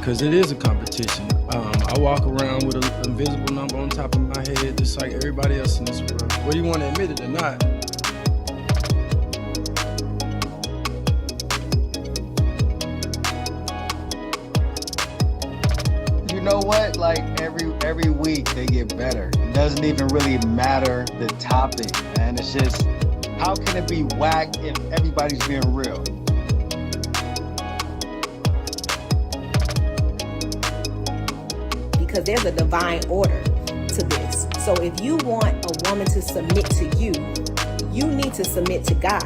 Cause it is a competition. I walk around with an invisible number on top of my head, just like everybody else in this world. Whether you want to admit it or not. You know what? Like every week they get better. It doesn't even really matter the topic, man. It's just, how can it be whack if everybody's being real? Because there's a divine order to this. So if you want a woman to submit to you, you need to submit to God.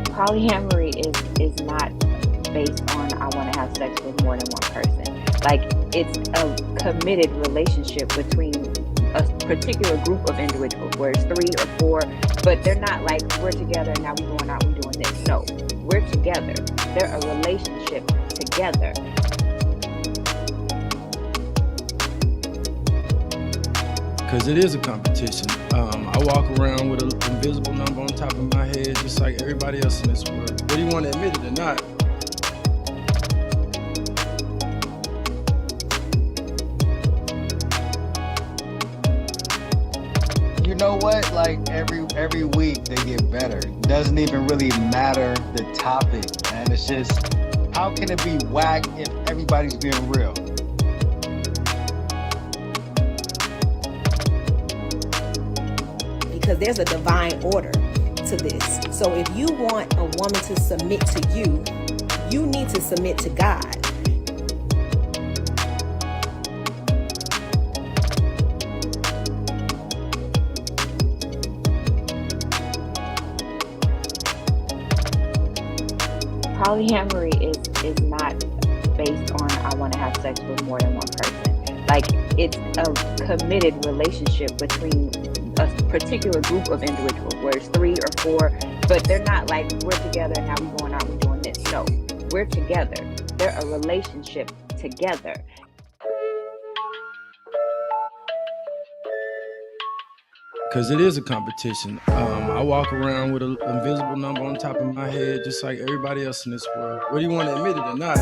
Polyamory is not based on I want to have sex with more than one person. Like, it's a committed relationship between a particular group of individuals, where it's 3 or 4, but they're not like, we're together and now we're going out, we're doing this. No, we're together. They're a relationship together. Cause it is a competition. I walk around with an invisible number on top of my head, just like everybody else in this world. Whether you want to admit it or not. You know what? Like every week they get better. It doesn't even really matter the topic, man. It's just, how can it be whack if everybody's being real? Because there's a divine order to this. So if you want a woman to submit to you, you need to submit to God. Polyamory is not based on I want to have sex with more than one person. Like, it's a committed relationship between a particular group of individuals, where it's 3 or 4, but they're not like, we're together and now we're going out, we're doing this. No, we're together. They're a relationship together. Cause it is a competition. I walk around with an invisible number on top of my head, just like everybody else in this world. Whether you want to admit it or not.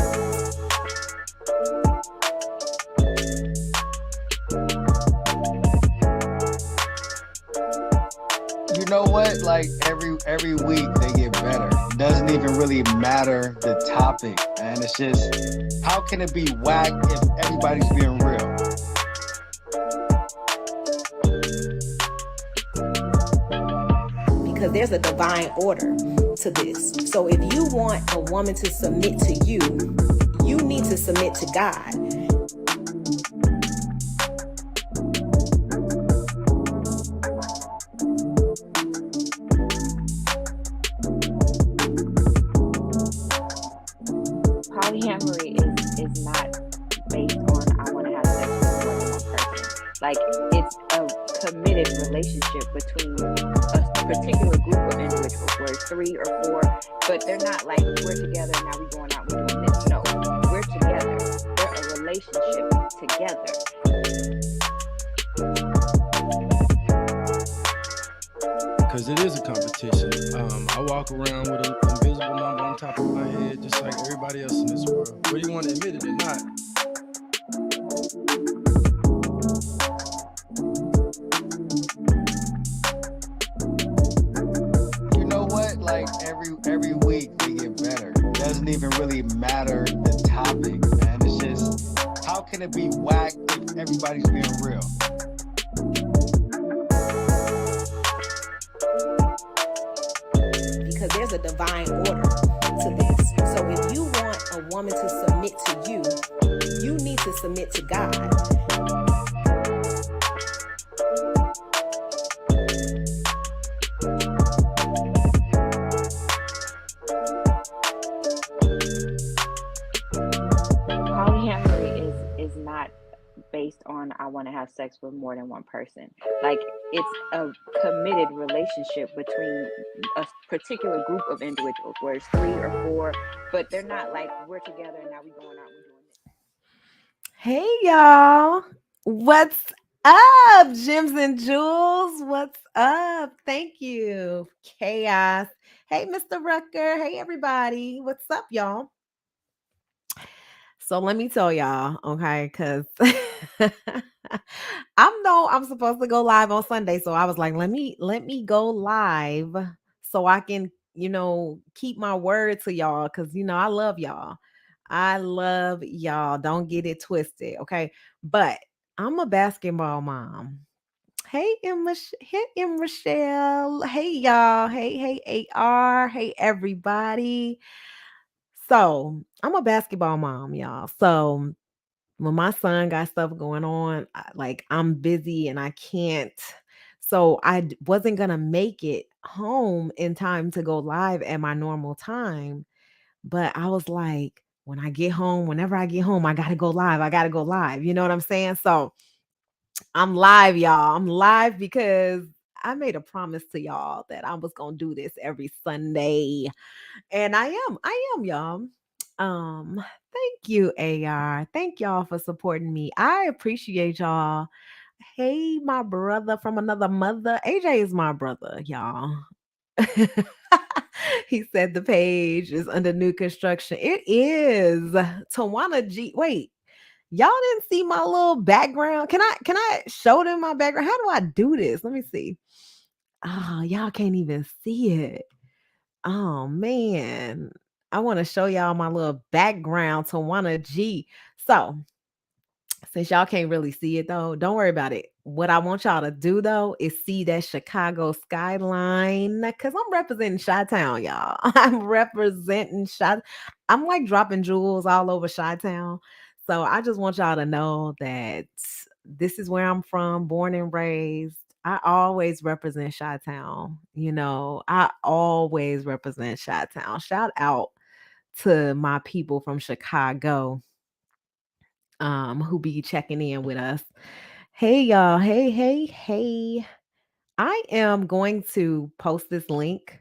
You know what? Like every week they get better. It doesn't even really matter the topic, man. It's just, how can it be whack if everybody's being real? Because there's a divine order to this. So if you want a woman to submit to you, you need to submit to God. Polyamory is not based on I want to have sex with more than one person. Like, it's a committed relationship between a particular group of individuals, where it's 3 or 4, but they're not like, we're together and now we're going out, we're doing this. No, we're together. They're a relationship together. Cause it is a competition. I walk around with an invisible number on top of my head, just like everybody else in this world. Whether you want to admit it or not. You know what? Like every week they get better. It doesn't even really matter the topic, man. It's just, how can it be whack if everybody's being real? Because there's a divine order to this. So if you want a woman to submit to you, you need to submit to God. Polyamory is not based on I want to have sex with more than one person. Like, it's a committed relationship between a particular group of individuals, where it's 3 or 4, but they're not like, we're together and now we're going out, we're doing this. Hey y'all, What's up, Gems and Jewels? What's up? Thank you. Chaos. Hey, Mr. Rucker. Hey, everybody. What's up, y'all? So let me tell y'all, okay, because I'm supposed to go live on Sunday. So I was like, let me go live so I can, keep my word to y'all. Cause I love y'all. I love y'all. Don't get it twisted. Okay. But I'm a basketball mom. Hey, M. Rochelle. Hey, y'all. Hey, AR. Hey, everybody. So I'm a basketball mom, y'all. So when my son got stuff going on, like I'm busy and I can't. So wasn't gonna make it home in time to go live at my normal time. But I was like, when I get home, whenever I get home, I gotta go live. I gotta go live. You know what I'm saying? So I'm live, y'all. I'm live because I made a promise to y'all that I was gonna do this every Sunday. And I am, y'all. Thank you, AR. Thank y'all for supporting me. I appreciate y'all. Hey, my brother from another mother. AJ is my brother, y'all. He said the page is under new construction. It is. Tawana G. Wait, y'all didn't see my little background. Can I show them my background? How do I do this? Let me see. Oh, y'all can't even see it. Oh man. I want to show y'all my little background to Wanna G. So since y'all can't really see it though, don't worry about it. What I want y'all to do though is see that Chicago skyline because I'm representing Chi-Town, y'all. I'm representing Chi. I'm like dropping jewels all over Chi-Town. So I just want y'all to know that this is where I'm from, born and raised. I always represent Chi-Town. I always represent Chi-Town. Shout out to my people from Chicago who be checking in with us. Hey y'all, hey. I am going to post this link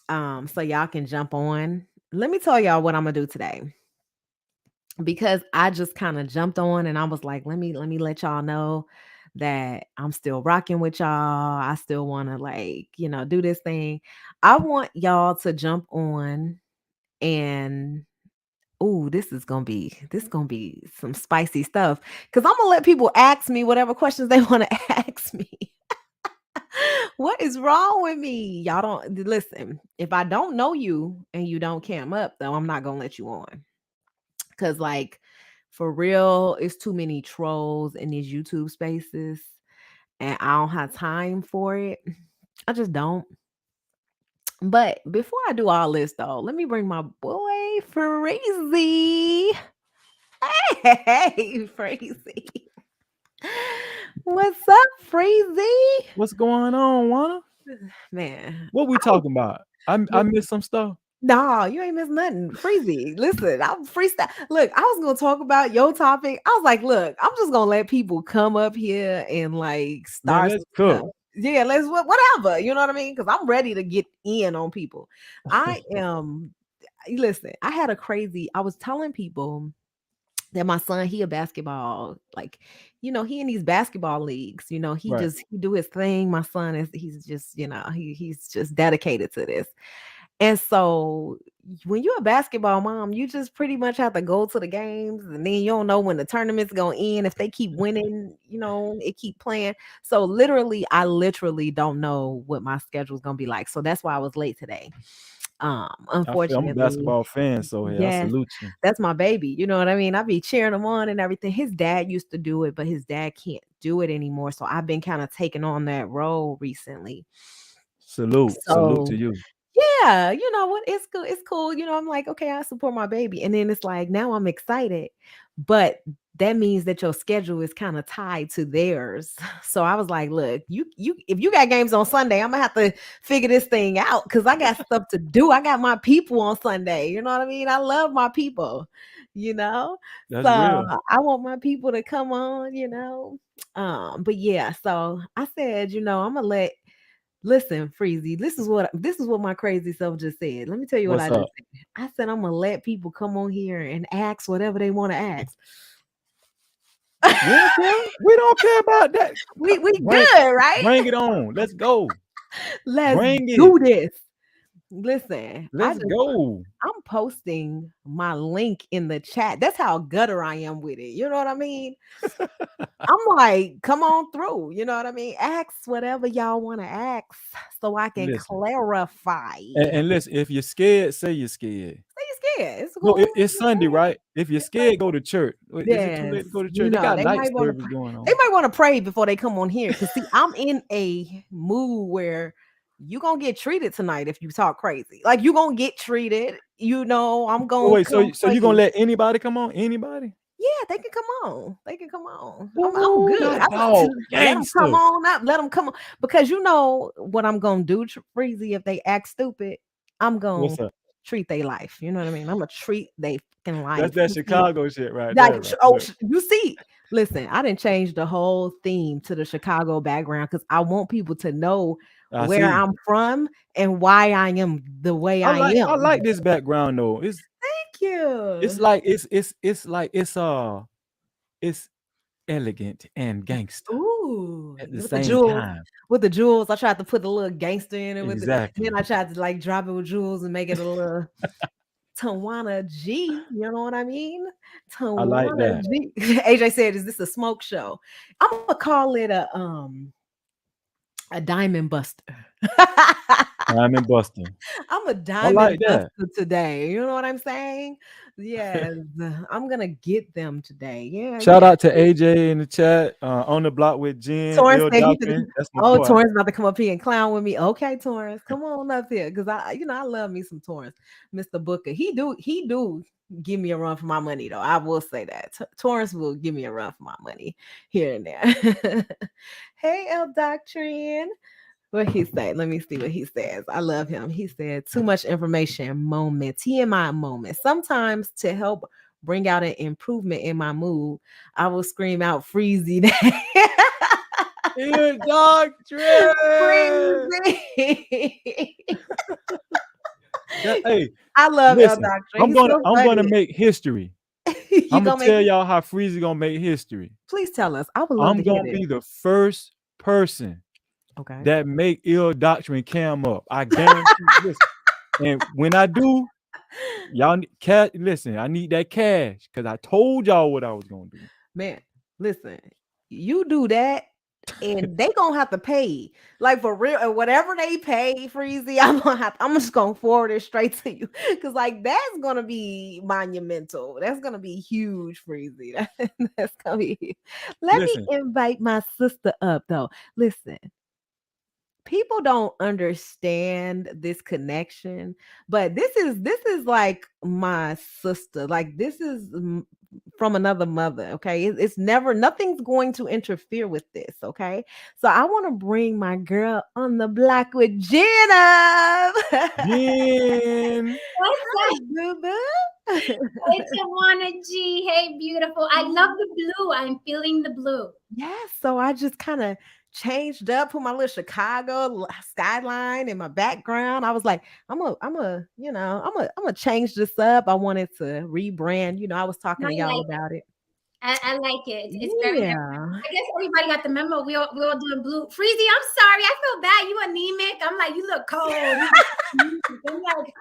so y'all can jump on. Let me tell y'all what I'm gonna do today because I just kind of jumped on and I was like, let me let y'all know that I'm still rocking with y'all. I still want to do this thing. I want y'all to jump on and ooh, this gonna be some spicy stuff. Cause I'm gonna let people ask me whatever questions they want to ask me. What is wrong with me? Y'all don't listen. If I don't know you and you don't come up, though, I'm not gonna let you on. Cause for real, it's too many trolls in these YouTube spaces, and I don't have time for it. I just don't. But before I do all this though, let me bring my boy Freezy. Hey, Freezy. What's up, Freezy? What's going on, Wanna? Man, What we talking about? I missed some stuff. nah, you ain't missed nothing. Freezy, listen, I'm freestyle. Look, I was gonna talk about your topic. I was like, look, I'm just gonna let people come up here and Man, start let's some cook. stuff. Yeah, let's whatever. You know what I mean? Because I'm ready to get in on people. I am. Listen, I was telling people that my son, he a basketball, he in these basketball leagues, Right. he do his thing. My son he's just, he's just dedicated to this. And so when you're a basketball mom, you just pretty much have to go to the games and then you don't know when the tournament's gonna end. If they keep winning, it keep playing. So I literally don't know what my schedule's gonna be like. So that's why I was late today. I'm a Unfortunately. basketball fan, so hey, I Yes, salute you. that's my baby. You know what I mean? I be cheering him on and everything. His dad used to do it, but his dad can't do it anymore. So I've been kind of taking on that role recently. Salute So to you. yeah, you know what? It's good. It's cool. I'm like, okay, I support my baby. And then it's like, now I'm excited. But that means that your schedule is kind of tied to theirs. So I was like, look, you if you got games on Sunday, I'm gonna have to figure this thing out because I got stuff to do. I got my people on Sunday. You know what I mean? I love my people, you know. That's So real. I want my people to come on, but yeah, so I said, I'm gonna listen, Freezy, this is what my crazy self just said. Let me tell you what What's I up? just said. I said I'm gonna let people come on here and ask whatever they want to ask. We don't care about that. We Bring, good, right? bring it on. Let's go. Let's Bring it. do this. Listen, Let's go. I'm posting my link in the chat. That's how gutter I am with it. You know what I mean? I'm like, come on through. You know what I mean? Ask whatever y'all want to ask so I can Listen. clarify. And listen, if you're scared, say you're scared. Say you're scared. It's No, cool. it's Sunday, right? If you're scared, go to church. Is it too late to go to church? They got light service going on. They might want to pray before they come on here. Because see, I'm in a mood where you're gonna get treated tonight if you talk crazy. Like you're gonna get treated. You know, I'm gonna wait, so you're gonna let anybody come on? Anybody? Yeah, they can come on. They can come on. Ooh, I'm good. that dog, let them come on up. Let them come on. Because you know what I'm gonna do, Freezy, if they act stupid, I'm gonna treat their life. You know what I mean? I'm gonna treat they fucking life. That's that Chicago shit right like, there. Right? Oh, you see. Listen, I didn't change the whole theme to the Chicago background because I want people to know where I'm from and why I am the way I am. I like this background though. Thank you. It's like it's elegant and gangster. Ooh, at the same time. With the jewels, I tried to put a little gangster in it. Exactly. Then I tried to like drop it with jewels and make it a little Tawana G. You know what I mean? Tawana I like that. G. AJ said, "Is this a smoke show?" I'm gonna call it a diamond buster. Diamond buster. I'm a diamond buster today. You know what I'm saying? Yes, I'm gonna get them today. Yeah. Shout out to AJ in the chat. On the block with Jen. Torrance Torrance about to come up here and clown with me. Okay, Torrance, come on up here because I love me some Torrance. Mr. Booker, he do give me a run for my money though. I will say that Torrance will give me a run for my money here and there. Hey, El Doctrine. What he say? Let me see what he says. I love him. He said, too much information moments. TMI moments. Sometimes to help bring out an improvement in my mood, I will scream out Freezy. You doctrine. Freezy. Hey, I love El Doctrine. I'm gonna make history. I'm gonna tell y'all how Freezy gonna make history. Please tell us. I would love to hear it. I'm gonna be the first person that make ill doctrine cam up. I guarantee this. And when I do, y'all listen, I need that cash because I told y'all what I was gonna do. Man, listen, you do that and they gonna have to pay. Like for real, and whatever they pay, Freezy, I'm just gonna forward it straight to you. Cause like that's gonna be monumental. That's gonna be huge, Freezy. That's gonna be huge. Let me invite my sister up though. Listen. People don't understand this connection, but this is like my sister. Like this is from another mother. Okay, it's never nothing's going to interfere with this. Okay, so I want to bring my girl on the block with Jen up. Jen, what's up, boo boo? It's Tawana G. Hey, beautiful. I love the blue. I'm feeling the blue. Yes. So I just kind of changed up, put my little Chicago skyline in my background. I was like, I'm gonna change this up. I wanted to rebrand. I was talking to y'all about it. I like it. It's very different. I guess everybody got the memo. We all doing blue. Freezy, I'm sorry. I feel bad. You anemic. I'm like, you look cold. I'm like,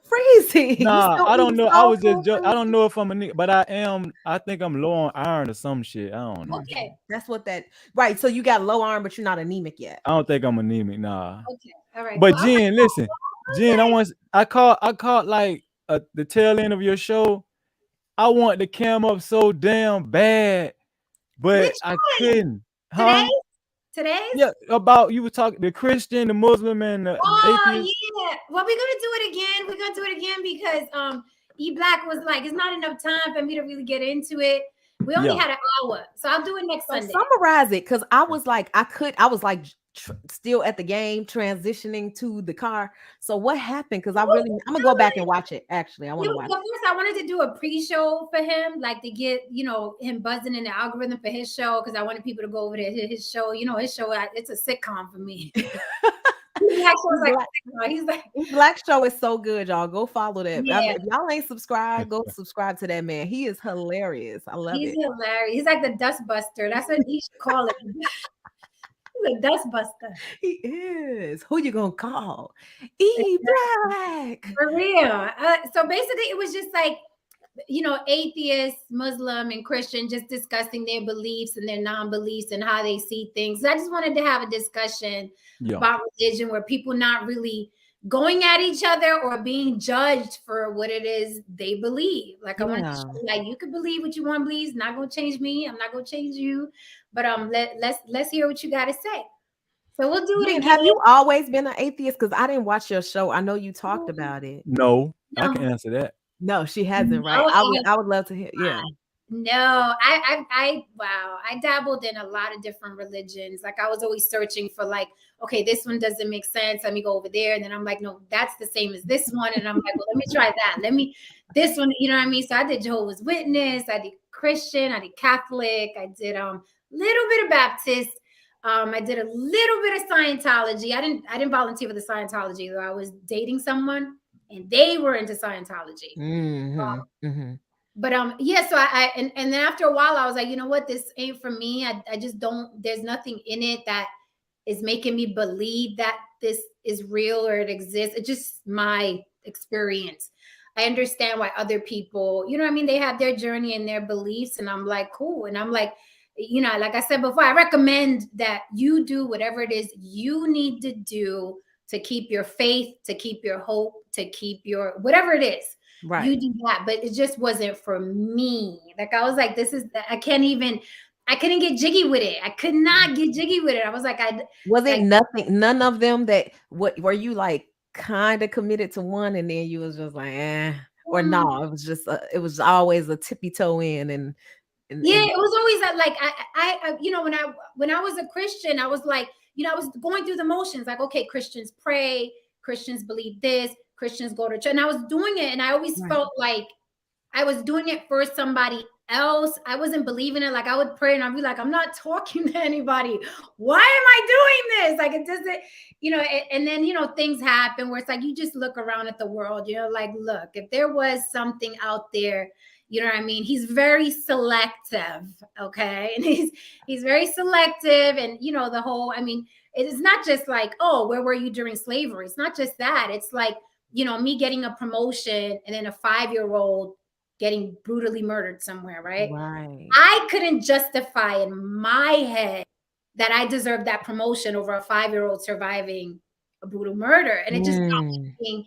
Freezy. Nah, I don't know. I was just I don't know if I'm anemic, but I am. I think I'm low on iron or some shit. I don't know. Okay. That's what that right. So you got low iron, but you're not anemic yet. I don't think I'm anemic, nah. Okay. All right. But Jen, listen. Jen, I caught like the tail end of your show. I want to cam up so damn bad, but I couldn't. Huh? Today? Yeah, about you were talking the Christian, the Muslim, and the atheist. Yeah. Well, we're gonna do it again. We're gonna do it again because E Black was like, it's not enough time for me to really get into it. We only had an hour, so I'll do it next Sunday. Summarize it, because I was like, still at the game, transitioning to the car. So what happened? Because I'm gonna go back and watch it. Actually, I want to watch. First, I wanted to do a pre-show for him, like to get him buzzing in the algorithm for his show, because I wanted people to go over to his show. His show, it's a sitcom for me. Black Show is like, he's like, Black Show is so good, y'all. Go follow that. Yeah. If y'all ain't subscribed, go subscribe to that man. He is hilarious. I love he's it. hilarious. He's like the dust buster. That's what he should call it. He's a dust buster. He is. Who you gonna call? E Black. For real. So basically, it was just like, you know, atheists, Muslim, and Christian just discussing their beliefs and their non-beliefs and how they see things. I just wanted to have a discussion about religion where people not really going at each other or being judged for what it is they believe. Like I want to show you, like, you can believe what you want to believe. It's not going to change me. I'm not going to change you. But let's hear what you got to say. So we'll do it again. Have you always been an atheist? Because I didn't watch your show. I know you talked about it. No, I can answer that. No, she hasn't, right? I would love to hear. Yeah. No, I dabbled in a lot of different religions. Like I was always searching for like, okay, this one doesn't make sense. Let me go over there. And then I'm like, no, that's the same as this one. And I'm like, well, let me try that. This one, you know what I mean? So I did Jehovah's Witness, I did Christian, I did Catholic, I did little bit of Baptist. I did a little bit of Scientology. I didn't volunteer for the Scientology though. I was dating someone and they were into Scientology. But yeah, so and then after a while I was like, you know what, this ain't for me. I just don't, there's nothing in it that is making me believe that this is real or it exists. It's just my experience. I understand why other people, you know what I mean, they have their journey and their beliefs, and I'm like, cool. And I'm like, you know, like I said before, I recommend that you do whatever it is you need to do to keep your faith, to keep your hope, to keep your whatever it is. Right. You do that, but it just wasn't for me. Like I was like, I couldn't get jiggy with it. I could not get jiggy with it. I was like, none of them that were you like kind of committed to one and then you was just like, or no, it was just it was always a tippy toe in and yeah, it was always like I you know, when I was a Christian, I was like, you know, I was going through the motions, like, okay, Christians pray, Christians believe this, Christians go to church, and I was doing it, and I always felt like I was doing it for somebody else. I wasn't believing it. Like I would pray and I'd be like, I'm not talking to anybody. Why am I doing this? Like it doesn't, you know, and then, you know, things happen where it's like, you just look around at the world, you know, like, look, if there was something out there, you know what I mean? He's very selective. Okay. And he's very selective. And, you know, the whole, I mean, it's not just like, oh, where were you during slavery? It's not just that. It's like, you know, me getting a promotion and then a 5-year-old getting brutally murdered somewhere, right? I couldn't justify in my head that I deserved that promotion over a 5-year-old surviving a brutal murder. And it just stopped making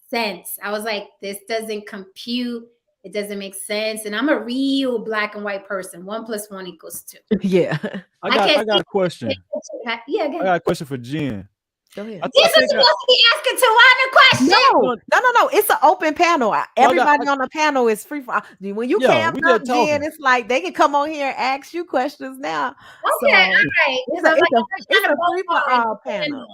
sense. I was like, this doesn't compute. It doesn't make sense. And I'm a real black and white person. 1 + 1 = 2. Yeah. I got a question. Yeah, I got a question for Jen. Go ahead. This is supposed to be asking Tawana questions. No. It's an open panel. Everybody on the panel is free for. When you came up, Jen, it's like they can come on here and ask you questions now. Okay, all right. It's a free for all panel.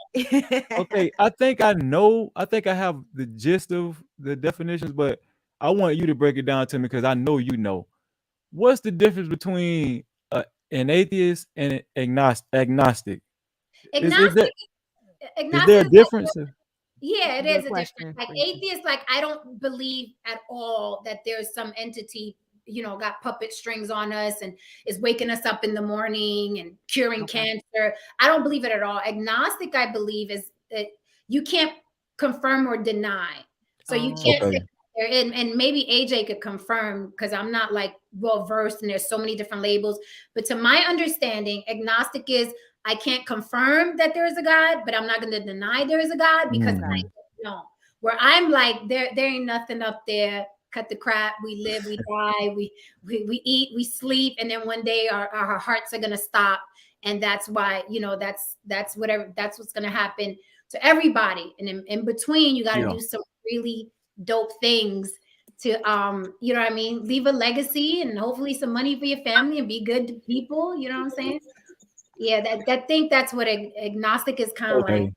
Okay, I think I have the gist of the definitions, but I want you to break it down to me because I know you know. What's the difference between an atheist and an agnostic? Is there a difference? Yeah, it is a difference. Like atheist, like I don't believe at all that there's some entity, you know, got puppet strings on us and is waking us up in the morning and curing cancer. I don't believe it at all. Agnostic, I believe, is that you can't confirm or deny. So you can't say, and maybe AJ could confirm because I'm not like well versed and there's so many different labels. But to my understanding, agnostic is I can't confirm that there is a God, but I'm not going to deny there is a God because I don't know. Where I'm like, there ain't nothing up there. Cut the crap. We live, we die, we eat, we sleep, and then one day our hearts are going to stop, and that's why, you know, that's what's going to happen to everybody. And in between, you got to do some really dope things to you know what I mean, leave a legacy and hopefully some money for your family and be good to people. You know what I'm saying? Yeah, I think that's what agnostic is kind of like.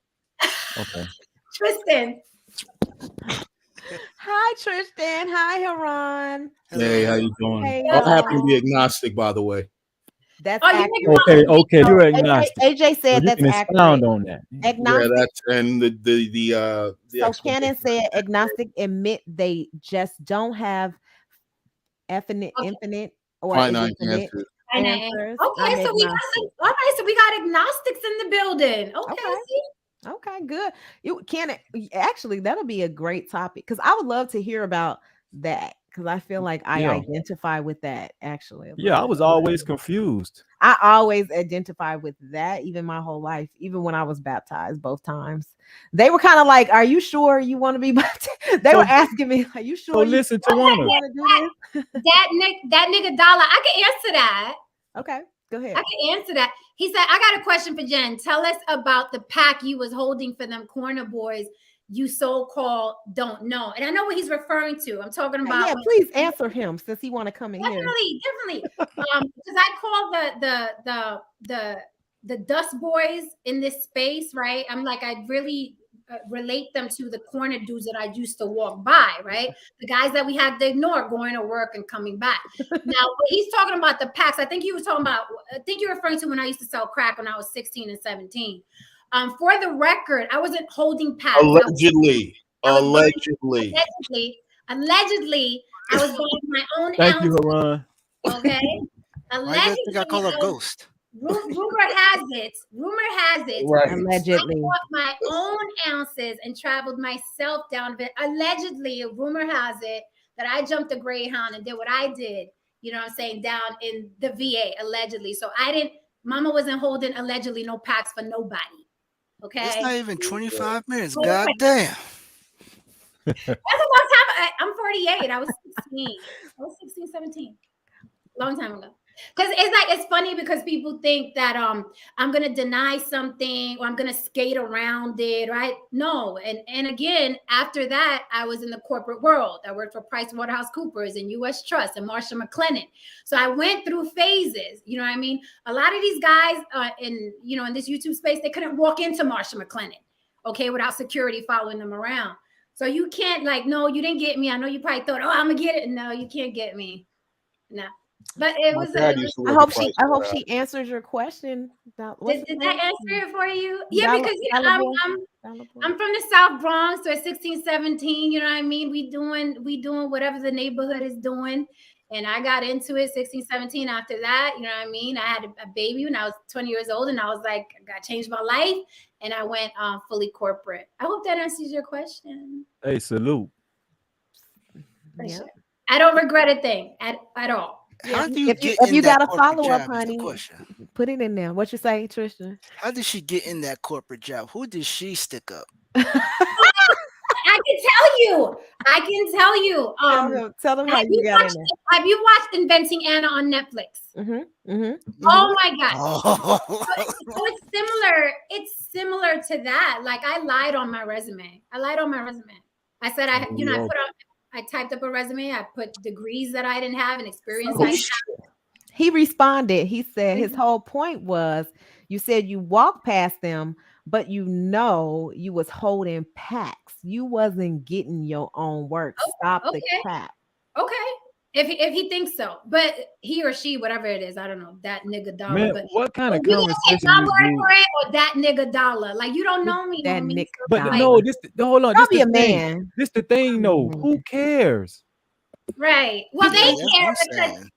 Okay. Tristan. Hi, Tristan. Hi, Haran. Hey, how you doing? Hey, I happen to be agnostic, by the way. That's Oh, you accurate. Okay, So you're AJ, agnostic. AJ So said you that's can accurate. expound on that. Yeah, Agnostic. that's and the So Cannon explanation. said agnostic admit they just don't have infinite, Okay. infinite or Finite infinite answers. answers. Okay, I'm so we got agnostic. some. All right, so we got agnostics in the building. Okay, Okay. see? Okay, good. You can actually that'll be a great topic because I would love to hear about that because I feel like I Yeah. identify with that actually. a Yeah, little I was bit. always confused. I always identify with that, even my whole life, even when I was baptized both times. They were kind of like, "Are you sure you want to be baptized?" They So- were asking me, "Are you sure So you listen to Wanda. want to do this?" That nigga Dollar. I can answer that. Okay, go ahead. I can answer that. He said, I got a question for Jen. Tell us about the pack you was holding for them corner boys you so-called don't know. And I know what he's referring to. I'm talking about. Yeah, please answer him since he want to come in here. Definitely. Because I call the dust boys in this space, right? I'm like, I really relate them to the corner dudes that I used to walk by, right? The guys that we had to ignore going to work and coming back. Now, when he's talking about the packs, I think he was talking about, I think you're referring to when I used to sell crack when I was 16 and 17. For the record, I wasn't holding packs. Allegedly. Allegedly, I was buying my own Thank you, ounces. Haran. Okay. Why you guys think I call her Allegedly, ghost? rumor has it. Right. Allegedly. I bought my own ounces and traveled myself down. But allegedly, rumor has it that I jumped a Greyhound and did what I did. You know what I'm saying? Down in the VA, allegedly. So Mama wasn't holding allegedly no packs for nobody. Okay. It's not even 25 minutes. Okay. God damn. That's a long time. I'm 48. I was 16. I was 16, 17. Long time ago. Because it's funny because people think that I'm gonna deny something or I'm gonna skate around it, right? No, and again, after that, I was in the corporate world. I worked for PricewaterhouseCoopers and U.S. Trust and Marshall McLennan. So I went through phases. You know what I mean? A lot of these guys in this YouTube space, they couldn't walk into Marshall McLennan, okay, without security following them around. So you can't no, you didn't get me. I know you probably thought, oh, I'm gonna get it. No, you can't get me. No. But it was. I hope she answers your question. Did that answer it for you? Yeah, because I'm from the South Bronx, so at 16, 17, you know what I mean? We doing whatever the neighborhood is doing. And I got into it 16, 17. After that, you know what I mean? I had a baby when I was 20 years old, and I was like, I got to change my life. And I went fully corporate. I hope that answers your question. Hey, salute. Yeah. I don't regret a thing at all. How do you if you got a follow-up, honey, put it in there. What you say, Tristan? How did she get in that corporate job? Who did she stick up? I can tell you. Tell them how you got in there. Have you watched Inventing Anna on Netflix? Oh my God. Oh. So it's similar to that. Like I lied on my resume. I said I typed up a resume. I put degrees that I didn't have and experience I have. He responded. He said his whole point was you said you walked past them, but you was holding packs. You wasn't getting your own work. Stop the cap. Okay. If he thinks so, but he or she, whatever it is, I don't know, that nigga Dollar. Man, but what kind of you conversation my word for it or that nigga Dollar? Like you don't know me. That nigga But no, hold on. Don't be This a man. This the thing, though. Who cares? Right. Well, they care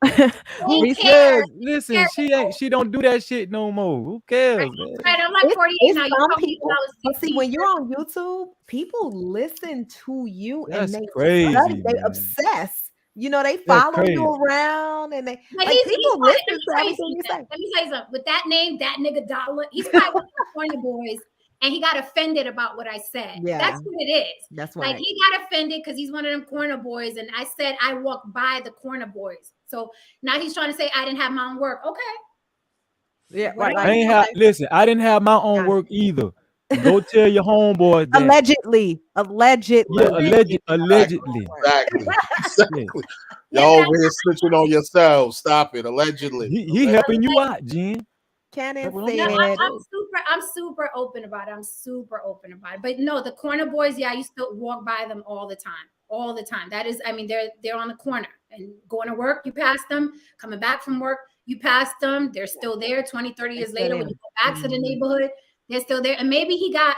because who cares? Listen, she don't do that shit no more. Who cares? Man? Right. I'm like 48 now. You people, but see, when you're on YouTube, people listen to you That's and crazy. they obsess. You know, they follow you around and they people listen to everything you say. Let me tell you something. With that name, that nigga Dollar, he's probably one of the corner boys. And he got offended about what I said. Yeah. That's what it is. That's right. Like he got offended because he's one of them corner boys. And I said I walked by the corner boys. So now he's trying to say I didn't have my own work. Okay. Yeah, right. Listen, I didn't have my own work either. Go tell your homeboy that. Allegedly. Yeah, allegedly. Exactly. Y'all over here snitching on yourselves. Stop it. Allegedly. He helping you out, Jen. Cannon said, I'm super open about it. But no, the corner boys, I used to walk by them all the time. That is, I mean, they're on the corner and going to work. You pass them, coming back from work, You passed them, they're still there 20, 30 years later. When you go back to the Mhm. neighborhood, they're still there. And maybe he got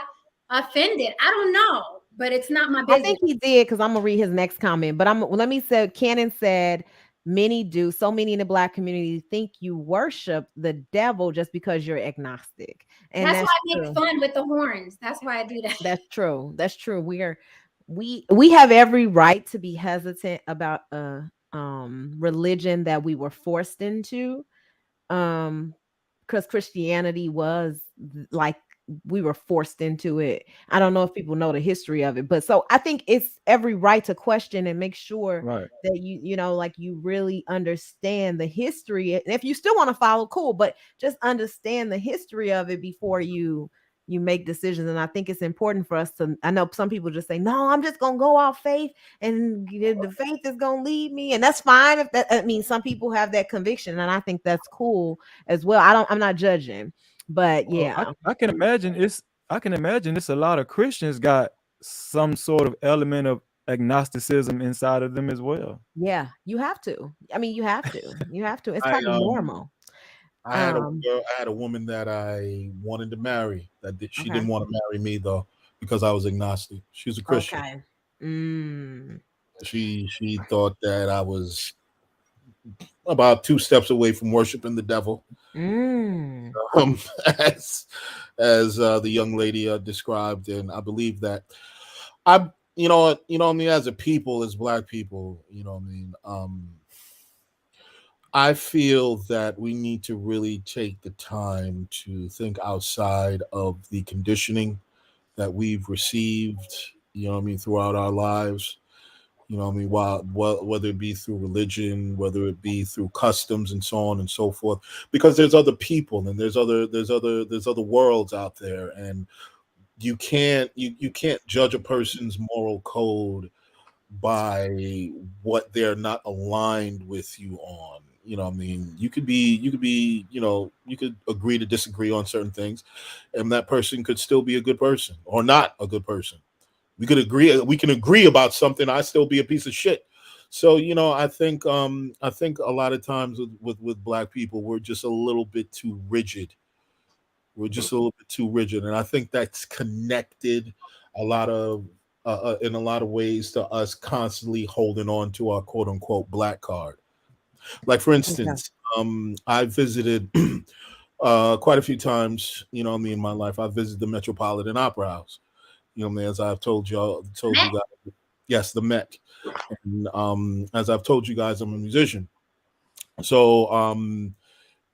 offended. I don't know, but it's not my I business. think he did, because I'm gonna read his next comment. But let me say, Cannon said, many do. So many in the Black community think you worship the devil just because you're agnostic. And That's why I true. make fun with the horns. That's why I do that. That's true. That's true. We have every right to be hesitant about a religion that we were forced into. Because Christianity was like, we were forced into it. I don't know if people know the history of it, but so I think it's every right to question and make sure that you know, like, you really understand the history. And if you still want to follow, cool, but just understand the history of it before you make decisions. And I think it's important for us to, I know some people just say, no, I'm just gonna go off faith and the faith is gonna lead me, and that's fine. If that, I mean, some people have that conviction, and I think that's cool as well. I'm not judging, but yeah. I can imagine it's a lot of Christians got some sort of element of agnosticism inside of them as well. Yeah, you have to. I mean, you have to. It's I probably normal. I had a woman that I wanted to marry. She Okay. didn't want to marry me though because I was agnostic. She was a Christian. Okay. Mm. She thought that I was about 2 steps away from worshiping the devil. Mm. Um, as the young lady described, and I believe that I mean, as a people, as Black people, I feel that we need to really take the time to think outside of the conditioning that we've received, throughout our lives. Whether it be through religion, whether it be through customs and so on and so forth, because there's other people and there's other worlds out there, and you can't judge a person's moral code by what they're not aligned with you on. You could agree to disagree on certain things, and that person could still be a good person or not a good person. We can agree about something, I still be a piece of shit. So, I think a lot of times with Black people, we're just a little bit too rigid. We're just a little bit too rigid, and I think that's connected a lot of in a lot of ways to us constantly holding on to our quote unquote Black card. Like, for instance, I visited quite a few times, in my life. I visited the Metropolitan Opera House. As I've told you guys, yes, the Met. And as I've told you guys, I'm a musician. So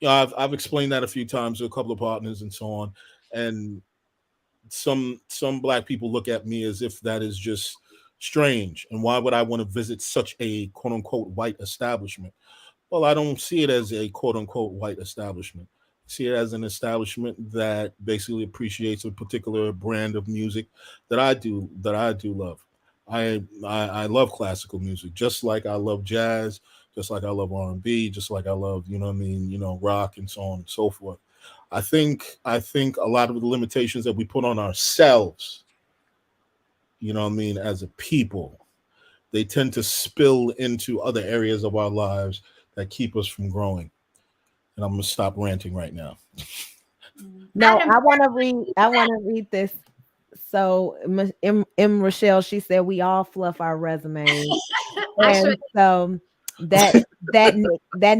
I've explained that a few times to a couple of partners and so on. And some Black people look at me as if that is just strange. And why would I want to visit such a quote unquote white establishment? Well, I don't see it as a quote unquote white establishment. I see it as an establishment that basically appreciates a particular brand of music that I do love. I love classical music, just like I love jazz, just like I love R&B, just like I love, rock and so on and so forth. I think a lot of the limitations that we put on ourselves, as a people, they tend to spill into other areas of our lives that keep us from growing. And I'm gonna stop ranting right now. No, I want to read this. So M. Rochelle, she said we all fluff our resumes. And so that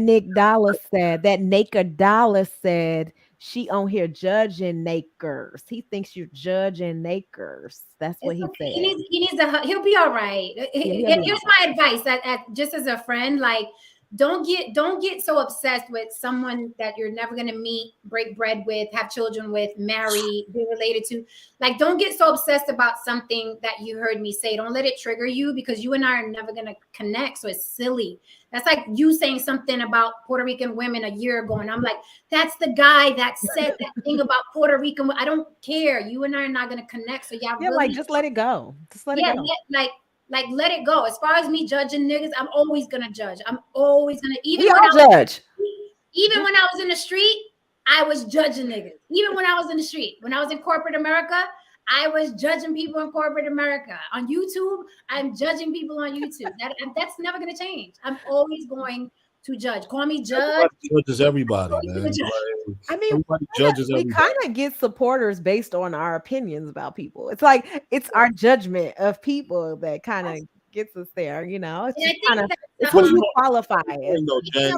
Nick Dollar said, that Naker Dollar said, she on here judging Nakers. He thinks you're judging Nakers. That's what he said. He'll be all right. Here's my advice, just as a friend, like, don't get so obsessed with someone that you're never going to meet, break bread with, have children with, marry, be related to. Like, don't get so obsessed about something that you heard me say. Don't let it trigger you, because you and I are never going to connect. So it's silly. That's like you saying something about Puerto Rican women a year ago, and I'm like, that's the guy that said that thing about Puerto Rican. I don't care. You and I are not going to connect. So like, just let it go. Just let it go. Like, let it go. As far as me judging niggas, I'm always gonna judge. I'm always gonna, even when I was in the street, I was judging niggas. Even when I was in the street, when I was in corporate America, I was judging people in corporate America. On YouTube, I'm judging people on YouTube. That's never gonna change. I'm always going to judge. Call me judge. Everybody judges everybody, man. Like, I mean, everybody judges we everybody. kind of get supporters based on our opinions about people. It's like it's our judgment of people that kind of gets us there. You know, it's And I just think kind of that it's who you qualify Though, as.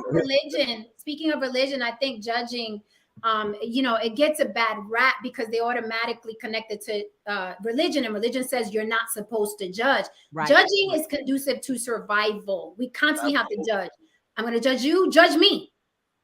Jen, Speaking of religion, I think judging, you know, it gets a bad rap because they automatically connect it to religion, and religion says you're not supposed to judge. Right. Judging is conducive to survival. We constantly have to judge. I'm going to judge you, judge me.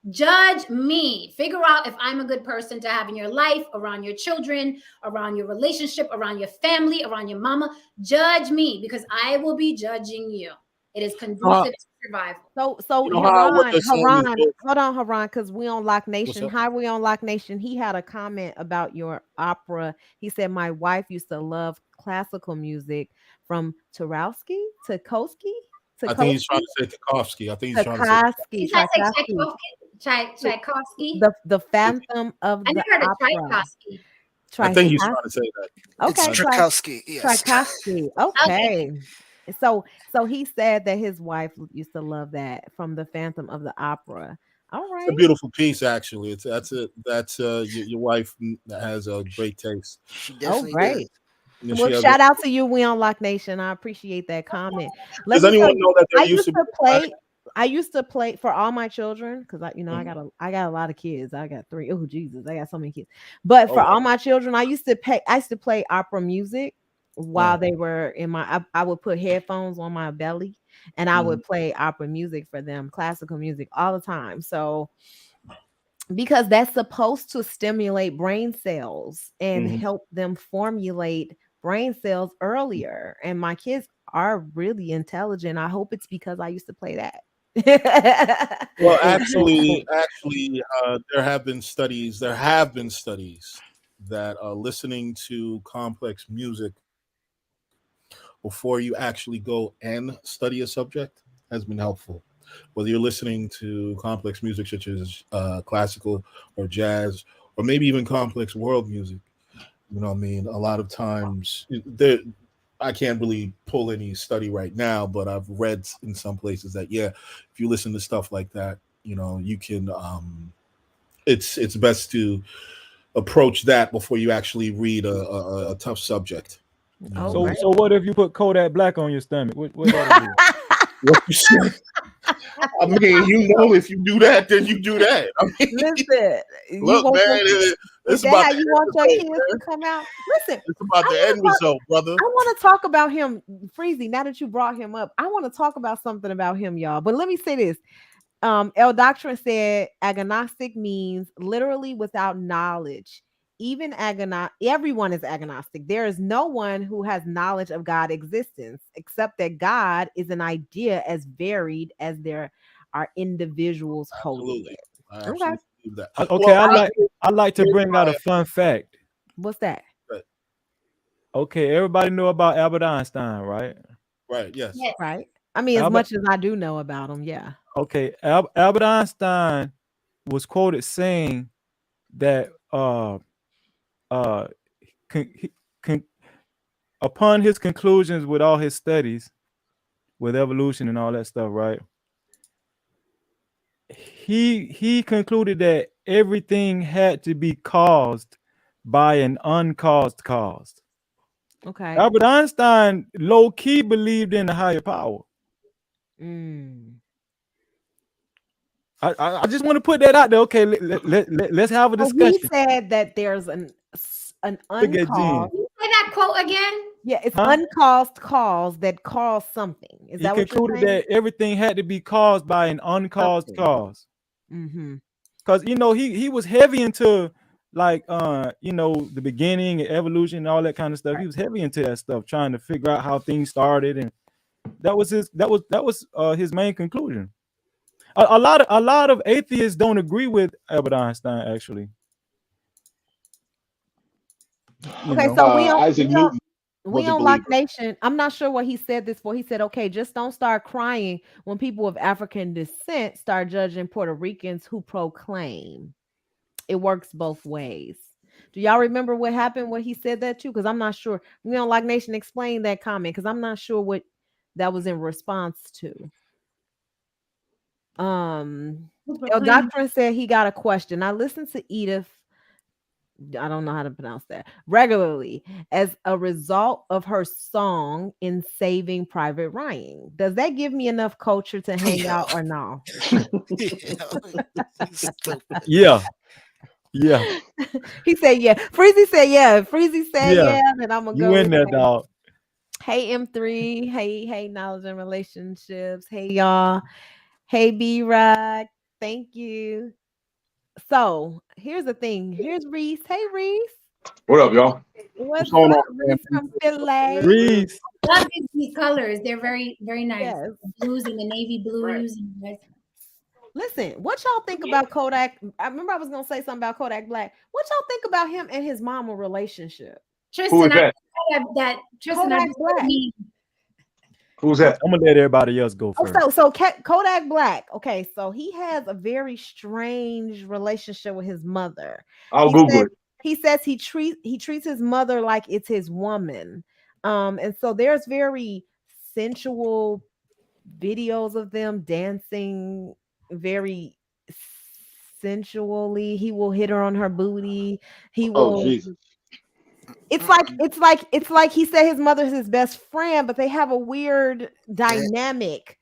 Judge me. Figure out if I'm a good person to have in your life, around your children, around your relationship, around your family, around your mama. Judge me because I will be judging you. It is conducive to survival. So You know how what they're saying is Haran, both- hold on, Haran, because we on Lock Nation. up? Hi, we on Lock Nation. He had a comment about your opera. He said, my wife used to love classical music from Tarowski. I think he's trying to say Tchaikovsky. I think he's trying to say He's not saying Tchaikovsky. The Phantom of I the never heard of Opera. Tchaikovsky. I think he's trying to say that. Okay, It's Tchaikovsky. Yes. Tchaikovsky. Okay. So he said that his wife used to love that from the Phantom of the Opera. All right. It's a beautiful piece, actually. That's your wife has a great taste. She definitely great. does. Well, shout out to you, We on Lock Nation. I appreciate that comment. Does anyone know that there used to play? I used to play for all my children because I got a lot of kids. I got 3. Oh Jesus, I got so many kids. But for all my children, I used to play opera music while they were in my. I would put headphones on my belly and I would play opera music for them, classical music all the time. So because that's supposed to stimulate brain cells and help them formulate brain cells earlier. And my kids are really intelligent. I hope it's because I used to play that. Well, actually, there have been studies that listening to complex music before you actually go and study a subject has been helpful. Whether you're listening to complex music such as classical or jazz, or maybe even complex world music, you know what I mean? A lot of times, I can't really pull any study right now, but I've read in some places that, if you listen to stuff like that, you know, you can, it's best to approach that before you actually read a tough subject. You know? So what if you put Kodak Black on your stomach? What that'll do? What you say? I mean, you know, if you do that, then you do that. I mean, listen, look, man, is that how you want your kids to come out? Listen, it's about the end result, brother. I want to talk about him, Freezy. Now that you brought him up, I want to talk about something about him, y'all. But let me say this. El Doctrine said agnostic means literally without knowledge. Even everyone is agnostic. There is no one who has knowledge of God's existence, except that God is an idea as varied as there are individuals holding it. I absolutely believe that. Okay, I like to bring out a fun fact. What's that? Okay, everybody know about Albert Einstein, right? Right. Yes. Right. I mean, as much as I do know about him, yeah. Okay, Albert Einstein was quoted saying that upon his conclusions with all his studies with evolution and all that stuff, right? He concluded that everything had to be caused by an uncaused cause. Okay. Albert Einstein low-key believed in a higher power. I just want to put that out there. Okay, let's have a discussion. He said that there's an uncaused. Say that quote again. Yeah, it's uncaused cause that caused something. Is that what you're concluded saying? that everything had to be caused by an uncaused cause. Because you know he was heavy into like you know, the beginning and evolution and all that kind of stuff. He was heavy into that stuff, trying to figure out how things started, and that was his main conclusion. A lot of atheists don't agree with Albert Einstein, actually. Okay, so we on Lock Nation. I'm not sure what he said this for. He said, okay, just don't start crying when people of African descent start judging Puerto Ricans who proclaim. It works both ways. Do y'all remember what happened when he said that too? Because I'm not sure. We on Lock Nation, explain that comment because I'm not sure what that was in response to. El Doctrine said he got a question. I listened to Edith, I don't know how to pronounce that, regularly as a result of her song in Saving Private Ryan. Does that give me enough culture to hang out or no? Yeah. Yeah. He said, yeah. Freezy said, yeah. Freezy said, Yeah. Then I'm going to You go in with there, that. dog. Hey, M3. Hey, Knowledge and Relationships. Hey, y'all. Hey, B-Rock. Thank you. So here's the thing. Here's Reese. Hey, Reese. What up, y'all? What's going up, on, Reese from Philly? Reese. Love these colors. They're very, very nice. Yes. The blues and the navy blues. Listen, what y'all think about Kodak? I remember I was gonna say something about Kodak Black. What y'all think about him and his mama relationship? Tristan, Who is that? Tristan, Kodak Black. Who's that? I'm gonna let everybody else go first. So Kodak Black. Okay, so he has a very strange relationship with his mother. I'll Google it. He says he treats his mother like it's his woman. And so there's very sensual videos of them dancing very sensually. He will hit her on her booty. He will. Oh Jesus! It's like he said his mother's his best friend, but they have a weird dynamic.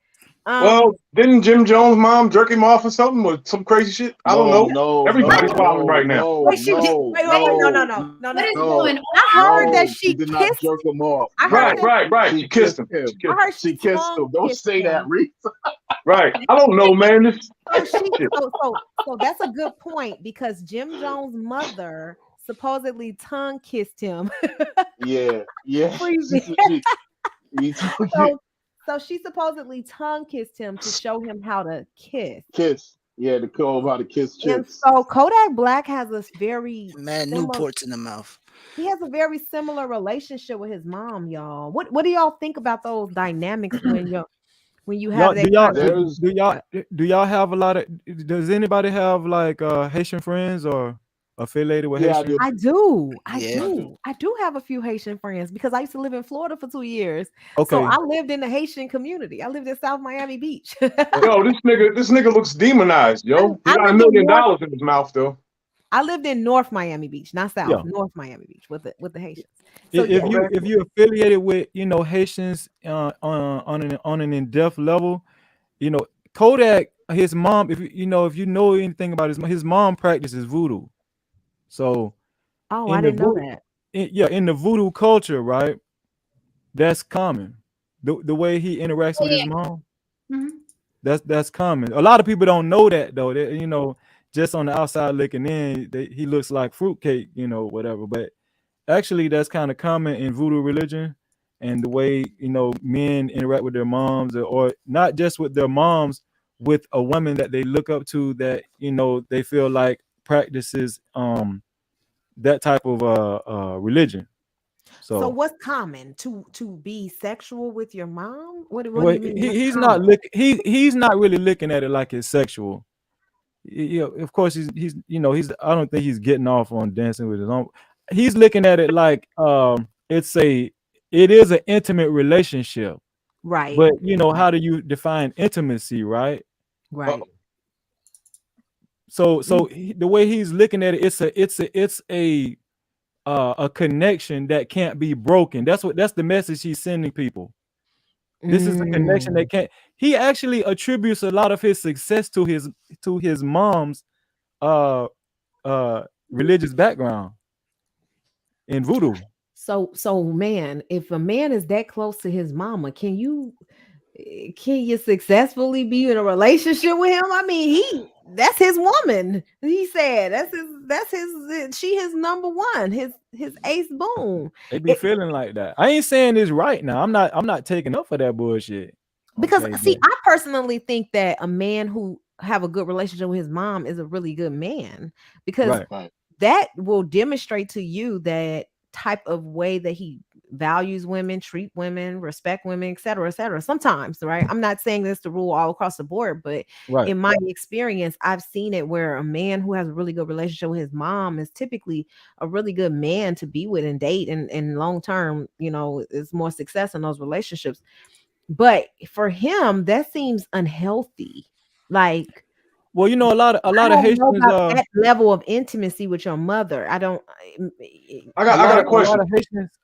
Well, didn't Jim Jones' mom jerk him off or something with some crazy shit? I don't know. No, Everybody's wilding right now. Wait, she did. Wait, no. What is going on? I heard that she did kissed. not jerk him off. Right. She kissed him. I heard She kissed him. Don't say that, Reese. Right. I don't know, man. So that's a good point because Jim Jones' mother supposedly tongue kissed him. Yeah. So she supposedly tongue kissed him to show him how to kiss. Yeah, to call him how to kiss chicks. And so Kodak Black has this very Newports in the mouth. He has a very similar relationship with his mom, y'all. What do y'all think about those dynamics when you have do y'all have a lot of, does anybody have like Haitian friends or affiliated with Haitian? I do have a few Haitian friends because I used to live in Florida for 2 years. Okay. So I lived in the Haitian community. I lived in South Miami Beach. Yo, this nigga looks demonized, yo. He got $1 million in his mouth though. I lived in North Miami Beach, not South. Yeah. North Miami Beach with the Haitians. So if you're affiliated with Haitians on an in-depth level, Kodak, his mom, if you know anything about his mom practices voodoo. So I didn't know that. In the voodoo culture, right? That's common. The way he interacts with his mom. Mm-hmm. That's common. A lot of people don't know that though. Just on the outside looking in, he looks like fruitcake, whatever. But actually, that's kind of common in voodoo religion, and the way men interact with their moms, or not just with their moms, with a woman that they look up to, that they feel like practices that type of religion. So what's common to be sexual with your mom? What do you mean? He's not really looking at it like it's sexual. Of course he's I don't think he's getting off on dancing with his own. He's looking at it like it is an intimate relationship, right? But how do you define intimacy, right? Right. So the way he's looking at it, it's a connection that can't be broken. That's the message he's sending people. This is a connection that can't. He actually attributes a lot of his success to his mom's religious background in voodoo. So man, if a man is that close to his mama, can you successfully be in a relationship with him? I mean, that's his woman. He said she his number one, his ace boom. They be feeling like that. I ain't saying this right now. I'm not taking up for that bullshit. Because I personally think that a man who have a good relationship with his mom is a really good man, because that will demonstrate to you that type of way that he values women, treat women, respect women, et cetera, et cetera. Sometimes, right? I'm not saying this to rule all across the board, but in my experience, I've seen it where a man who has a really good relationship with his mom is typically a really good man to be with and date, and long term, is more success in those relationships. But for him, that seems unhealthy. Like, Well, you know, a lot I of don't know Haitians, about that level of intimacy with your mother. I don't. I got a question.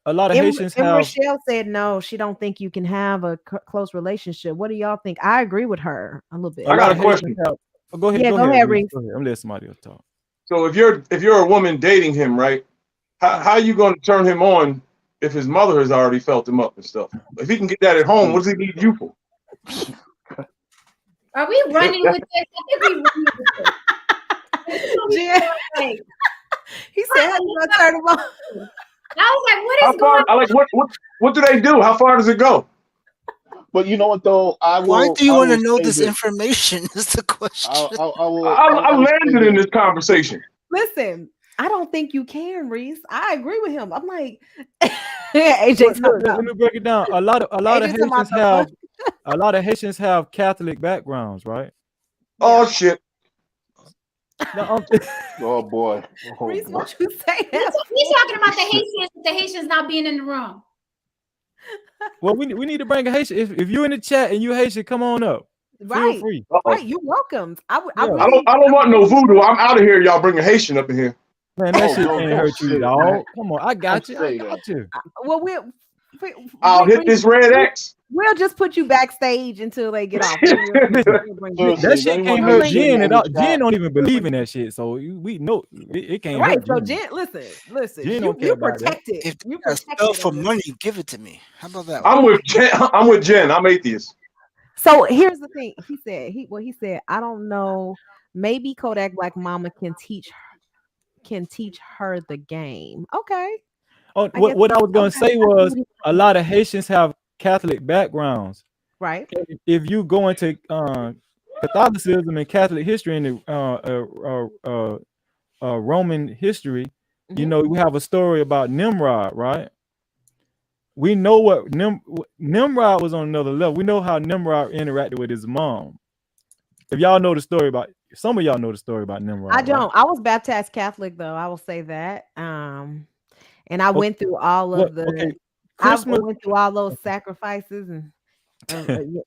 A lot of Haitians And have. Rochelle said no, she don't think you can have a close relationship. What do y'all think? I agree with her a little bit. A I lot got of a Haitians question. have. Go ahead, Yeah, go go ahead, ahead, Reese. Reese. Go ahead. I'm letting somebody else talk. So if you're a woman dating him, right? How are you going to turn him on if his mother has already felt him up and stuff? If he can get that at home, what does he need you for? Are we running with this? I think we running with this. Like, he said, "How you gonna turn him on?" I was like, what How is far? going I like what do they do? How far does it go? But you know what though, Why do you I want to will know say this this. information? Is the question. I will say landed in this. this conversation. Listen, I don't think you can, Reese. I agree with him. I'm like, AJ, Look, let me break it down. A lot of AJ talking about Haitians the have fuck. a lot of Haitians have Catholic backgrounds, right? Oh shit! No, Oh boy. Oh Reese, boy. won't you say that? we talking about the Haitians not being in the room. well, we need to bring a Haitian. If you're in the chat and you Haitian, come on up. Feel Right, free. right. You're welcome. I Yeah. really, I don't want no voodoo. I'm out of here. Y'all bring a Haitian up in here. Man, that Oh, shit can't don't hurt you, say dog. that. Come on, I got Don't you. I say got that. you. well, I'll hit this red X. we'll just put you backstage until they get off. Listen, We'll bring you. Seriously, that if shit anyone can't hurt Haitian Jen in at the all. Jen chat, don't even believe in that shit, so we know it can't Right. hurt So, Jen. Jen, listen. Jen don't care You about that. protected. If You you got protected spell for on this. money, give it to me. How about that? I'm with Jen. I'm with Jen. I'm atheist. So here's the thing. He said, I don't know. Maybe Kodak Black Mama can teach her the game. Okay. Oh, I guess what I was gonna okay. say was a lot of Haitians have Catholic backgrounds. Right. If you go into Catholicism and Catholic history and the Roman history, you know, we have a story about Nimrod, right? We know what Nimrod was on another level. We know how Nimrod interacted with his mom. If y'all know the story about, some of y'all know the story about Nimrod. I don't. Right? I was baptized Catholic though. I will say that. And I went through all of the. I went through all those sacrifices and.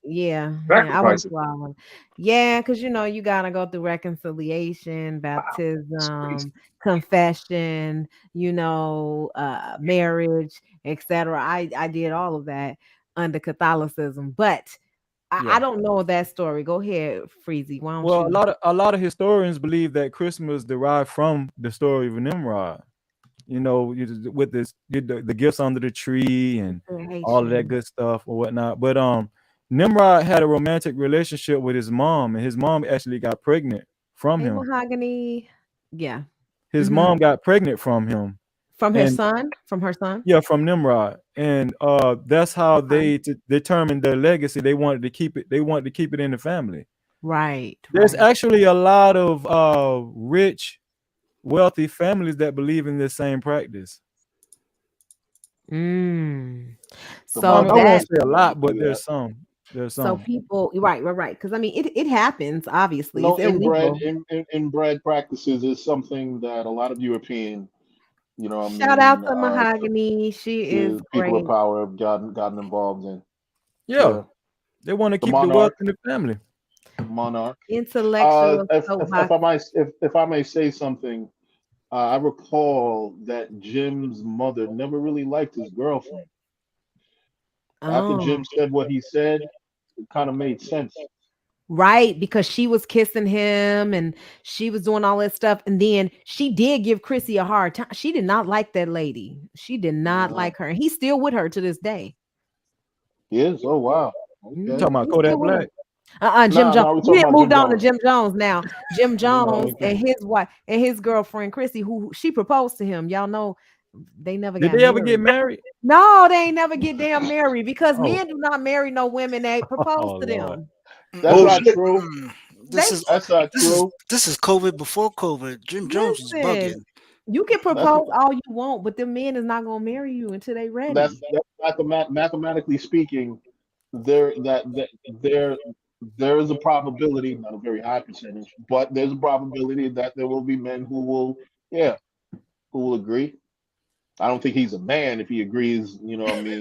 Yeah, I went through all of them. Yeah, because you know you gotta go through reconciliation, baptism, confession, you know, marriage, etc. I did all of that under Catholicism, but I don't know that story. Go ahead, Freezy. Why don't you? A lot of historians believe that Christmas derived from the story of Nimrod. You know, with the gifts under the tree and all of that good stuff or whatnot. But Nimrod had a romantic relationship with his mom, and his mom actually got pregnant from him. Mahogany. Yeah. His mom got pregnant from him. From his son? From her son? Yeah, from Nimrod. And that's how they determined their legacy. They wanted to keep it, in the family. Right. There's actually a lot of rich, wealthy families that believe in this same practice. So I won't say a lot, but there's some. So people, right. Because I mean, it happens. Obviously, no, it's illegal. inbred practices is something that a lot of European, Shout out to Mahogany. She is people great. of power have gotten involved in. Yeah. They want to keep the wealth in the family. Monarch. Intellectual. If I may say something, I recall that Jim's mother never really liked his girlfriend. After Jim said what he said, it kind of made sense. Right, because she was kissing him and she was doing all that stuff. And then she did give Chrissy a hard time. She did not like that lady. She did not like her. And he's still with her to this day. He is? Oh, wow. Okay. You talking about Kodak Black? Jim Jones. We moved on to Jim Jones now. Jim Jones and his wife and his girlfriend Chrissy, who she proposed to him. Y'all know they never Did they ever get married? No, they ain't never get damn married because men do not marry no women that propose to them. That's not true. That's not true. This is COVID before COVID. Jim Jones was bugging. You can propose all you want, but the men is not gonna marry you until they ready. That's mathematically speaking. There is a probability, not a very high percentage, but there's a probability that there will be men who will agree. I don't think he's a man if he agrees, to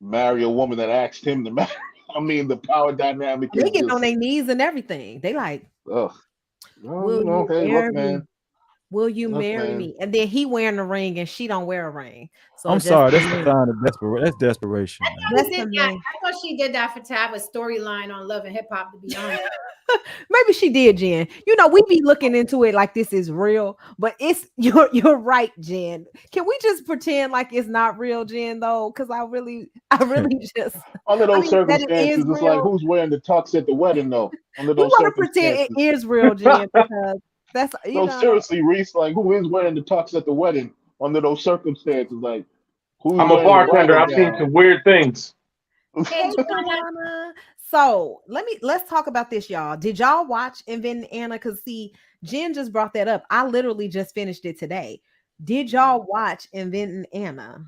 marry a woman that asked him to marry. I mean, the power dynamic They is get just, on their knees and everything. They like, ugh. Well, will you know, you hey, look, marry me? man. Will you Look, marry man. me? And then he wearing the ring and she don't wear a ring. So I'm just sorry, that's the a ring. sign of desperation. That's desperation, I man. thought That's he the did that. main. I thought she did that to have a storyline on Love and Hip Hop. To be honest, Maybe she did, Jen. You know, we be looking into it like this is real, but it's you're right, Jen. Can we just pretend like it's not real, Jen? Though, because I really just, Under I those mean, that it is circumstances, it's like, real. who's wearing the tux at the wedding, though? Under We those want to pretend it circumstances. is real, Jen, because that's No, seriously, Reese, like, who is wearing the tux at the wedding under those circumstances? Like, who's Hey, wearing the Tawana. bridal Hey, gown? Joanna. Some weird things. Hey, Tawana. So let's talk about this, y'all. Did y'all watch Inventing Anna? Because see, Jen just brought that up. I literally just finished it today. Did y'all watch Inventing Anna?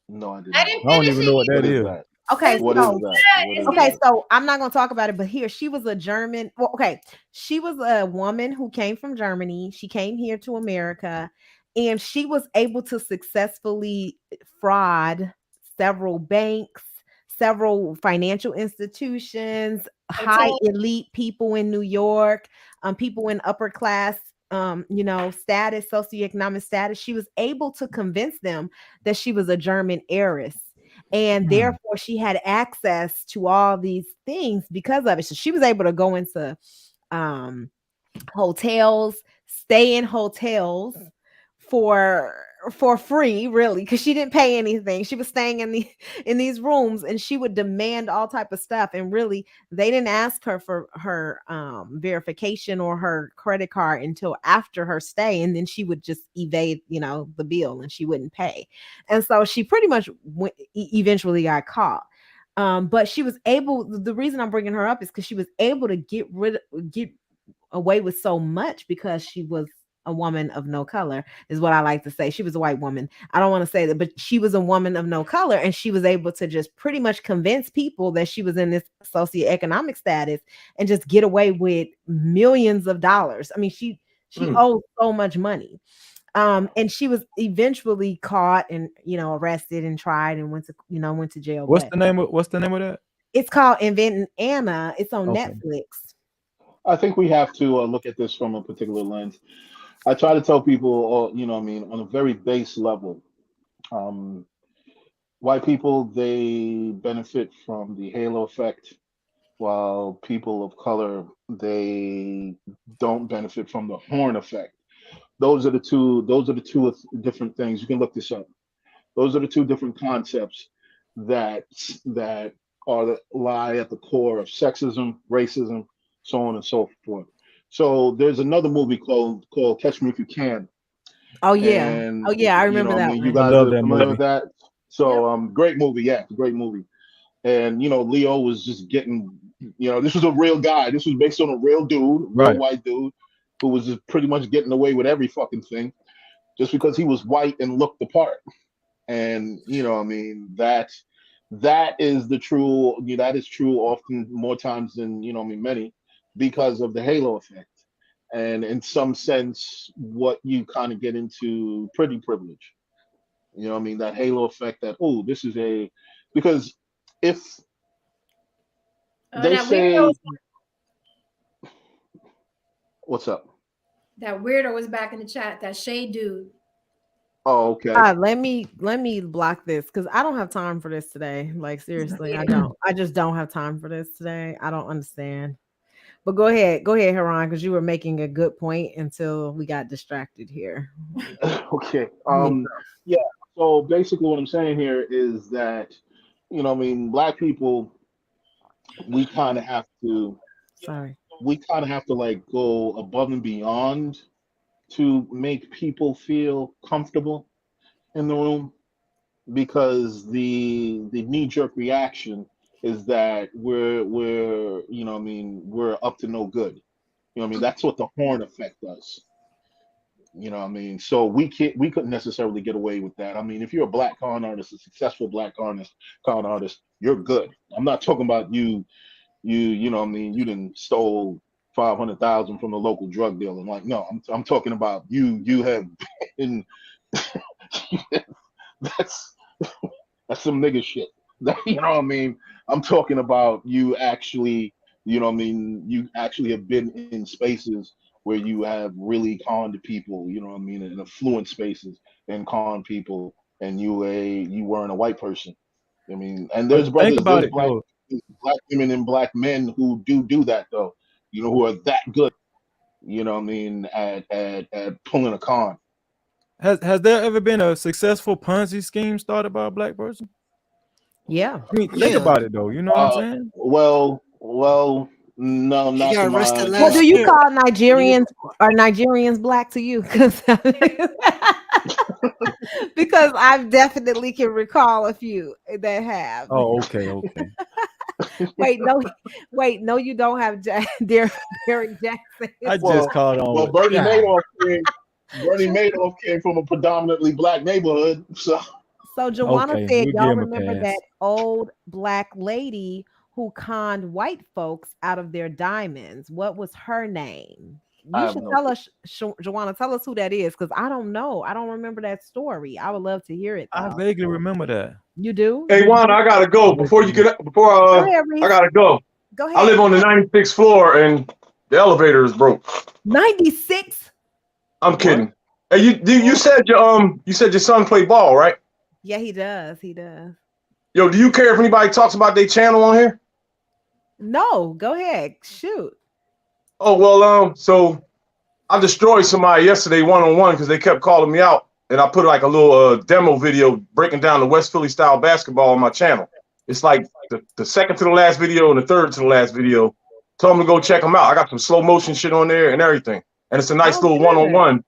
No, I did I not. didn't I don't finish even know what it. that What is is. that? Okay, What is so that? What is okay, that? so I'm not gonna talk about it, but here she was a German. Well, okay, she was a woman who came from Germany. She came here to America, and she was able to successfully fraud several banks, several financial institutions, high Hotel. elite people in New York, people in upper class, status, socioeconomic status. She was able to convince them that she was a German heiress. And therefore, she had access to all these things because of it. So she was able to go into hotels, stay in hotels for free, really, because she didn't pay anything. She was staying in these rooms, and she would demand all type of stuff. And really, they didn't ask her for her verification or her credit card until after her stay, and then she would just evade, the bill, and she wouldn't pay. And so she pretty much eventually got caught. But she was able. The reason I'm bringing her up is because she was able to get away with so much because she was a woman of no color, is what I like to say. She was a white woman. I don't want to say that, but she was a woman of no color, and she was able to just pretty much convince people that she was in this socioeconomic status and just get away with millions of dollars. I mean, she owed so much money. And she was eventually caught and arrested and tried and went to jail. What's the name of that? It's called Inventing Anna. It's on Okay. Netflix. I think we have to look at this from a particular lens. I try to tell people, on a very base level, white people, they benefit from the halo effect, while people of color, they don't benefit from the horn effect. Those are the two different things. You can look this up. Those are the two different concepts that lie at the core of sexism, racism, so on and so forth. So there's another movie called Catch Me If You Can. Oh yeah. And I remember that one. you I guys love are that familiar movie. with that. So great movie, yeah, great movie. And Leo was just getting, this was a real guy. This was based on a real dude, real white dude, who was just pretty much getting away with every fucking thing, just because he was white and looked the part. And that is the true. That is true often more times than many, because of the halo effect. And in some sense, what you kind of get into pretty privilege. That halo effect, that, oh, this is because if they that say, weirdo, what's up? that weirdo was back in the chat. That shade dude. Oh, okay. Let me block this because I don't have time for this today. Like seriously, I don't. I just don't have time for this today. I don't understand. But go ahead, Haran, because you were making a good point until we got distracted here. Okay. Yeah. So basically, what I'm saying here is that, black people, we kind of have to. Sorry. We kind of have to like go above and beyond to make people feel comfortable in the room, because the knee-jerk reaction is that we're up to no good. That's what the horn effect does. So we couldn't necessarily get away with that. I mean, if you're a black con artist, a successful black con artist, you're good. I'm not talking about you you didn't stole 500,000 from the local drug dealer. Like, no, I'm talking about you have been that's some nigga shit. I'm talking about you actually, you know what I mean, you actually have been in spaces where you have really conned people, you know what I mean, in affluent spaces and conned people, and you weren't a white person. I mean, and But there's think brothers, about there's it though. black women and black men who do that though, you know, who are that good, you know what I mean, at pulling a con. Has there ever been a successful Ponzi scheme started by a black person? Yeah. I mean, think Yeah, about it though. You know what I'm saying? Well, no, he not to got arrested my, Well, do last you year. call Nigerians black to you? Because I definitely can recall a few that have. Oh, okay. Wait, no, you don't have Derek Jackson. I just well, caught on well, with Bernie God. Madoff came from a predominantly black neighborhood, so So Joanna Okay, said, we'll give y'all him a remember pass. that old black lady who conned white folks out of their diamonds? What was her name? I You have should no tell clue. us, Joanna. Tell us who that is, because I don't know. I don't remember that story. I would love to hear it I though. vaguely remember that. You do? Hey, Juan, I gotta go before you get before Go ahead, I Reese. gotta go. Go I live ahead. on the 96th floor and the elevator is broke. 96. I'm What? kidding. Hey, you said your son played ball, right? Yeah, he does. He does. Yo, do you care if anybody talks about their channel on here? No, go ahead. Shoot. Oh well, so I destroyed somebody yesterday one-on-one because they kept calling me out, and I put like a little demo video breaking down the West Philly style basketball on my channel. It's like the second to the last video and the third to the last video. Told them to go check them out. I got some slow motion shit on there and everything, and it's a nice Oh, little good. one-on-one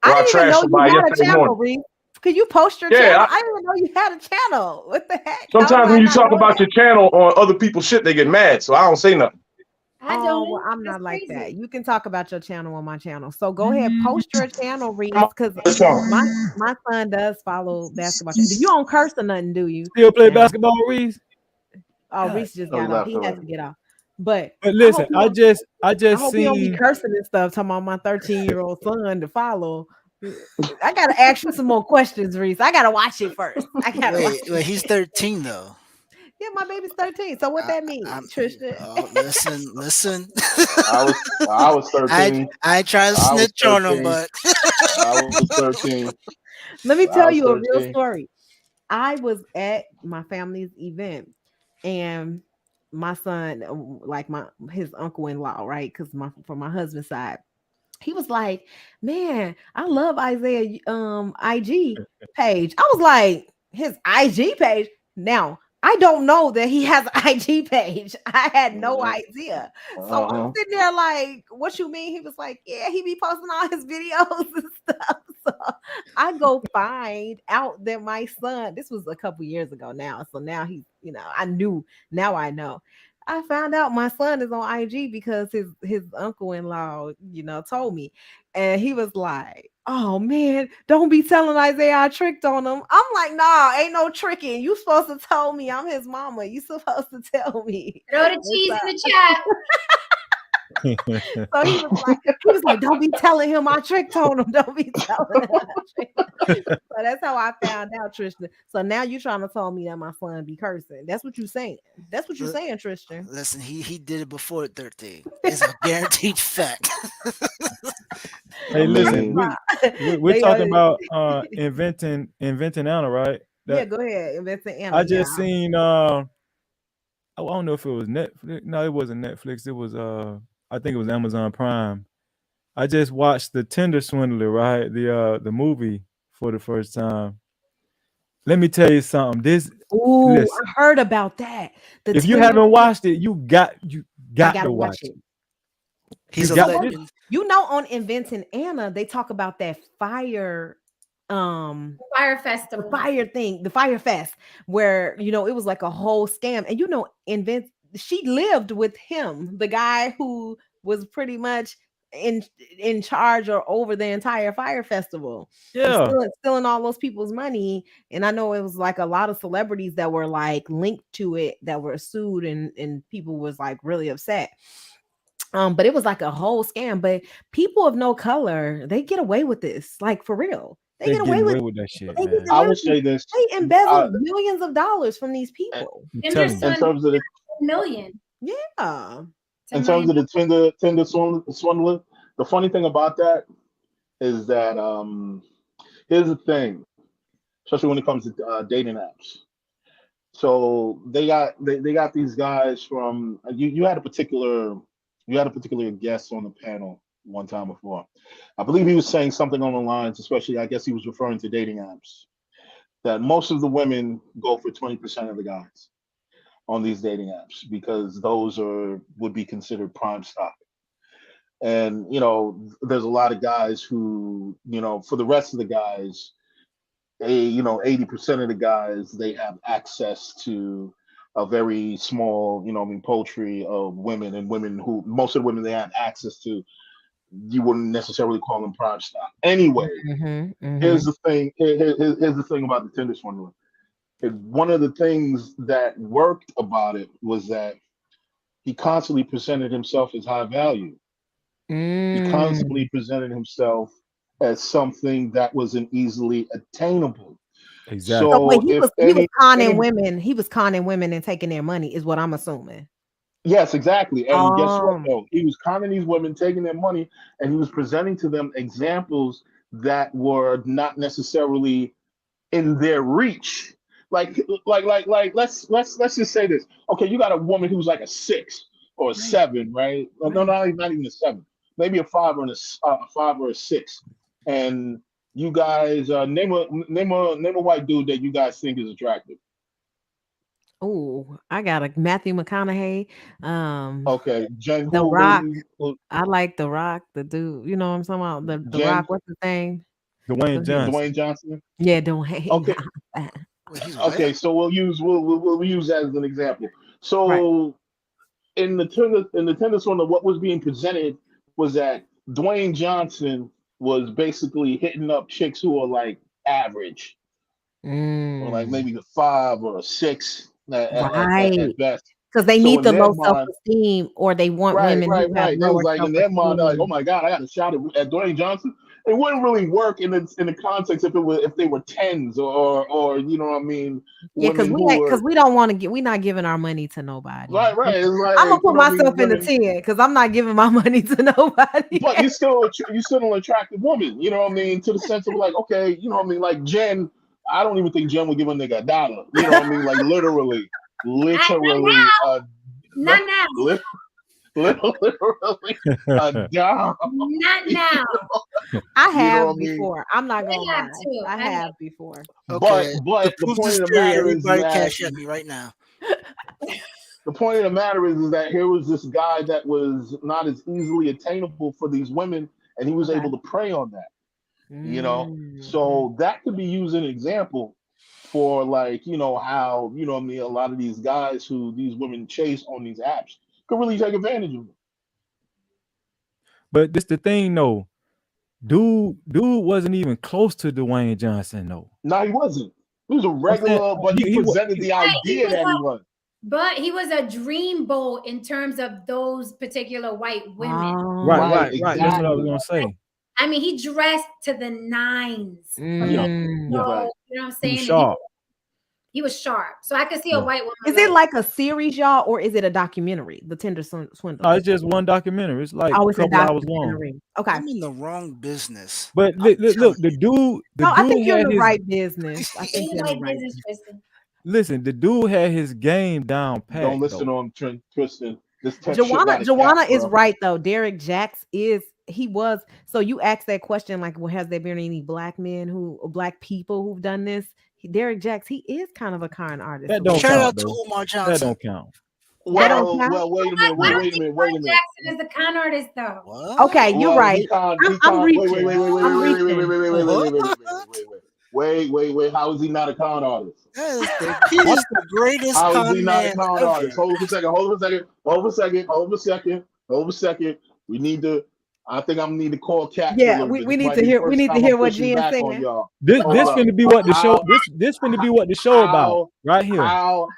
I where I didn't even trashed know you somebody had a yesterday channel, morning. Reese. Could you post your Yeah, channel? I didn't even know you had a channel. What the heck? How did sometimes I when you not talk know about that? your channel on other people's shit, they get mad, so I don't say nothing. I Oh, well, don't. I'm That's not like that. crazy. You can talk about your channel on my channel. So go ahead, post your channel, Reese, I'm on because this song. my son does follow basketball. You don't curse or nothing, do you? Still play Now, basketball, Reese? oh, God. Reese just Oh, he got off. left He has to already. get off. But But I hope listen, you I don't. just I hope you don't be seen. cursing and stuff. Talking about my 13-year-old son to follow. I gotta ask you some more questions, Reese. I gotta watch it first. I gotta watch Wait, it. he's 13 though. Yeah, my baby's 13. So what that mean, I'm Tristan? listen. I was I 13. I try to I was snitch on him, 13. but I was 13. Let me I tell was you a real 13. story. I was at my family's event, and my son, like his uncle-in-law, right? Because from my husband's side, he was like, "Man, I love Isaiah IG page." I was like, "His IG page?" Now, I don't know that he has an IG page. I had no Mhm. idea. So I'm Uh-huh. sitting there like, "What you mean?" He was like, "Yeah, he be posting all his videos and stuff." So I go find out that my son, this was a couple years ago now. So now he's, I knew, now I know. I found out my son is on IG because his uncle-in-law, told me. And he was like, "Oh man, don't be telling Isaiah I tricked on him." I'm like, "Nah, ain't no tricking. You supposed to tell me I'm his mama. You supposed to tell me." Throw the cheese in the chat. So he was like, "Don't be telling him I tricked on him. Don't be telling him I tricked on him." So that's how I found out, Tristan. So now you trying to tell me that my son be cursing. That's what you saying. That's what you're saying, Tristan. listen, he did it before 13. It's a guaranteed fact. I Hey, listen, mean, we're They talking about inventing Anna, right? yeah, That go ahead. Inventing Anna. I Yeah. just seen. I don't know if it was Netflix. No, it wasn't Netflix. It was I think it was Amazon Prime. I just watched The Tender Swindler, right? The movie for the first time. Let me tell you something. Ooh, Listen, I heard about that. The if you Tender. haven't watched it, you got I to gotta watch watch it. it. He's You a got legend. On Inventing Anna, they talk about that fire, Fire the festival. fire thing, the fire fest, where it was like a whole scam. And she lived with him, the guy who was pretty much in charge or over the entire fire festival, and Yeah. stealing all those people's money. And I know it was like a lot of celebrities that were like linked to it that were sued, and people was like really upset. But it was like a whole scam. But people of no color, they get away with this, like for real. They They're get away getting with away with that shit, they man. get I away will with say this. They embezzled millions of dollars from these people. I'm Tinder telling you. In Swindler, terms of the $1 million. Yeah. in $10 terms million. of the Tinder swindler, the funny thing about that is that here's the thing, especially when it comes to dating apps. So they got these guys from you had a particular guest on the panel one time before. I believe he was saying something on the lines, especially I guess he was referring to dating apps, that most of the women go for 20% of the guys on these dating apps because those would be considered prime stock. And there's a lot of guys who, for the rest of the guys, 80% of the guys, they have access to a very small, poultry of women, and women who most of the women they have access to, you wouldn't necessarily call them prime stock. Anyway, here's the thing. Here's the thing about the Tinder swindler. One of the things that worked about it was that he constantly presented himself as high value. He constantly presented himself as something that wasn't easily attainable. Exactly. So wait, So he was conning women. He was conning women and taking their money, is what I'm assuming. Yes, exactly. And guess what? Though he was conning these women, taking their money, and he was presenting to them examples that were not necessarily in their reach. Like let's just say this. Okay, you got a woman who's like a 6 or a 7, right? No, not even a 7. Maybe a 5 or a 5 or a 6. And you guys name a white dude that you guys think is attractive. Oh, I got a Matthew McConaughey. Okay, Jen, The Rock. I like The Rock, the dude. You know what I'm talking about? The Rock. What's his name? Dwayne Johnson. Dwayne Johnson. Yeah, Dwayne. Okay. Okay, so we'll use that as an example. So in the tennis one, what was being presented was that Dwayne Johnson was basically hitting up chicks who are like average, or like maybe a 5 or a 6 at best. Because they need the low self-esteem, or they want women who have They was lower like in their mind, they're like, self-esteem. oh my God, I got a shot at Dwayne Johnson. It wouldn't really work in the context if they were 10s or you know what I mean. Yeah, because we don't want to get. We're not giving our money to nobody. Right. It's like, I'm gonna put myself in the 10 because I'm not giving my money to nobody. But you're still an attractive woman. You know what I mean? To the sense of like, okay, you know what I mean? Like Jen, I don't even think Jen would give a nigga $1. You know what I mean? Like literally. Not now. Literally $1. Not now. I have before. I'm not gonna lie. I have before. Okay. But the point of the matter is that cash at me right now. The point of the matter is that here was this guy that was not as easily attainable for these women, and he was able to prey on that. So that could be used as an example for like, how, a lot of these guys who these women chase on these apps could really take advantage of them. But this the thing though. Dude wasn't even close to Dwayne Johnson though. No, he wasn't. He was a regular, but he presented the idea that he was. But he was a dreamboat in terms of those particular white women. Right. Exactly. That's what I was gonna say. I mean, he dressed to the nines. You know what I'm saying? He was sharp. So I could see a white woman. Is it like a series, y'all, or is it a documentary? The Tinder Swindler. No, it's just one documentary. It's like a couple hours long. Okay. I'm in the wrong business. But look, the dude. I think you're in the right business. I think you're in the right business. Listen, the dude had his game down pat. Don't listen to him, Tristan. Joanna is right though. Derek Jacks was. So you asked that question like, well, has there been any black people who've done this? Derek Jacks, he is kind of a con artist. That don't Shout count, out to Omar Johnson. That don't count. Well, wait a minute. Jackson is the con artist though. What? Okay, you're right. I'm reaching. Wait. How is he not a con artist? He is the greatest How con is he not a man con ever. artist? Hold on a second. We need to. I think I'm gonna need to call Cat for a Yeah, little bit. we This need might to be the hear. We first need to time I'm hear what pushing Jen's back on saying. y'all. This Hold up. finna be what the show. How This finna be what the show about right here. how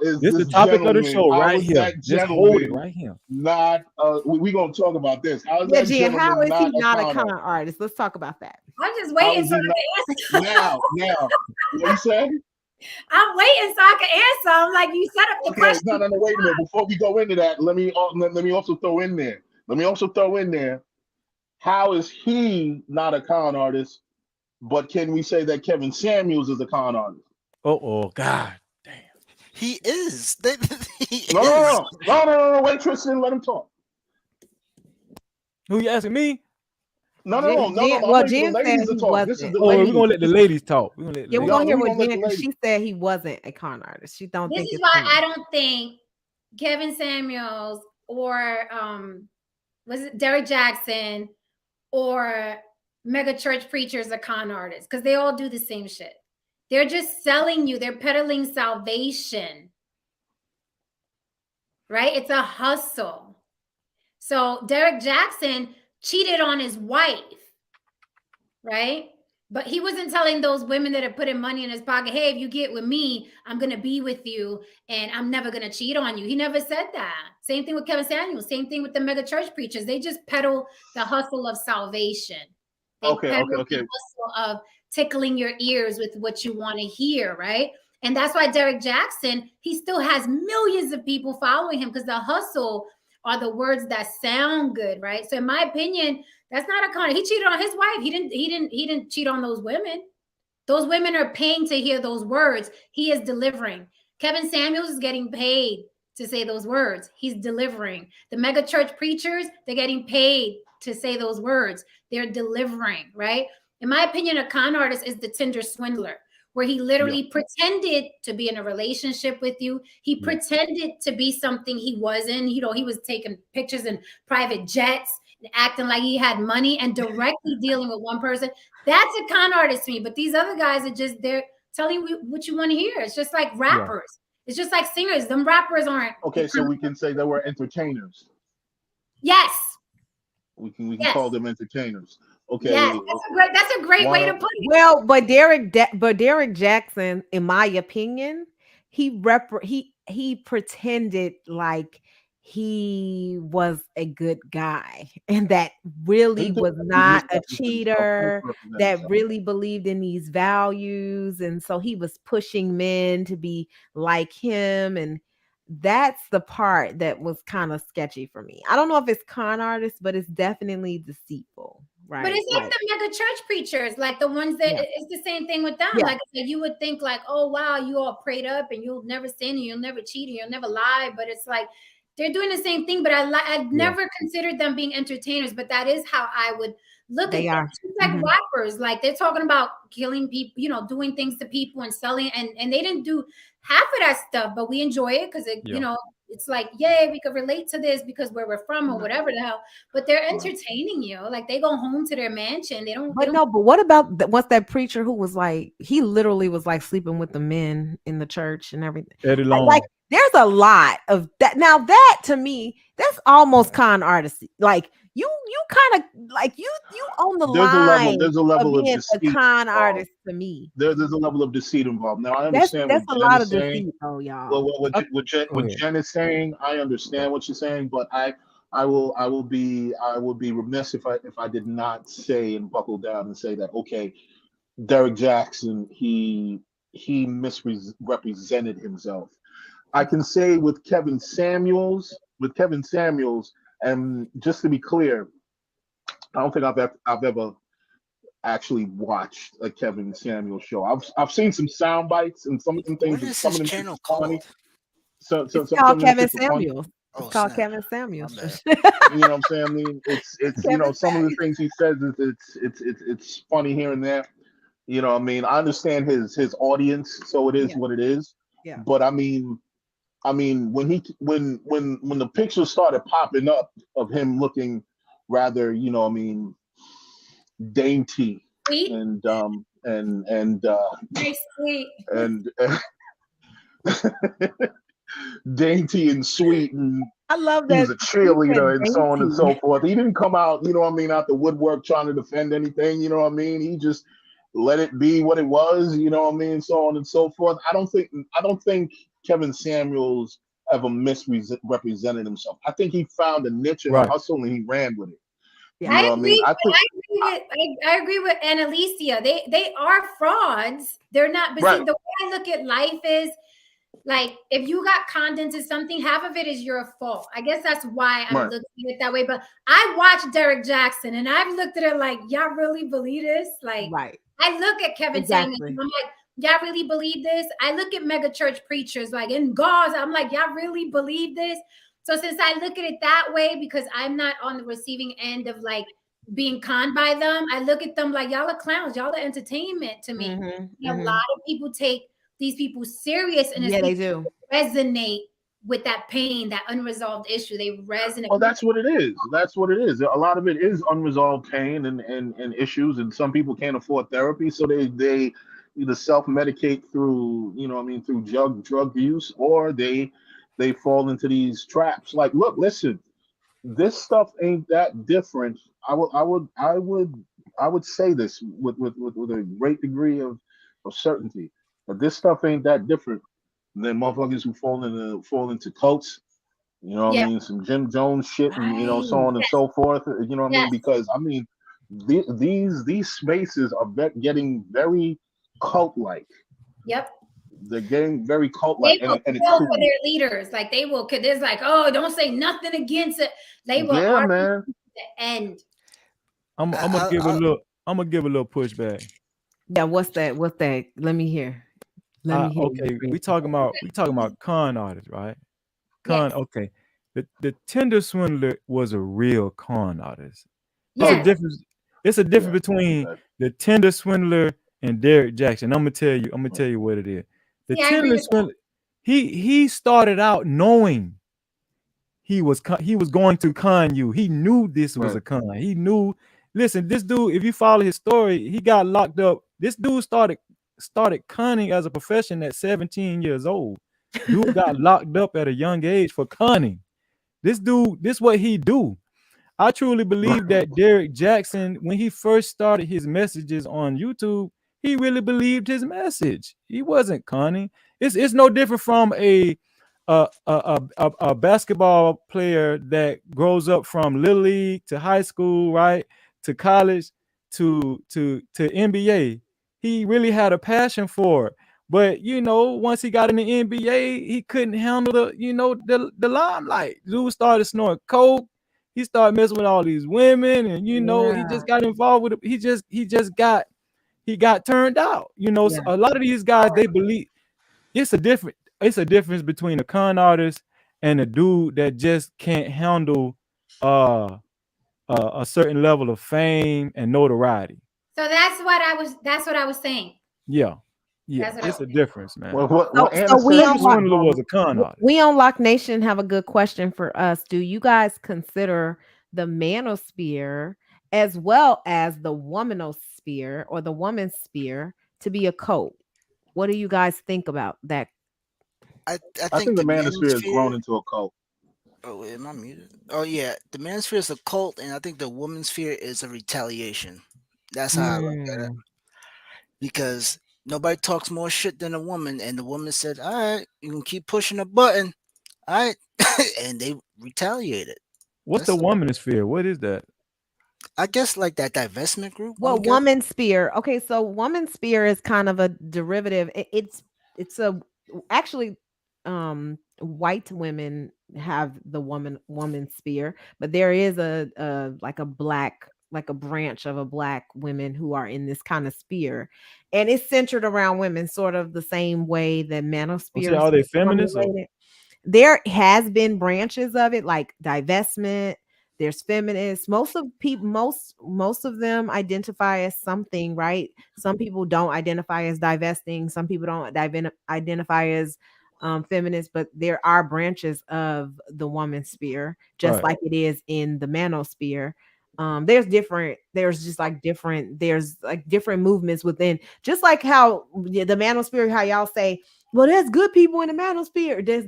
is This the this topic of the gentleman? show How right is here. that Just hold it gentleman right here. not? We gonna talk about this. How is Yeah, that Jen, how gentleman is he not a not a con con artist? artist? Let's talk about that. I'm just How waiting is so he I not? can answer. Now, what you say? I'm waiting so I can answer. I'm like, you set up the Okay, question. no. Wait a minute. Before we go into that, let me also throw in there. How is he not a con artist? But can we say that Kevin Samuels is a con artist? Oh, God. He is. He is. No. Wait, Tristan, let him talk. Who you asking me? No. Jen, I'm well, waiting for Jen the said ladies to he talk. This is wasn't. the Oh, we're ladies. gonna let the ladies talk. We're gonna let the Yeah, we're ladies. gonna hear we what gonna let Jen, the because she ladies. said he wasn't a con artist. She don't This think is it's why funny. I don't think Kevin Samuels or was it Derek Jackson or mega church preachers are con artists, because they all do the same shit. They're just selling you. They're peddling salvation, right? It's a hustle. So Derek Jackson cheated on his wife, right? But he wasn't telling those women that are putting money in his pocket, hey, if you get with me, I'm going to be with you and I'm never going to cheat on you. He never said that. Same thing with Kevin Samuels. Same thing with the mega church preachers. They just peddle the hustle of salvation. They peddle the hustle of tickling your ears with what you want to hear, right? And that's why Derek Jackson, he still has millions of people following him, because the hustle are the words that sound good, right? So in my opinion, that's not a con. He cheated on his wife. He didn't cheat on those women. Those women are paying to hear those words. He is delivering. Kevin Samuels is getting paid to say those words. He's delivering. The mega church preachers, they're getting paid to say those words. They're delivering, right? In my opinion, a con artist is the Tinder swindler, where he literally pretended to be in a relationship with you. He pretended to be something he wasn't. You know, he was taking pictures in private jets, acting like he had money and directly dealing with one person. That's a con artist to me. But these other guys are just, they're telling you what you want to hear. It's just like rappers. Yeah. It's just like singers. Them rappers aren't. Okay, so we can say that we're entertainers. Yes. We can call them entertainers. Okay. Yes, that's a great way to put it. Well, but Derek Jackson, in my opinion, he pretended like he was a good guy, and that really was not a cheater, that really believed in these values. And so he was pushing men to be like him. And that's the part that was kind of sketchy for me. I don't know if it's con artist, but it's definitely deceitful. Right. But it's like the mega church preachers, like the ones that it's the same thing with them. Yeah. Like you would think like, oh, wow, you all prayed up and you'll never sin and you'll never cheat and you'll never lie. But it's like they're doing the same thing. But I've never considered them being entertainers. But that is how I would look at them. It's like rappers, like they're talking about killing people, you know, doing things to people and selling. And they didn't do half of that stuff, but we enjoy it because you know, it's like, yay, we could relate to this because where we're from or whatever the hell. But they're entertaining you. Like they go home to their mansion. They don't. But what about what's that preacher who was like, he literally was like sleeping with the men in the church and everything. Eddie Long. Like there's a lot of that. Now that to me, that's almost con artist. Like you kind of like you on the line. There's a level of being deceit a con involved. Artist to me. There's a level of deceit involved. Now I understand that's what a Jen lot is of saying. deceit, though, y'all. Well, what Jen is saying, I understand what she's saying, but I will be remiss if I did not say and buckle down and say that, okay, Derek Jackson, he misrepresented himself. I can say with Kevin Samuels, and just to be clear, I don't think I've ever actually watched a Kevin Samuels show. I've seen some sound bites and some of them things. What is his channel called? It's called Kevin Samuels. It's called Kevin Samuels. You know what I'm saying? I mean, it's you know, some of the things he says it's funny here and there. You know, I mean, I understand his audience, so it is what it is. Yeah. But I mean, when the pictures started popping up of him looking rather, you know, I mean, dainty and nice, sweet. and dainty and sweet and I love he was that. a cheerleader and so on and so Dainty. forth. He didn't come out, you know what I mean, out the woodwork trying to defend anything, you know what I mean? He just let it be what it was, you know what I mean, so on and so forth. I don't think Kevin Samuels ever misrepresented himself. I think he found a niche and a Right. hustle and he ran with it. Yeah. You know what I mean? I agree with Annalicia. They are frauds. They're not. But see, Right. the way I look at life is like if you got conned into something, half of it is your fault. I guess that's why I'm Right. looking at it that way. But I watched Derek Jackson and I've looked at it like, y'all really believe this? Like, Right. I look at Kevin Samuels Exactly. and I'm like, y'all really believe this? I look at mega church preachers like in Gaza, I'm like, y'all really believe this? So since I look at it that way, because I'm not on the receiving end of like being conned by them, I look at them like y'all are clowns, y'all are entertainment to me. A lot of people take these people serious, and Yeah, they do. resonate with that pain, that unresolved issue. They resonate. Well, that's what it is. That's what it is. A lot of it is unresolved pain and issues, and some people can't afford therapy, so they either self-medicate through, you know what I mean, through drug use, or they fall into these traps. Like, look, listen, this stuff ain't that different. I would say this with a great degree of certainty, but this stuff ain't that different than motherfuckers who fall into cults. You know what I mean? Some Jim Jones shit, and you know, so on and so forth. You know what I mean? Because I mean, these spaces are getting very cult-like. Yep. They're getting very cult-like, They will and kill for their leaders. Like they will, because there's like, oh, don't say nothing against it. They will argue man. to the end. I'm gonna give a little pushback. Yeah, what's that? What's that? Let me hear. Okay, we talking about con artists, right? Con. Yes. Okay, the Tinder swindler was a real con artist. Yes. It's a difference between the Tinder swindler and Derek Jackson. I'm gonna tell you what it is. The Tinder swindler, he started out knowing he was going to con you. He knew this was a con. He knew. Listen, this dude, if you follow his story, he got locked up. This dude started conning as a profession at 17 years old. Dude got locked up at a young age for conning. This what he do. I truly believe that Derek Jackson, when he first started his messages on YouTube, he really believed his message. He wasn't conning. It's no different from a basketball player that grows up from little league to high school, right, to college, to NBA. He really had a passion for it. But you know, once he got in the NBA, he couldn't handle the limelight. Dude started snorting coke. He started messing with all these women, and he just got involved with it. He got turned out. So a lot of these guys, they believe it's a difference between a con artist and a dude that just can't handle a certain level of fame and notoriety. So that's what I was saying. Yeah, it's a difference, man. So we on We on Lock Nation have a good question for us. Do you guys consider the manosphere as well as the womanosphere or the woman sphere to be a cult? What do you guys think about that? I think the manosphere has grown into a cult. Oh, am I muted? Oh yeah, the manosphere is a cult, and I think the woman's sphere is a retaliation. That's how I look at it. Because nobody talks more shit than a woman, and the woman said, "All right, you can keep pushing a button, all right," and they retaliated. What's the woman's sphere? What is that? I guess like that divestment group. Well, woman sphere. Okay, so woman sphere is kind of a derivative. It's actually white women have the woman sphere, but there is a like a branch of a black women who are in this kind of sphere, and it's centered around women, sort of the same way that manosphere. Are they feminists? There has been branches of it, like divestment. There's feminists. Most of them identify as something, right? Some people don't identify as divesting. Some people don't identify as feminist, but there are branches of the woman sphere, just like it is in the manosphere. There's different movements within, just like how the manosphere, how y'all say Well, there's good people in the manosphere. There's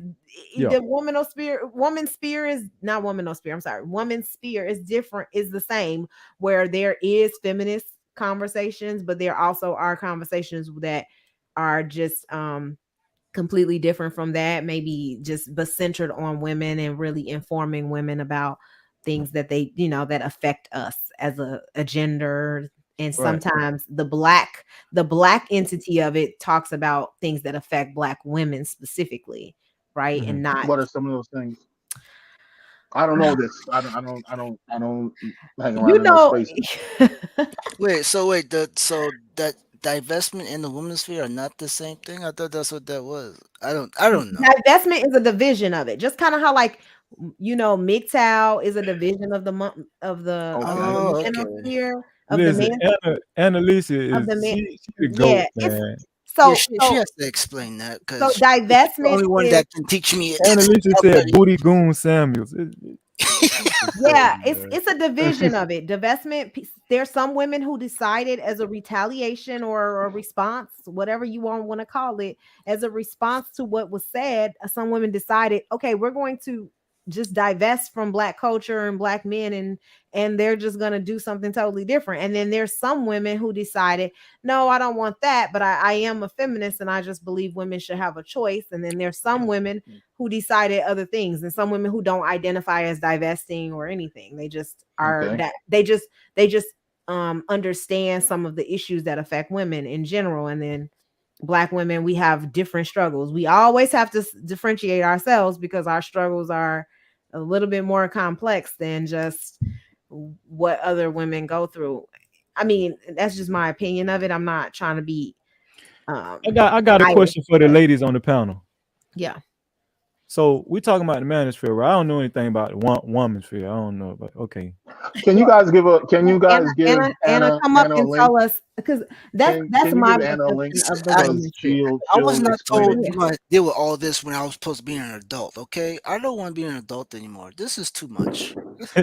Yeah. the woman's sphere is not womanosphere. I'm sorry. Woman's sphere is different, is the same, where there is feminist conversations, but there also are conversations that are just completely different from that, maybe just but centered on women and really informing women about things that they, that affect us as a gender. And Right. sometimes the black entity of it talks about things that affect black women specifically, right? Mhm. And not What are some of those things? I don't know this. I don't hang you around in those know spaces. Wait, so that divestment and the women's sphere are not the same thing? I thought that's what that was. I don't know. divestment is a division of it, just kind of how like MGTOW is a division of the Okay. Okay. manosphere of the Listen, man Annalisa of is the man. she the Yeah, goat, it's man. Yeah, so she has to explain that so because she's the divestment only one is that can teach me it. Annalisa said Booty Goon Samuels. yeah, Crazy, it's man. it's a division of it. Divestment. There's some women who decided as a retaliation or a response, whatever you want to call it, as a response to what was said. Some women decided, okay, we're going to just divest from black culture and black men, and they're just going to do something totally different. And then there's some women who decided, no, I don't want that, but I am a feminist and I just believe women should have a choice. And then there's some women who decided other things, and some women who don't identify as divesting or anything. They just are Okay. that they just understand some of the issues that affect women in general. And then black women, we have different struggles. We always have to differentiate ourselves because our struggles are a little bit more complex than just what other women go through. I mean, that's just my opinion of it. I'm not trying to be I got a biased, question for the but ladies on the panel. yeah. So we talking about the manosphere, right? I don't know anything about the woman's sphere. I don't know, but okay. Can you guys give Anna, come up Anna a and link? tell us, because that's Can you my give Anna a link? perception of the I, Because women's sphere. I was she'll not explain told it. you're going to deal with all this when I was supposed to be an adult, okay? I don't want to be an adult anymore. This is too much.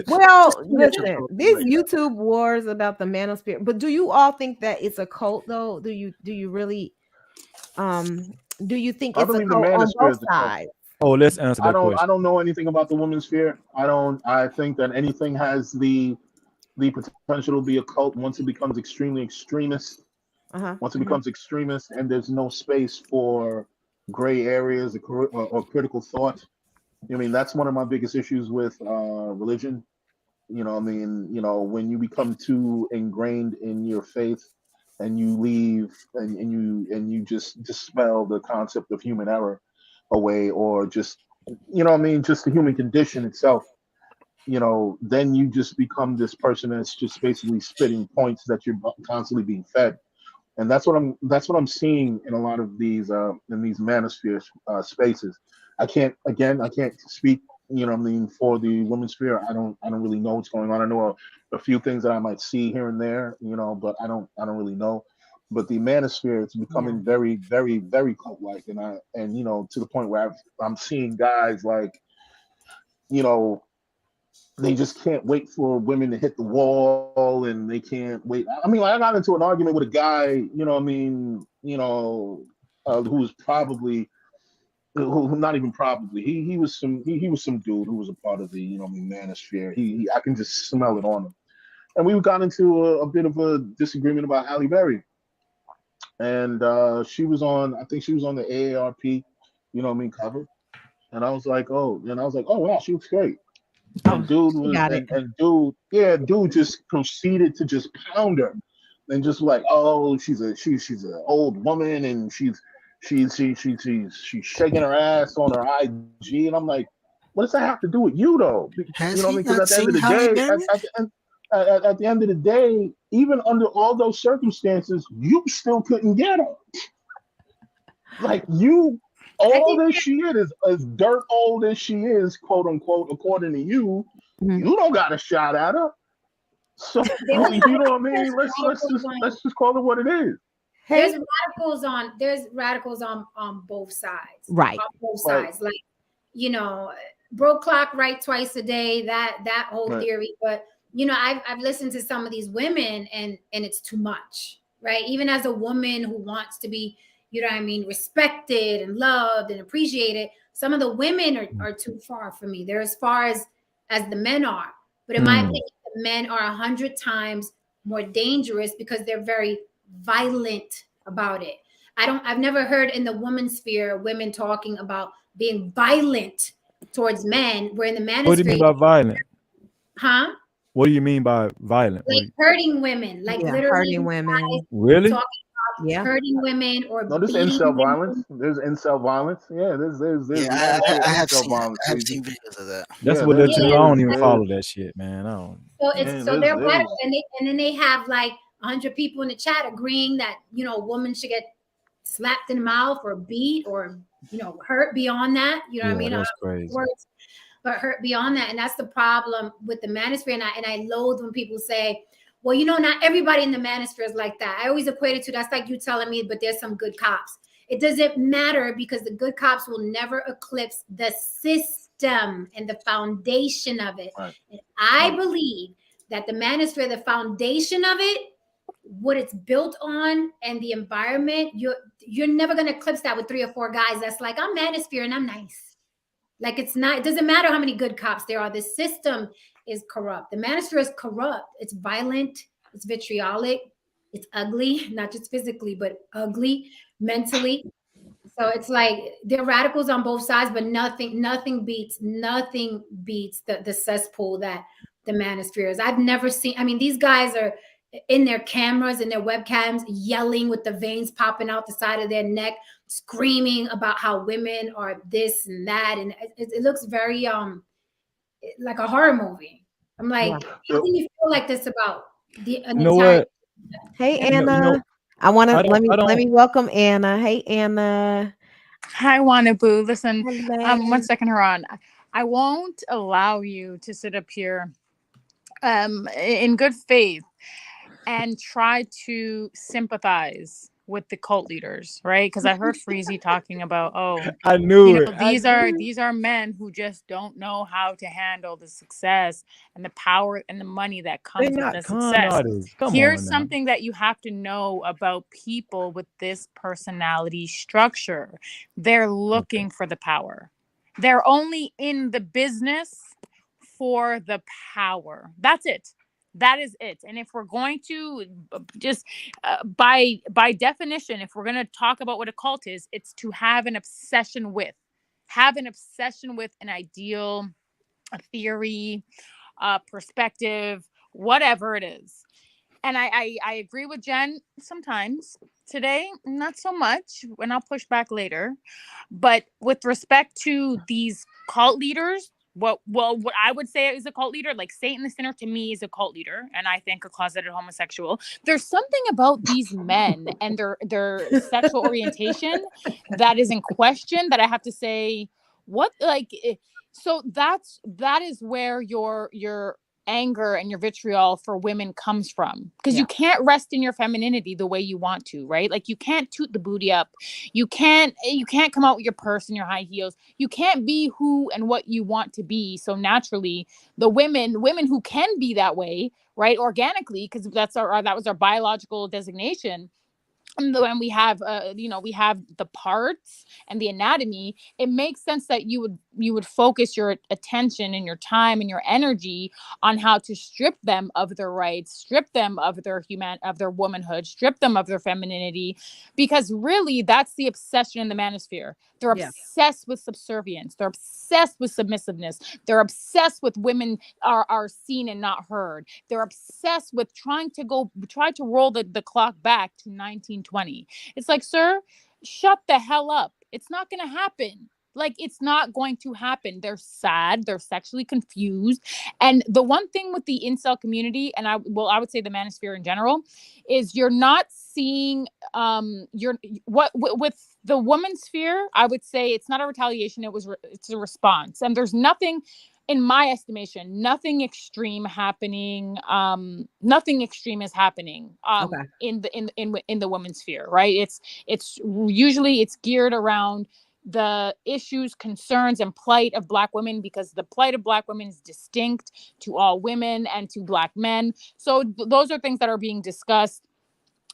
Well, Too much listen, adult these right YouTube wars about the manosphere, but do you all think that it's a cult though? Do you really do you think I it's a believe the cult on manosphere both is the cult. sides? Oh, let's answer that question. I don't know anything about the women's sphere. I think that anything has the potential to be a cult once it becomes extremely extremist. Uh-huh. Once it becomes extremist and there's no space for gray areas or critical thought. I mean, that's one of my biggest issues with religion. When you become too ingrained in your faith and you leave and you just dispel the concept of human error away, or just just the human condition itself, then you just become this person that's just basically spitting points that you're constantly being fed. And that's what I'm seeing in a lot of these in these manosphere spaces. I can't speak, for the women's sphere. I don't really know what's going on. I know a few things that I might see here and there, but I don't really know. But the manosphere, it's becoming very, very, very cult like, and to the point where I'm seeing guys like, you know they just can't wait for women to hit the wall, and they can't wait. I mean, like, I got into an argument with a guy, who's probably, who not even probably, he was some dude who was a part of the, manosphere. I can just smell it on him. And we got into a bit of a disagreement about Halle Berry. And I think she was on the AARP, cover. And I was like, oh, wow, she looks great. And dude just proceeded to just pound her, and just like, oh, she's an old woman, and she's shaking her ass on her IG. And I'm like, what does that have to do with you though? Has What I he mean? Because not at the end seen of the Halle day, Berry? at the end of the day, even under all those circumstances, you still couldn't get her. Like, you, all that she is, as dirt old as she is, quote unquote, according to you, you don't got a shot at her. So you know what I mean? Let's just call it what it is. There's radicals on both sides. Right. On both sides. Like, broke clock right twice a day, that whole theory. But I've listened to some of these women, and it's too much, right? Even as a woman who wants to be, you know what I mean, respected and loved and appreciated. Some of the women are too far for me. They're as far as the men are. But in my opinion, the men are 100 times more dangerous because they're very violent about it. I've never heard in the women's sphere women talking about being violent towards men, where in the manosphere. What do you mean by violent? Huh? What do you mean by violent? Like hurting women, like literally hurting women. Really? talking about hurting women or No, there's beating incel women. violence. There's incel violence. Yeah, there's I have incel seen violence. I have seen videos of that. That's Yeah, what lets you know I don't even there's- follow that shit, man. I don't. So it's Man, so they're there's- better, and then they have like 100 people in the chat agreeing that, you know, a woman should get slapped in the mouth or beat or, you know, hurt beyond that. You know what I mean? That's crazy. Words, but hurt beyond that, and that's the problem with the manosphere. And I loathe when people say, well, you know, not everybody in the manosphere is like that. I always equate it to, that's like you telling me, but there's some good cops. It doesn't matter, because the good cops will never eclipse the system and the foundation of it. Right. And I believe that the manosphere, the foundation of it, what it's built on, and the environment, you're never going to eclipse that with 3 or 4 guys that's like, I'm manosphere and I'm nice. Like, it's not, it doesn't matter how many good cops there are. The system is corrupt. The manosphere is corrupt. It's violent. It's vitriolic. It's ugly, not just physically, but ugly mentally. So it's like they're radicals on both sides, but nothing beats the cesspool that the manosphere is. I've never seen, I mean, these guys are in their cameras and their webcams yelling with the veins popping out the side of their neck, screaming about how women are this and that, and it looks very like a horror movie. I'm like, how can you feel like this about an entire? What? Hey, Anna. I want to let me welcome Anna. Hey, Anna. Hi, Wanabu. Listen, Hello. 1 second, Haran. I won't allow you to sit up here in good faith and try to sympathize with the cult leaders, right? Because I heard Freezy talking about, I knew it. These are men who just don't know how to handle the success and the power and the money that comes with the success. Here's something that you have to know about people with this personality structure. They're looking for the power. They're only in the business for the power. That's it. That is it. And if we're going to just by definition, if we're going to talk about what a cult is, it's to have an obsession with an ideal, a theory, perspective, whatever it is. And I agree with Jen sometimes. Today, not so much, and I'll push back later. But with respect to these cult leaders, what I would say is a cult leader, like Satan the Sinner, to me is a cult leader, and I think a closeted homosexual. There's something about these men and their sexual orientation that is in question that I have to say, what, like, so that is where your anger and your vitriol for women comes from, because you can't rest in your femininity the way you want to, right? Like, you can't toot the booty up, you can't come out with your purse and your high heels, you can't be who and what you want to be. So naturally, the women who can be that way, right, organically, because that was our biological designation. And when we have we have the parts and the anatomy, it makes sense that you would focus your attention and your time and your energy on how to strip them of their rights, strip them of their womanhood, strip them of their femininity, because really that's the obsession in the manosphere. They're obsessed with subservience. They're obsessed with submissiveness. They're obsessed with women are seen and not heard. They're obsessed with trying to roll the clock back to 1920. It's like, sir, shut the hell up. It's not going to happen. Like, it's not going to happen. They're sad. They're sexually confused. And the one thing with the incel community, and I would say the manosphere in general, is you're not seeing with the woman's sphere. I would say it's not a retaliation. It's a response. And there's nothing, in my estimation, nothing extreme happening. Nothing extreme is happening in the women's sphere, right? It's usually geared around the issues, concerns, and plight of Black women, because the plight of Black women is distinct to all women and to Black men. So those are things that are being discussed.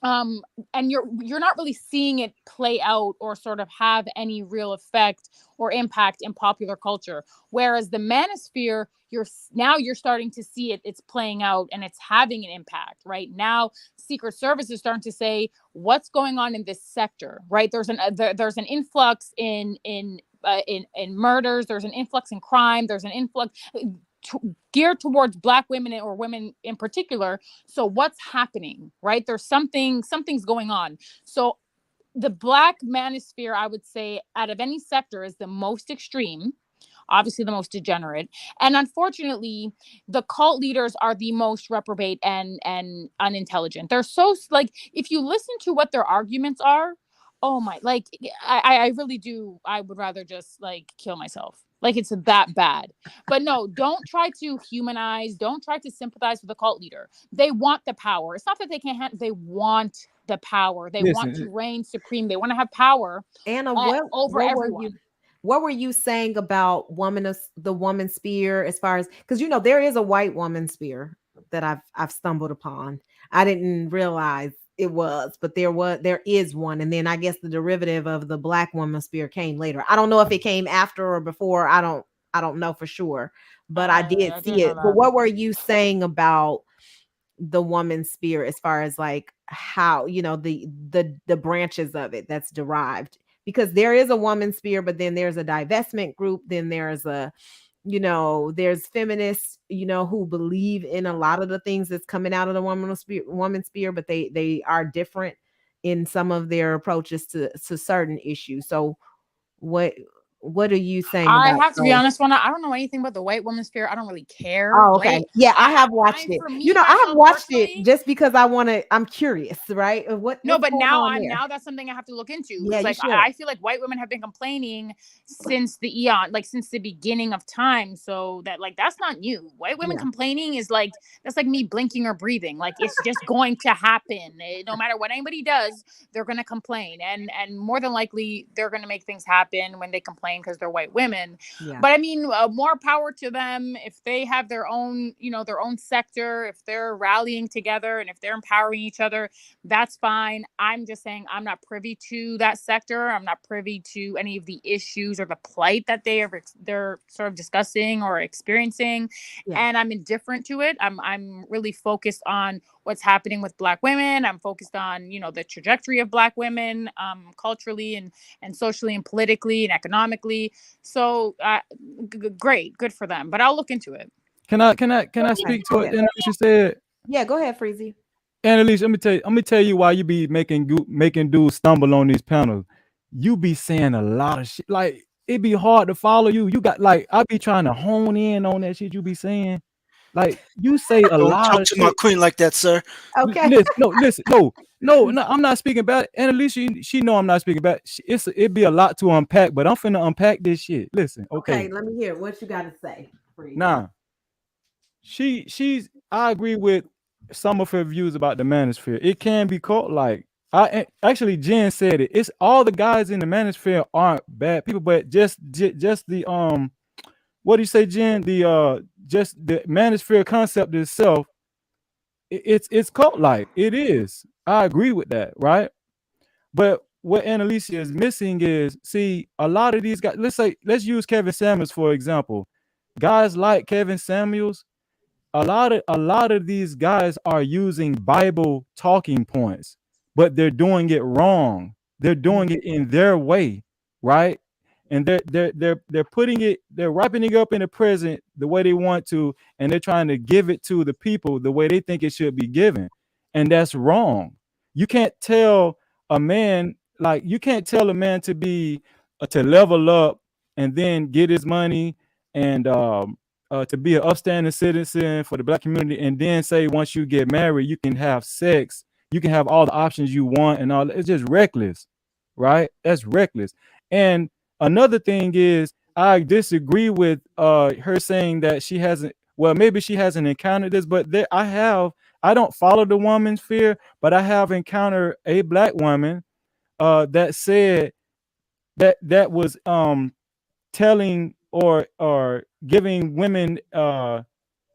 and you're not really seeing it play out or sort of have any real effect or impact in popular culture. Whereas the manosphere, you're starting to see it's playing out and it's having an impact. Right now, Secret Service is starting to say what's going on in this sector. Right, there's an influx in murders. There's an influx in crime. There's an influx geared towards Black women or women in particular. So what's happening, right? There's something's going on. So the Black manosphere, I would say, out of any sector, is the most extreme, obviously the most degenerate, and unfortunately the cult leaders are the most reprobate and unintelligent. They're so, like, if you listen to what their arguments are, oh my, like, I really do, I would rather just like kill myself. Like, it's that bad. But no, don't try to humanize, don't try to sympathize with the cult leader. They want the power. It's not that they can't they want the power. They want to reign supreme. They want to have power. Anna, over everyone. What were you saying about the woman sphere, as far as, because there is a white woman sphere that I've stumbled upon. I didn't realize it was, but there is one, and then I guess the derivative of the Black woman sphere came later. I don't know if it came after or before. I don't know for sure, but I did see it. But what were you saying about the woman sphere, as far as like how the branches of it that's derived? Because there is a woman sphere, but then there's a divestment group, then there's there's feminists, who believe in a lot of the things that's coming out of the woman sphere, but they are different in some of their approaches to certain issues. So what are you saying? I have to be honest, Juana, I don't know anything about the white woman sphere. I don't really care. Oh, okay. Yeah, I have watched it. I have watched it just because I'm curious, right? No, but now that's something I have to look into. Yeah, like I feel like white women have been complaining since the eon, like since the beginning of time. So that's not new. White women complaining is that's like me blinking or breathing. Like, it's just going to happen. No matter what anybody does, they're going to complain, and more than likely they're going to make things happen when they complain because they're white women. But I mean, more power to them if they have their own sector, if they're rallying together and if they're empowering each other, that's fine. I'm just saying I'm not privy to that sector. I'm not privy to any of the issues or the plight that they're sort of discussing or experiencing, and I'm indifferent to it. I'm really focused on what's happening with Black women. I'm focused on the trajectory of Black women, culturally and socially and politically and economically. So great, good for them. But I'll look into it. Can I speak to what Annalise said? Yeah, go ahead, Freezy. Annalise, let me tell you why you be making dudes stumble on these panels. You be saying a lot of shit. Like, it be hard to follow you. You got, like, I be trying to hone in on that shit you be saying. Like, you say a lot of shit. Don't talk to my queen like that, sir. Okay. Listen, no, I'm not speaking about it. Annalise, she know I'm not speaking about it. It be a lot to unpack, but I'm finna unpack this shit. Listen, okay. Let me hear what you got to say. Nah, I agree with some of her views about the manosphere. It can be called, like, actually Jen said it. It's all the guys in the manosphere aren't bad people, but just the what do you say, Jen? The just the manosphere concept itself, it's cult-like. It is. I agree with that, right? But what Annalise is missing is, see, a lot of these guys, let's use Kevin Samuels for example. Guys like Kevin Samuels, a lot of these guys are using Bible talking points, but they're doing it wrong. They're doing it in their way, right? And they're putting it, they're wrapping it up in the present the way they want to, and they're trying to give it to the people the way they think it should be given. And that's wrong. You can't tell a man, to be to level up and then get his money and to be an upstanding citizen for the Black community, and then say once you get married you can have sex, you can have all the options you want and all. It's just reckless, right? That's reckless. And another thing is, I disagree with her saying that she hasn't, well, maybe she hasn't encountered this, but I don't follow the woman's fear, but I have encountered a Black woman that said that was telling or giving women,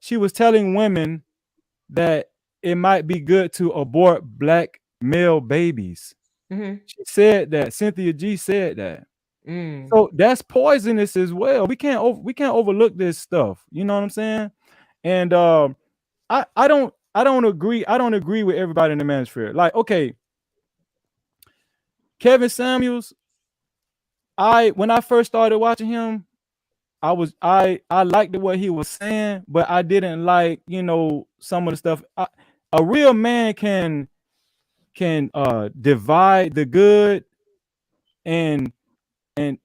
she was telling women that it might be good to abort Black male babies. Mm-hmm. She said that. Cynthia G said that. Mm. So that's poisonous as well. We can't overlook this stuff. You know what I'm saying? And I don't agree. I don't agree with everybody in the manosphere. Like, okay, Kevin Samuels. When I first started watching him, I liked what he was saying, but I didn't like, some of the stuff. A real man can divide the good and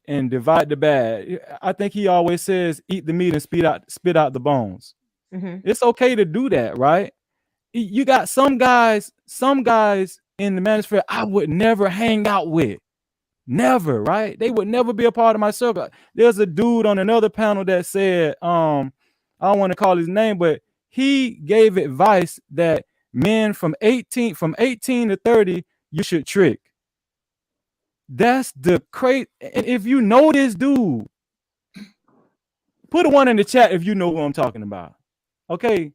divide the bad. I think he always says, eat the meat and spit out the bones. Mm-hmm. It's okay to do that, right? You got some guys in the manosphere I would never hang out with. Never, right? They would never be a part of my circle. There's a dude on another panel that said, I don't want to call his name, but he gave advice that men from 18 to 30, you should trick. That's the crazy. And if you know this dude, put a one in the chat if you know who I'm talking about. Okay.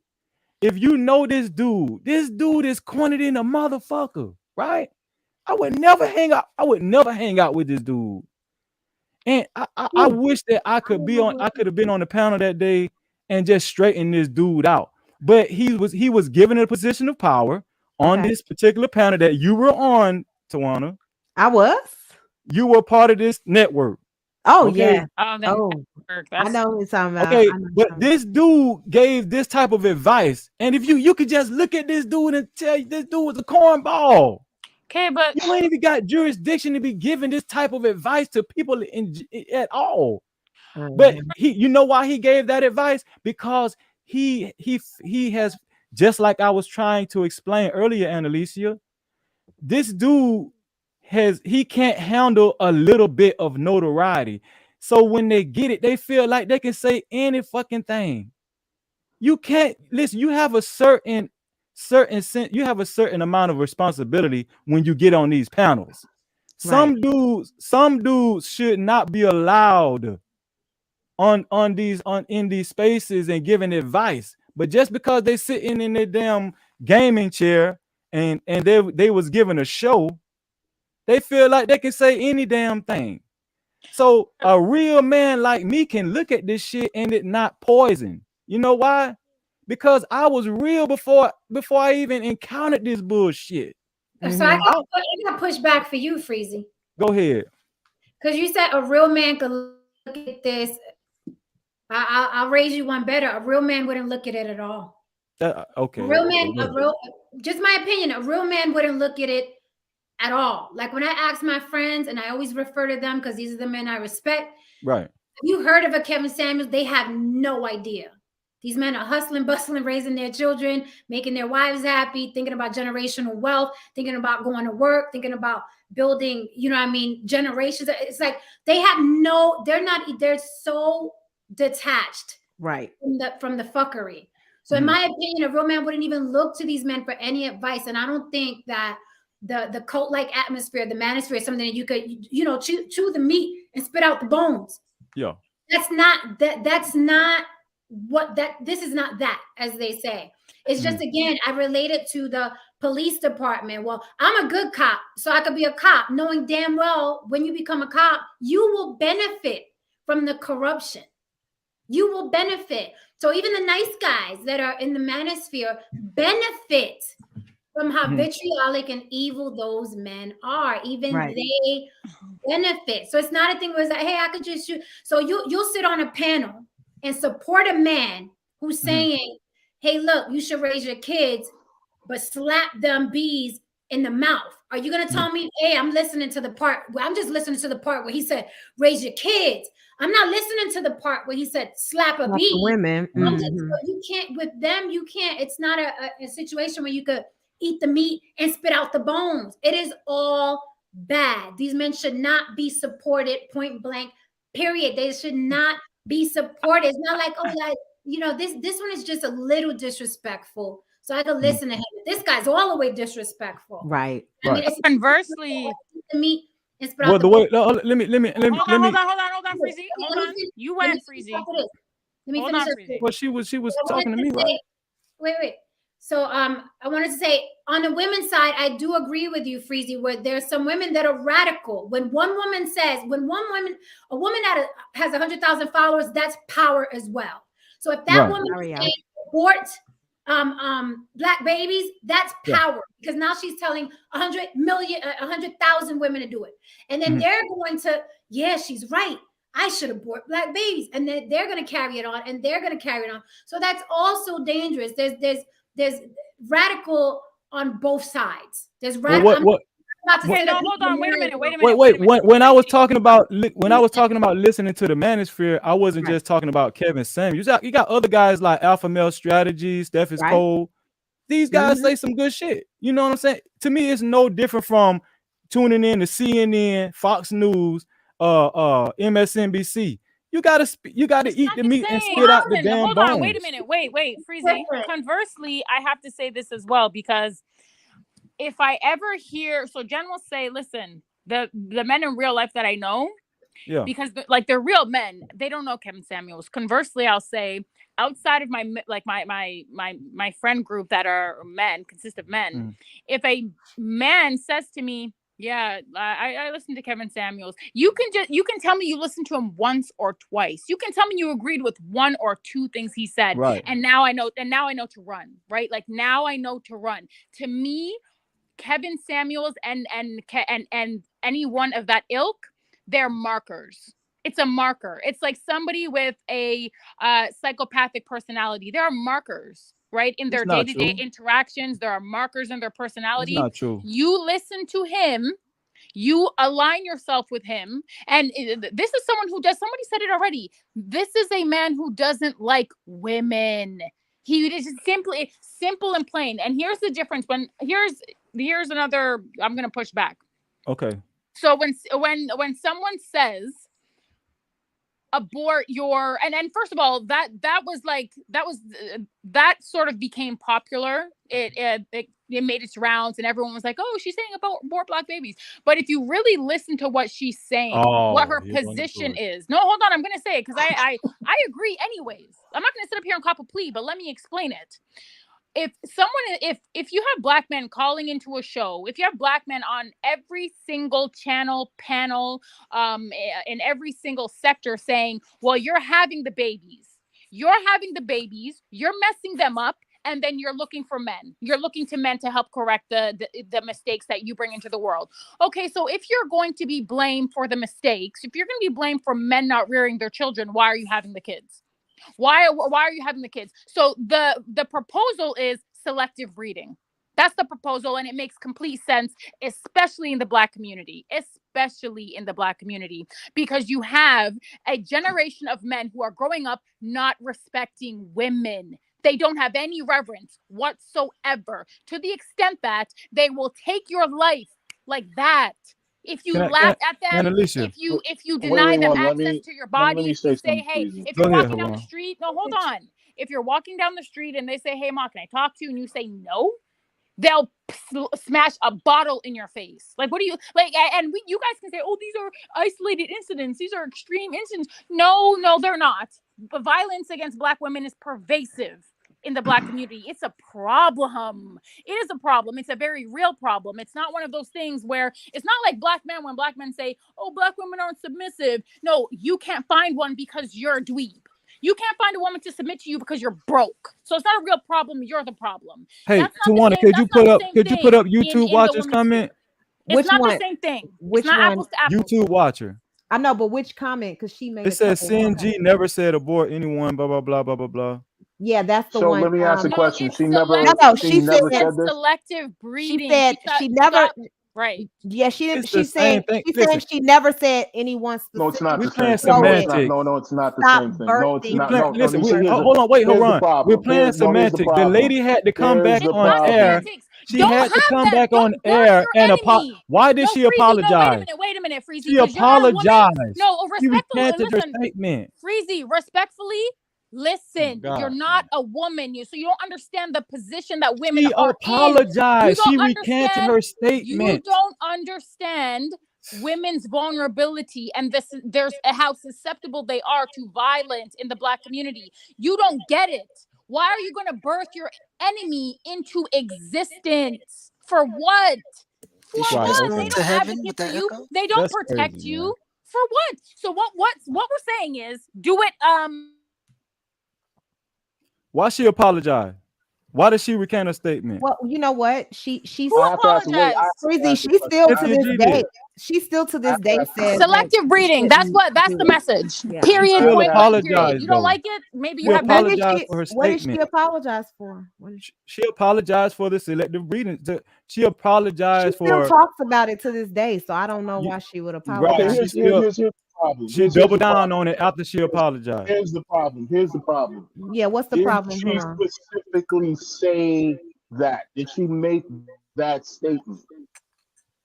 If you know this dude is cornered in a motherfucker, right? I would never hang out with this dude. And I wish that I could have been on the panel that day and just straighten this dude out. But he was given a position of power on this particular panel that you were on, Tawana. I was. You were part of this network. Oh, okay? yeah. I know what he's talking about. Okay, but this dude gave this type of advice. And if you could just look at this dude and tell you this dude was a cornball. Okay, but you ain't even got jurisdiction to be giving this type of advice to people at all. But you know why he gave that advice? Because he has, just like I was trying to explain earlier, Annalicia, this dude he can't handle a little bit of notoriety. So when they get it, they feel like they can say any fucking thing. You can't listen. You have a certain amount of responsibility when you get on these panels. Some dudes should not be allowed in these spaces and giving advice. But just because they sitting in their damn gaming chair and they was given a show, they feel like they can say any damn thing. So a real man like me can look at this shit and it not poison. You know why? Because I was real before I even encountered this bullshit. So I got push back for you, Freezy. Go ahead. Because you said a real man could look at this. I'll raise you one better. A real man wouldn't look at it at all. Okay. Just my opinion, a real man wouldn't look at it at all. Like when I ask my friends, and I always refer to them because these are the men I respect. Right. Have you heard of a Kevin Samuels? They have no idea. These men are hustling, bustling, raising their children, making their wives happy, thinking about generational wealth, thinking about going to work, thinking about building, generations. It's like they're so detached from the fuckery. So in my opinion, a real man wouldn't even look to these men for any advice. And I don't think that the cult-like atmosphere, the manosphere, is something that you could, chew the meat and spit out the bones. Yeah. This is not that, as they say. It's just, again, I relate it to the police department. Well, I'm a good cop, so I could be a cop, knowing damn well when you become a cop, you will benefit from the corruption. You will benefit. So even the nice guys that are in the manosphere benefit from how vitriolic and evil those men are. Even they benefit. So it's not a thing where it's like, hey, I could just shoot. So you'll sit on a panel and support a man who's saying, hey, look, you should raise your kids, but slap them bees in the mouth. Are you going to tell me, hey, I'm just listening to the part where he said, raise your kids. I'm not listening to the part where he said, slap a bee. Women. You can't, with them, you can't. It's not a situation where you could eat the meat and spit out the bones. It is all bad. These men should not be supported, point blank, period. They should not be supported. It's not like, this one is just a little disrespectful. So I could listen to him. This guy's all the way disrespectful. Right. I mean, it's conversely, the meat and spit Well, out the the way, bones. let me. Hold on, Freezy. Hold on. You went, Freezy. Let me Hold finish on, this. Freezy. Well, she was talking to me, right? Wait. So I wanted to say on the women's side, I do agree with you, Freezy, where there's some women that are radical. When a woman that has 100,000 followers, that's power as well. So if that woman say abort black babies, that's power, because now she's telling 100,000 women to do it. And then they're going to, she's right, I should abort black babies. And then they're going to carry it on, and they're going to carry it on. So that's also dangerous. There's radical on both sides. There's radical. Hold on. Wait a minute. Wait. When I was talking about listening to the manosphere, I wasn't just talking about Kevin Samuels. You got other guys like Alpha Male Strategy, Steph is Cold. These guys say some good shit. You know what I'm saying? To me, it's no different from tuning in to CNN, Fox News, MSNBC. You gotta eat the meat and spit out the damn bones. Hold on, wait a minute. Wait, Freezy. Conversely, I have to say this as well, because if I ever hear, so Jen will say, listen, the men in real life that I know, because they're real men, they don't know Kevin Samuels. Conversely, I'll say, outside of my friend group that are men, consist of men, if a man says to me, I listened to Kevin Samuels, you can tell me you listened to him once or twice. You can tell me you agreed with one or two things he said, and now I know to run, right? Like, now I know to run. To me, Kevin Samuels and any one of that ilk, they're markers. It's a marker. It's like somebody with a psychopathic personality. There are markers, right? In their day-to-day interactions, there are markers in their personality. It's not true. You listen to him, you align yourself with him. And this is someone who does, somebody said it already, this is a man who doesn't like women. He is simply simple and plain. And here's the difference. Here's another, I'm going to push back. Okay. So when someone says abort your, and first of all, that sort of became popular. It made its rounds, and everyone was like, oh, she's saying abort black babies. But if you really listen to what she's saying, what her position is, no, hold on, I'm going to say it, because I agree anyways. I'm not going to sit up here and cop a plea, but let me explain it. If you have black men calling into a show, if you have black men on every single channel, panel, in every single sector saying, well, you're having the babies, you're messing them up, and then you're looking for men. You're looking to men to help correct the mistakes that you bring into the world. Okay, so if you're going to be blamed for the mistakes, if you're going to be blamed for men not rearing their children, why are you having the kids? Why are you having the kids? So the proposal is selective breeding. That's the proposal, and it makes complete sense, especially in the black community, because you have a generation of men who are growing up not respecting women. They don't have any reverence whatsoever, to the extent that they will take your life like that. If you laugh at them, if you deny them access to your body, if you say, hey, if you're walking down the street, no, hold on. If you're walking down the street and they say, hey, Ma, can I talk to you? And you say no, they'll smash a bottle in your face. Like, what do you like? And you guys can say, oh, these are isolated incidents. These are extreme incidents. No, they're not. But violence against black women is pervasive in the black community. It's a problem. It is a problem. It's a very real problem. It's not one of those things where it's not like black men, when black men say, oh, black women aren't submissive. No, you can't find one because you're a dweeb. You can't find a woman to submit to you because you're broke. So it's not a real problem. You're the problem. Hey, Tawana, could you put up YouTube Watcher's comment? It's not the same thing. Which it's not one? Apples to apples. YouTube Watcher. I know, but which comment? Because she made it says CNG never said abort anyone, blah, blah, blah, blah, blah, blah. Yeah, that's the so one. So let me ask a question. She never she never said this? Selective breeding. She said she never. Right. Yeah, she didn't. It's the She's saying same thing. she's saying she never said anyone specific. No, it's not the playing same thing. semantics. No, it's not the same thing. No, it's not. No, Listen, hold on, wait, hold on. We're playing Here's semantics. The lady had to come back on air. She had to come back on air and apologize. Why did she apologize? Wait a minute, Freezy. She apologized. No, she respectfully. recanted her statement. Freezy, respectfully, listen. You're not a woman, so you don't understand the position that women are in. She apologized. She recanted her statement. You don't understand women's vulnerability and how susceptible they are to violence in the black community. You don't get it. Why are you going to birth your enemy into existence? For what? For what? They don't advocate for you. They don't protect you. For what? So what we're saying is do it. Why she apologize? Why did she recant her statement? Well, you know what? She's who apologized? She's still to this day. She's still to this day says selective breeding. That's the message. Yeah. Period. She Point blank. Period. apologized, You don't though. like it? Maybe She you have apologized for her What did statement. she apologize for? She apologized for the selective breeding. She apologized She still for. talks about it to this day, so I don't know why she would apologize. Right. Here's the problem. She doubled down on it after she apologized. Here's the problem. Yeah, what's the problem? Did she specifically say that? Did she make that statement?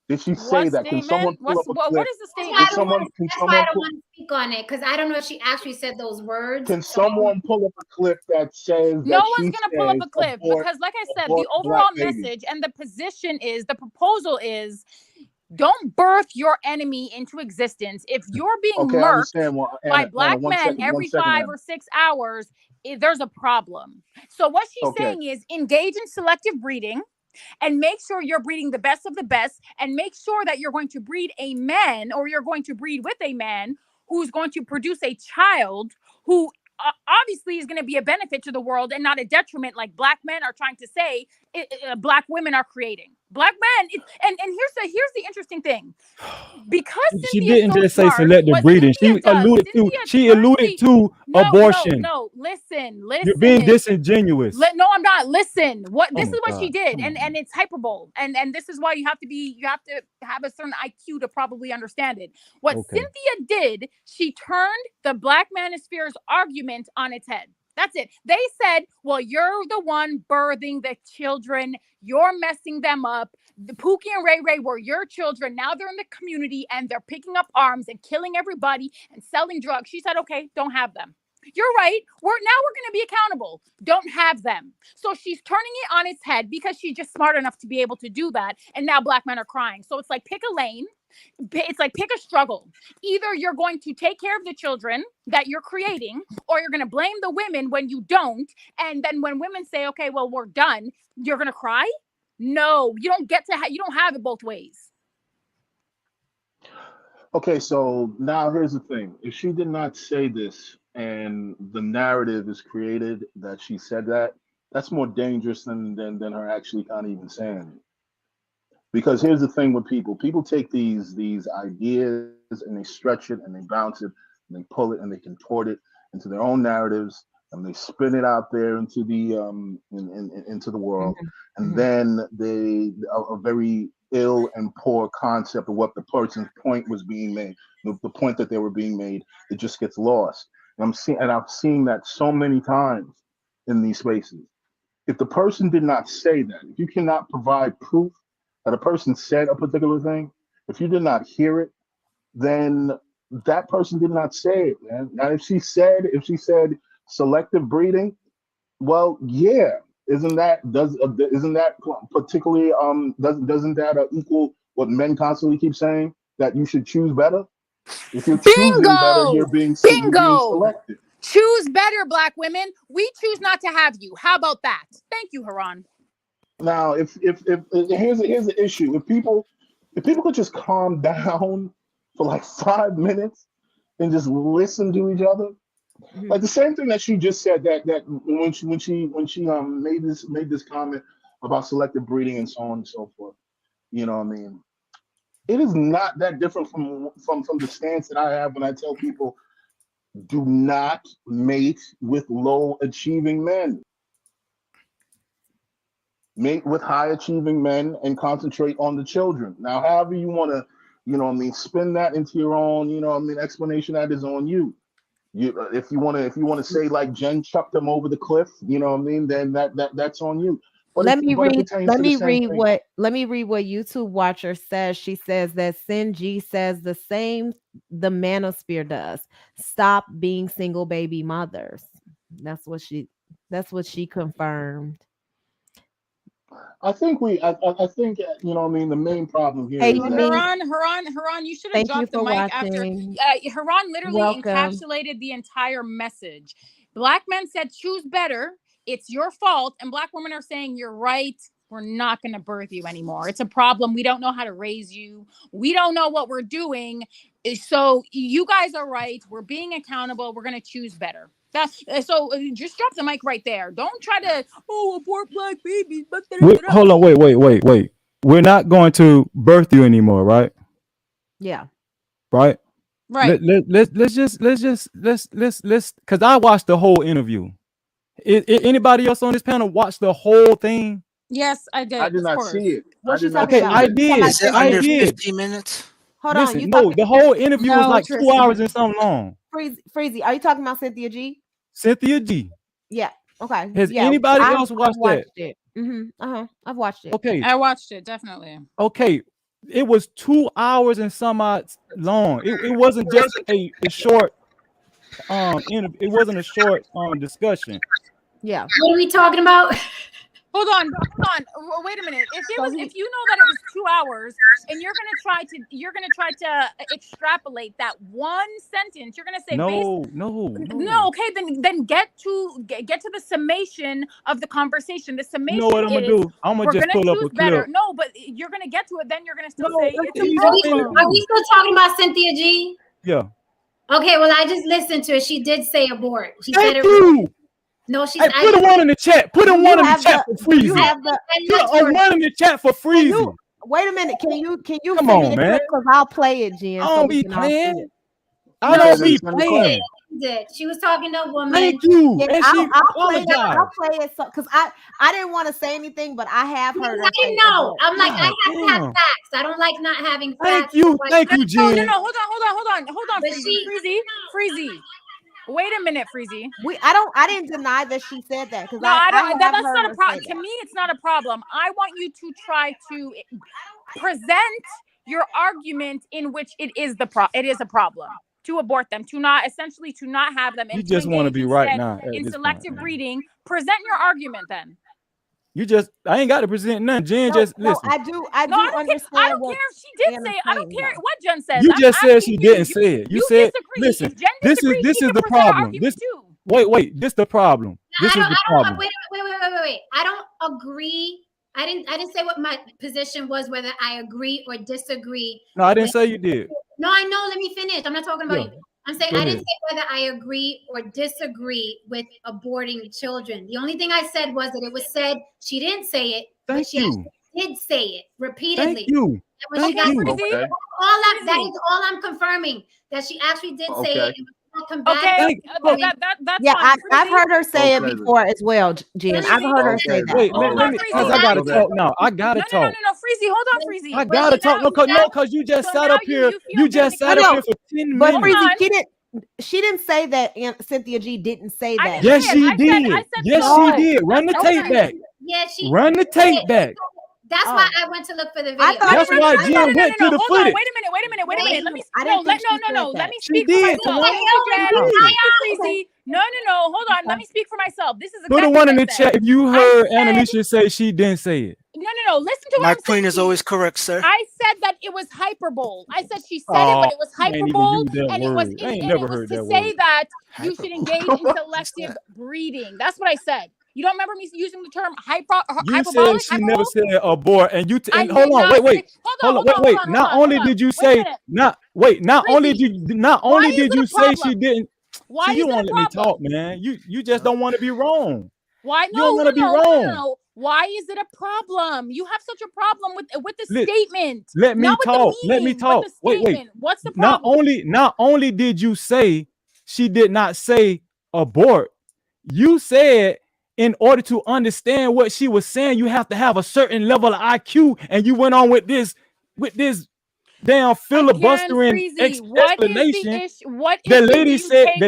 Did she say that? Can someone pull up a clip? What is the statement? That's why I don't want to speak on it, because I don't know if she actually said those words. Can someone pull up a clip that says no one's going to pull up a clip because, like I said, the overall message and the position is, the proposal is, don't birth your enemy into existence. If you're being murked by black men every 5 or 6 hours, there's a problem. So what she's saying is engage in selective breeding and make sure you're breeding the best of the best, and make sure that you're going to breed a man, or you're going to breed with a man who's going to produce a child who obviously is going to be a benefit to the world and not a detriment, like black men are trying to say black women are creating. Black men, and here's the interesting thing. Because she didn't just say selective breeding. She alluded to abortion. No, listen. You're being disingenuous. No, I'm not. Listen. This is what she did, and it's hyperbole, and this is why you have to have a certain IQ to probably understand it. What Cynthia did, she turned the black manosphere's argument on its head. That's it. They said, well, you're the one birthing the children. You're messing them up. The Pookie and Ray Ray were your children. Now they're in the community and they're picking up arms and killing everybody and selling drugs. She said, okay, don't have them. You're right. We're going to be accountable. Don't have them. So she's turning it on its head because she's just smart enough to be able to do that. And now black men are crying. So it's like, pick a lane. It's like, pick a struggle. Either you're going to take care of the children that you're creating, or you're going to blame the women when you don't. And then when women say, okay, well, we're done, you're going to cry. No, you don't get to you don't have it both ways. Okay, so now here's the thing. If she did not say this and the narrative is created that she said that, that's more dangerous than her actually kind of even saying it. Because here's the thing with people. People take these ideas and they stretch it and they bounce it and they pull it and they contort it into their own narratives and they spin it out there into the into the world. And then a very ill and poor concept of what the person's point was being made, the point that they were being made, it just gets lost. And I've seen that so many times in these spaces. If the person did not say that, if you cannot provide proof that a person said a particular thing, if you did not hear it, then that person did not say it, man. Now, if she said selective breeding, well, yeah, isn't that particularly doesn't that equal what men constantly keep saying, that you should choose better? If you're choosing better, you're being selective. Choose better, black women. We choose not to have you. How about that? Thank you, Haran. Now, if here's the issue. If people could just calm down for like 5 minutes and just listen to each other, like the same thing that she just said, that when she made this comment about selective breeding and so on and so forth, you know what I mean? It is not that different from the stance that I have when I tell people, do not mate with low achieving men. Mate with high achieving men and concentrate on the children. Now, however you want to, you know what I mean, spin that into your own, you know what I mean, explanation, that is on you. If you want to say like Jen chucked them over the cliff, you know what I mean, then that's on you. But let me read what YouTube watcher says. She says that Sin G says the same the manosphere does. Stop being single baby mothers. That's what she confirmed. I think you know what I mean, the main problem here is Haran, you should have dropped the mic after. Haran literally encapsulated the entire message. Black men said choose better. it's your fault, and Black women are saying, you're right, we're not going to birth you anymore. It's a problem. We don't know how to raise you. We don't know what we're doing. So you guys are right. We're being accountable. We're going to choose better. So just drop the mic right there. Don't try to, abort Black babies. Hold on, wait. We're not going to birth you anymore, right? Yeah. Right. Right. Let's just because I watched the whole interview. Anybody else on this panel watch the whole thing? Yes, I did. I did not see it. What you not talking see about? I it. did. Is it I under did. 50 minutes? Hold Listen, on. You no, the whole interview was like 2 Tristan. hours and something long. Freezy, are you talking about Cynthia G? Cynthia G. Yeah. Okay. Has anybody else watched that? It. I've watched it. Okay. I watched it, definitely. Okay. It was 2 hours and some odd long. It wasn't just a short it wasn't a short discussion. Yeah. What are we talking about? Hold on. Wait a minute. If you know that it was 2 hours and you're gonna try to extrapolate that one sentence, you're gonna say no. Okay, then get to the summation of the conversation. The summation. You know what I'm gonna do? I'm gonna just pull up a clip. No, but you're gonna get to it. Then you're gonna still say. Are we still talking about Cynthia G? Yeah. Okay. Well, I just listened to it. She did say abort. She Thank said you. No, she's. Hey, put a one in the chat. Put a one in the chat for Freezy. You have the Put a one in the chat for Freezy. Wait a minute. Can you come on, man? Because I'll play it, Jen. I don't be playing. I don't be playing. She was talking to a woman. Thank you. Yeah, And she apologized. I'll play it because I didn't want to say anything, but I have heard. I didn't know. I'm like, I have to have facts. I don't like not having facts. Thank you, Jen. No. Hold on, Freezy. Wait a minute, Freezy. I didn't deny that she said that because that's not a problem. To me, it's not a problem. I want you to try to present your argument in which it is a problem to abort them, to not have them. You just want to be right now in selective breeding. Present your argument then. I ain't got to present nothing. Jen, listen. I do understand. I don't care if she did say it. I don't care what Jen says. You just said she didn't say it. You said, listen, this is the problem. Wait, this the problem. This is the problem. Wait. I don't agree. I didn't say what my position was, whether I agree or disagree. No, I didn't say you did. No, I know. Let me finish. I'm not talking about you. I'm saying I didn't say whether I agree or disagree with aborting children. The only thing I said was that it was said she didn't say it, but she did say it repeatedly. Thank you. That is all I'm confirming, that she actually did say it. Okay. I've heard her say it before as well, Jen. I've heard her say that. Wait, I gotta talk now. I gotta talk. No, Freezy, hold on, Freezy. I gotta talk. No, because you just sat up here. You just sat up here for 10 minutes. But Freezy, she didn't say that. Cynthia G didn't say that. Yes, she did. Yes, she did. Run the tape back. Yeah, run the tape back. That's why I went to look for the video. That's why Jen went to the footage. Wait a minute. Let me Let me speak for myself. No. Hold on. Let me speak for myself. This is put a one in the chat if you heard Annalisa say she didn't say it. No. Listen to what my queen is always correct, sir. I said that it was hyperbole. I said she said it, but it was hyperbole, and it was to say that you should engage in selective breeding. That's what I said. You don't remember me using the term hyperbolic? You said she never said abort, and hold on, wait. Not only did you say she didn't. Why you won't let me talk, man. You just don't want to be wrong. Why? You don't want to be wrong. No. Why is it a problem? You have such a problem with the statement. Let me talk. Let me talk. Wait. What's the problem? Not only did you say she did not say abort, you said in order to understand what she was saying, you have to have a certain level of IQ, and you went on with this damn filibustering explanation. The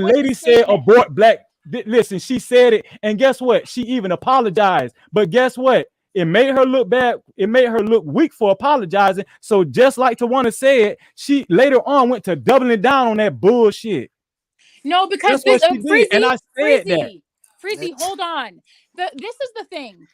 lady said abort black. Listen, she said it, and guess what? She even apologized. But guess what? It made her look bad. It made her look weak for apologizing. So just like Tawana said, she later on went to doubling down on that bullshit. No, because that's what she did, and I said that. Freezy, hold on. This is the thing.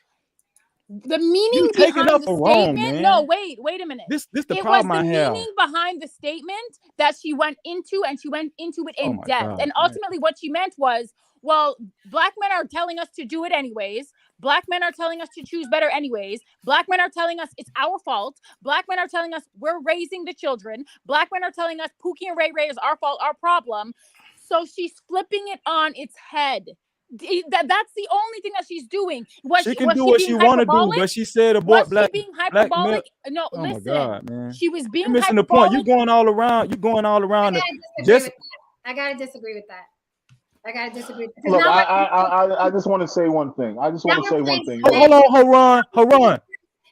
The meaning behind the statement. No, wait a minute. This the problem I have. It was the meaning behind the statement that she went into, and she went into it in depth. And ultimately, what she meant was, well, black men are telling us to do it anyways. Black men are telling us to choose better anyways. Black men are telling us it's our fault. Black men are telling us we're raising the children. Black men are telling us Pookie and Ray Ray is our fault, our problem. So she's flipping it on its head. That's the only thing that she's doing. She can do what she want to do, but she said abort black being black male. hyperbolic? No, Oh listen. my God, man. She was being You're missing the hyperbolic. point. You're going all around. I gotta disagree with that. Look, I just want to say one thing. Hold on, Haran.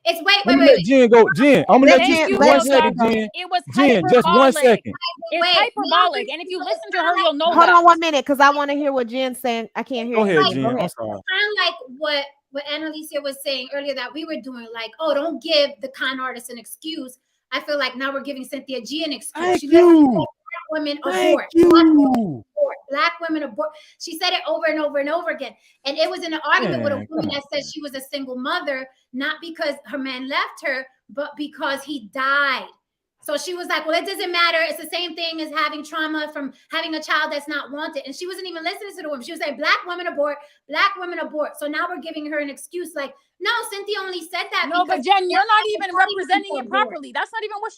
It's wait. Let Jen go. Jen, I'm gonna let you 1 second, Jen. It was Jen, just 1 second. It's hyperbolic, and if you listen to her, you'll know. Hold on 1 minute, because I want to hear what Jen's saying. I can't hear. Go ahead, you. Jen. I'm sorry. Kind of like what Annalisa was saying earlier that we were doing, like, oh, don't give the con artist an excuse. I feel like now we're giving Cynthia G an excuse. Thank you. Black women Thank abort. you. Black women abort. She said it over and over and over again. And it was in an argument with a woman that said she was a single mother, not because her man left her, but because he died. So she was like, well, it doesn't matter. It's the same thing as having trauma from having a child that's not wanted. And she wasn't even listening to the woman. She was like, black women abort, black women abort. So now we're giving her an excuse like, no, Cynthia only said that. No, but Jen, you're not even representing it properly. That's not even what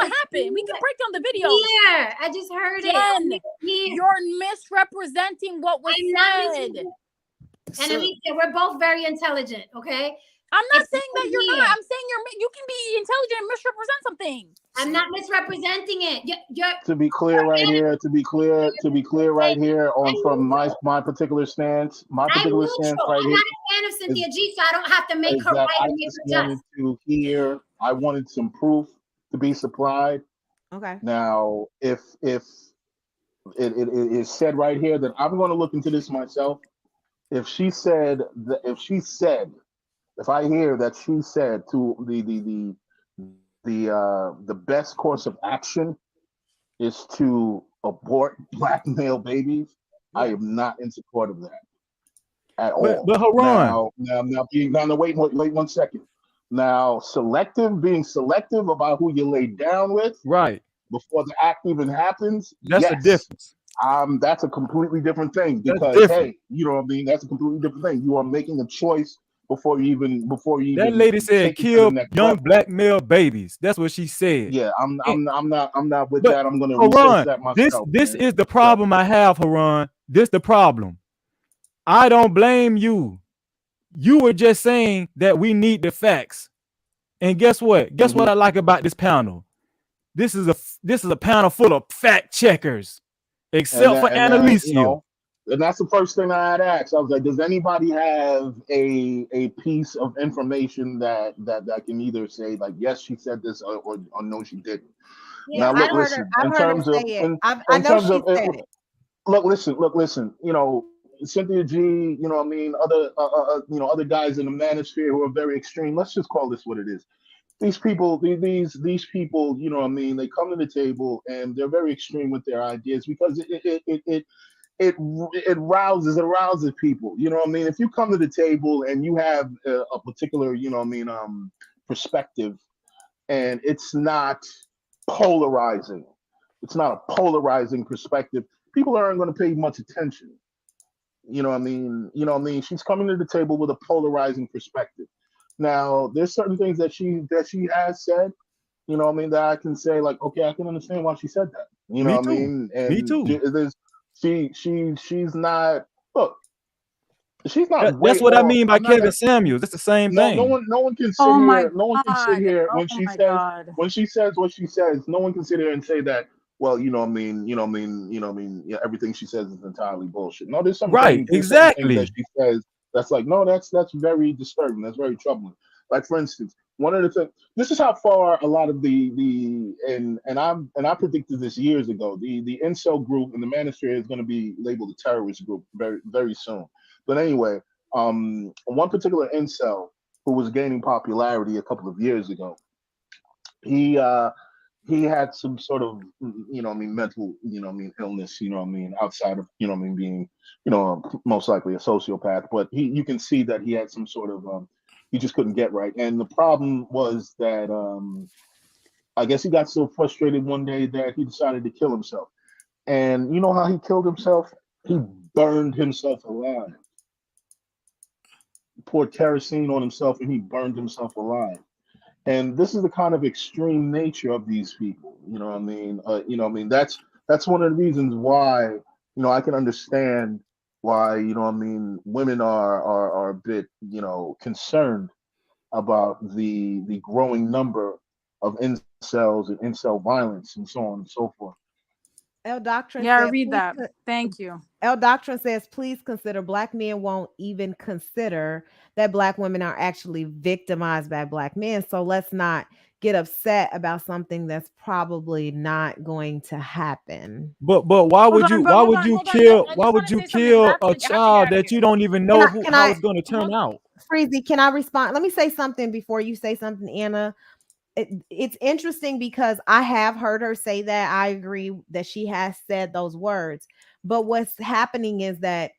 happened. We can break down the video. Yeah, I just heard Jen, it. you're misrepresenting what was said. And Alicia, we're both very intelligent, okay? I'm not saying that you're not. I'm saying you can be intelligent and misrepresent something. I'm not misrepresenting it. To be clear right here, right here on from my particular stance, right here. I'm not a fan of Cynthia G, so I don't have to make her right and make her just. I wanted some proof to be supplied. Okay. Now, if it is said right here that I'm going to look into this myself. If I hear that she said to the best course of action is to abort black male babies, I am not in support of that at all. But Haran, now, wait 1 second. Now, being selective about who you lay down with, right, before the act even happens, that's the difference. That's a completely different thing because hey, you know what I mean. That's a completely different thing. You are making a choice before you even. That lady said, "Kill young black male babies." That's what she said. Yeah, I'm not with that. I'm going to research that myself. This is the problem I have, Haran. This the problem. I don't blame you. You were just saying that we need the facts, and guess what? Guess what I like about this panel? This is a panel full of fact checkers. Except for Annalisa. And that's the first thing I had asked. I was like, does anybody have a piece of information that can either say, like, yes, she said this or no, she didn't? Yeah, now, look, listen. I know she said it. Look, listen. You know, Cynthia G, you know what I mean? Other guys in the manosphere who are very extreme. Let's just call this what it is. These people, you know what I mean? They come to the table and they're very extreme with their ideas because it arouses people. You know what I mean? If you come to the table and you have a particular, you know what I mean, perspective, and it's not polarizing, it's not a polarizing perspective, people aren't going to pay much attention. You know what I mean? She's coming to the table with a polarizing perspective. Now, there's certain things that she has said, you know what I mean, that I can say, like, okay, I can understand why she said that. You know what I mean? And me too. She's not. Look, she's not. That's what I mean by Kevin Samuels. It's the same thing. No one can sit here. No one can sit here when she says what she says. No one can sit here and say that. Well, everything she says is entirely bullshit. No, there's some right, exactly. That she says that's like, no, that's very disturbing. That's very troubling. Like, for instance, one of the things. This is how far a lot of I predicted this years ago. The incel group in the manosphere is going to be labeled a terrorist group very, very soon. But anyway, one particular incel who was gaining popularity a couple of years ago, he had some sort of, mental, illness, outside of, being, most likely a sociopath. But you can see that he had some sort of, he just couldn't get right. And the problem was that I guess he got so frustrated one day that he decided to kill himself. And you know how he killed himself? He burned himself alive. Poured kerosene on himself and he burned himself alive. And this is the kind of extreme nature of these people. You know what I mean? That's one of the reasons why, I can understand why, women are a bit, concerned about the growing number of incels and incel violence and so on and so forth. L Doctrine Yeah, said, read that. Thank you. L Doctrine says, please consider Black men won't even consider that Black women are actually victimized by Black men. So let's not get upset about something that's probably not going to happen. But why would you kill a child that you don't even know how it's going to turn out? Freezy, can I respond? Let me say something before you say something, Anna. It's interesting because I have heard her say that. I agree that she has said those words. But what's happening is that,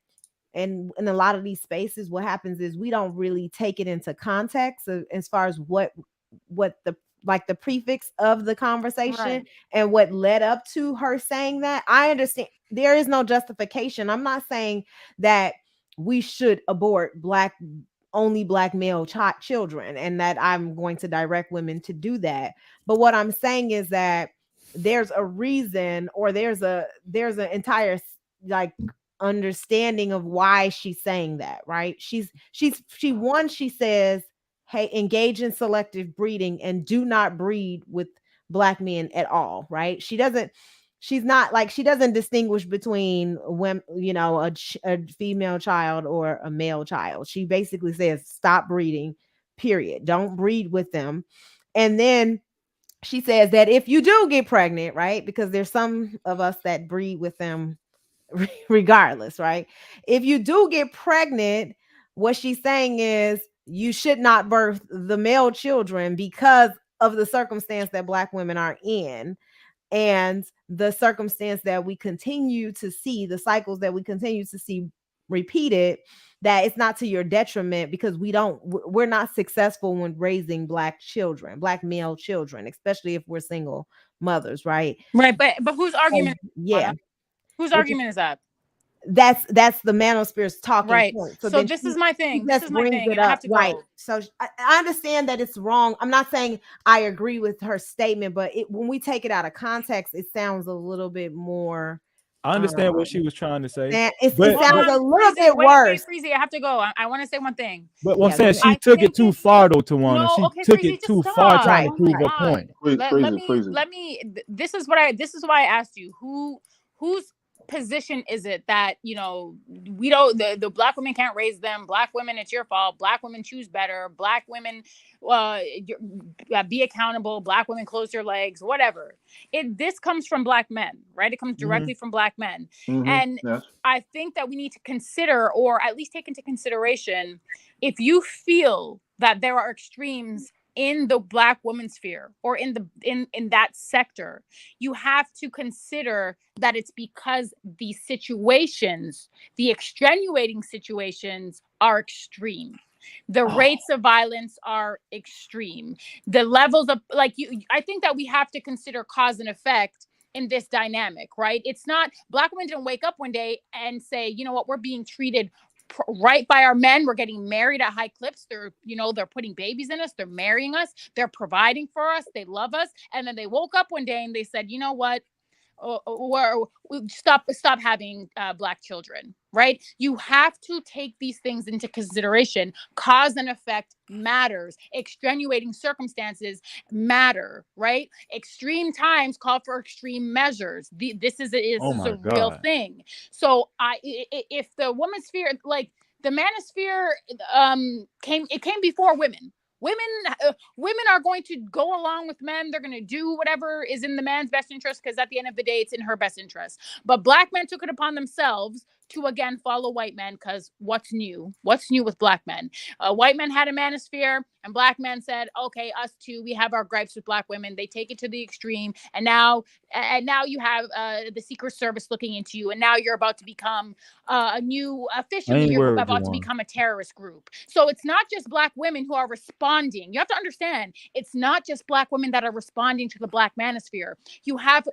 and in a lot of these spaces, what happens is we don't really take it into context as far as what the like the prefix of the conversation and what led up to her saying that. I understand there is no justification. I'm not saying that we should abort only Black male children and that I'm going to direct women to do that. But what I'm saying is that there's a reason, or there's an entire like understanding of why she's saying that, right? She says, hey, engage in selective breeding and do not breed with Black men at all, right? She doesn't distinguish between women, a female child or a male child. She basically says stop breeding, period. Don't breed with them. And then she says that if you do get pregnant, right, because there's some of us that breed with them regardless, right? If you do get pregnant, what she's saying is you should not birth the male children because of the circumstance that Black women are in. And the circumstance that we continue to see, the cycles that we continue to see repeated, that it's not to your detriment because we're not successful when raising Black children, Black male children, especially if we're single mothers, right? Right, but whose argument? Yeah. Whose argument is that? That's the manosphere's talking point. So this is my thing. This is my thing, and I have to go. Right. So I understand that it's wrong. I'm not saying I agree with her statement, but when we take it out of context, it sounds a little bit more. I understand what she was trying to say. It sounds a little bit worse. Wait, Freezy, I have to go. I want to say one thing. But I'm saying she took it too far, though, Tawana. No, she took it too far trying to prove a point. Let me. This is why I asked you whose position is it that we don't the Black women can't raise them, Black women it's your fault, Black women choose better, Black women be accountable, Black women close your legs, whatever. This comes from Black men, right? It comes directly from Black men. And I think that we need to consider, or at least take into consideration, if you feel that there are extremes in the Black women's sphere or in that sector, you have to consider that it's because the situations, the extenuating situations, are extreme. The rates of violence are extreme. The levels of I think that we have to consider cause and effect in this dynamic, right? It's not Black women didn't wake up one day and say, you know what, we're being treated right by our men. We're getting married at high clips. They're putting babies in us. They're marrying us. They're providing for us. They love us. And then they woke up one day and they said, you know what? Stop having Black children, right? You have to take these things into consideration. Cause and effect matters. Extenuating circumstances matter, right? Extreme times call for extreme measures. This is a real thing. So if the woman's sphere, like the manosphere, came before women. Women are going to go along with men. They're going to do whatever is in the man's best interest, because at the end of the day, it's in her best interest. But Black men took it upon themselves to again follow white men, because what's new? What's new with Black men? White men had a manosphere, and Black men said, "Okay, us too. We have our gripes with Black women." They take it to the extreme, and now you have the Secret Service looking into you, and now you're about to become officially you're about to become a terrorist group. So it's not just Black women who are responding. You have to understand, it's not just Black women that are responding to the Black manosphere. You have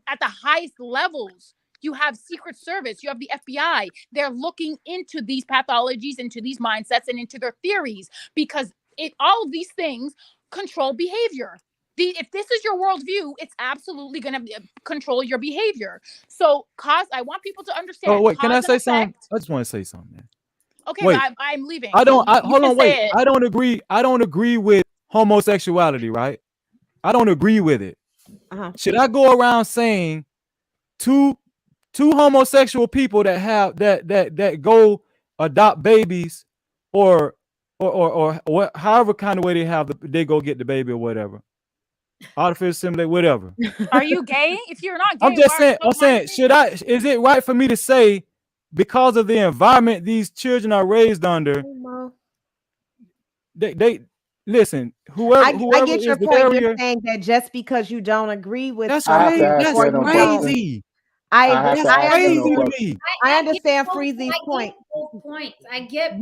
at the highest levels You have Secret Service. You have the FBI. They're looking into these pathologies, into these mindsets, and into their theories, because all of these things control behavior. If this is your worldview, it's absolutely going to control your behavior. So, I want people to understand. Oh wait, can I say something? I just want to say something, man. Okay, wait, I'm leaving. Hold on, wait. I don't agree with homosexuality, right? I don't agree with it. Should I go around saying two homosexual people that have that go adopt babies or however kind of way they go get the baby or whatever, artificial simulate, whatever. Are you gay? If you're not gay, I'm just saying. I'm saying, is it right for me to say, because of the environment these children are raised under, they listen, whoever I get your is the point. carrier, You're saying that just because you don't agree with that's crazy. That's crazy. I understand both Freezy's point. Points. I get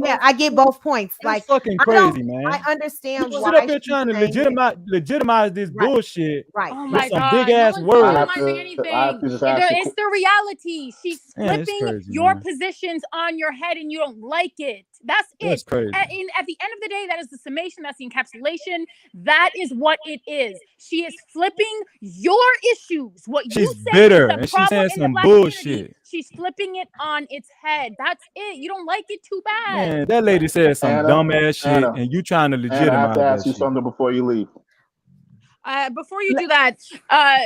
both points. That's like fucking crazy, man. I understand you why sit up here trying to legitimize this bullshit. Right. Oh with my some God. big ass No words. one's legitimizing anything. It's the reality. She's flipping your positions on your head, and you don't like it. That's it. That's crazy. At the end of the day, that is the summation. That's the encapsulation. That is what it is. She is flipping your issues. What you She's say bitter, is the and she's problem saying in the some black bullshit. community. She's flipping it on its head. That's it. You don't like it, too bad. Man, that lady said some dumbass shit, and you trying to legitimize I have to ask you shit. something before you leave. Before you do that,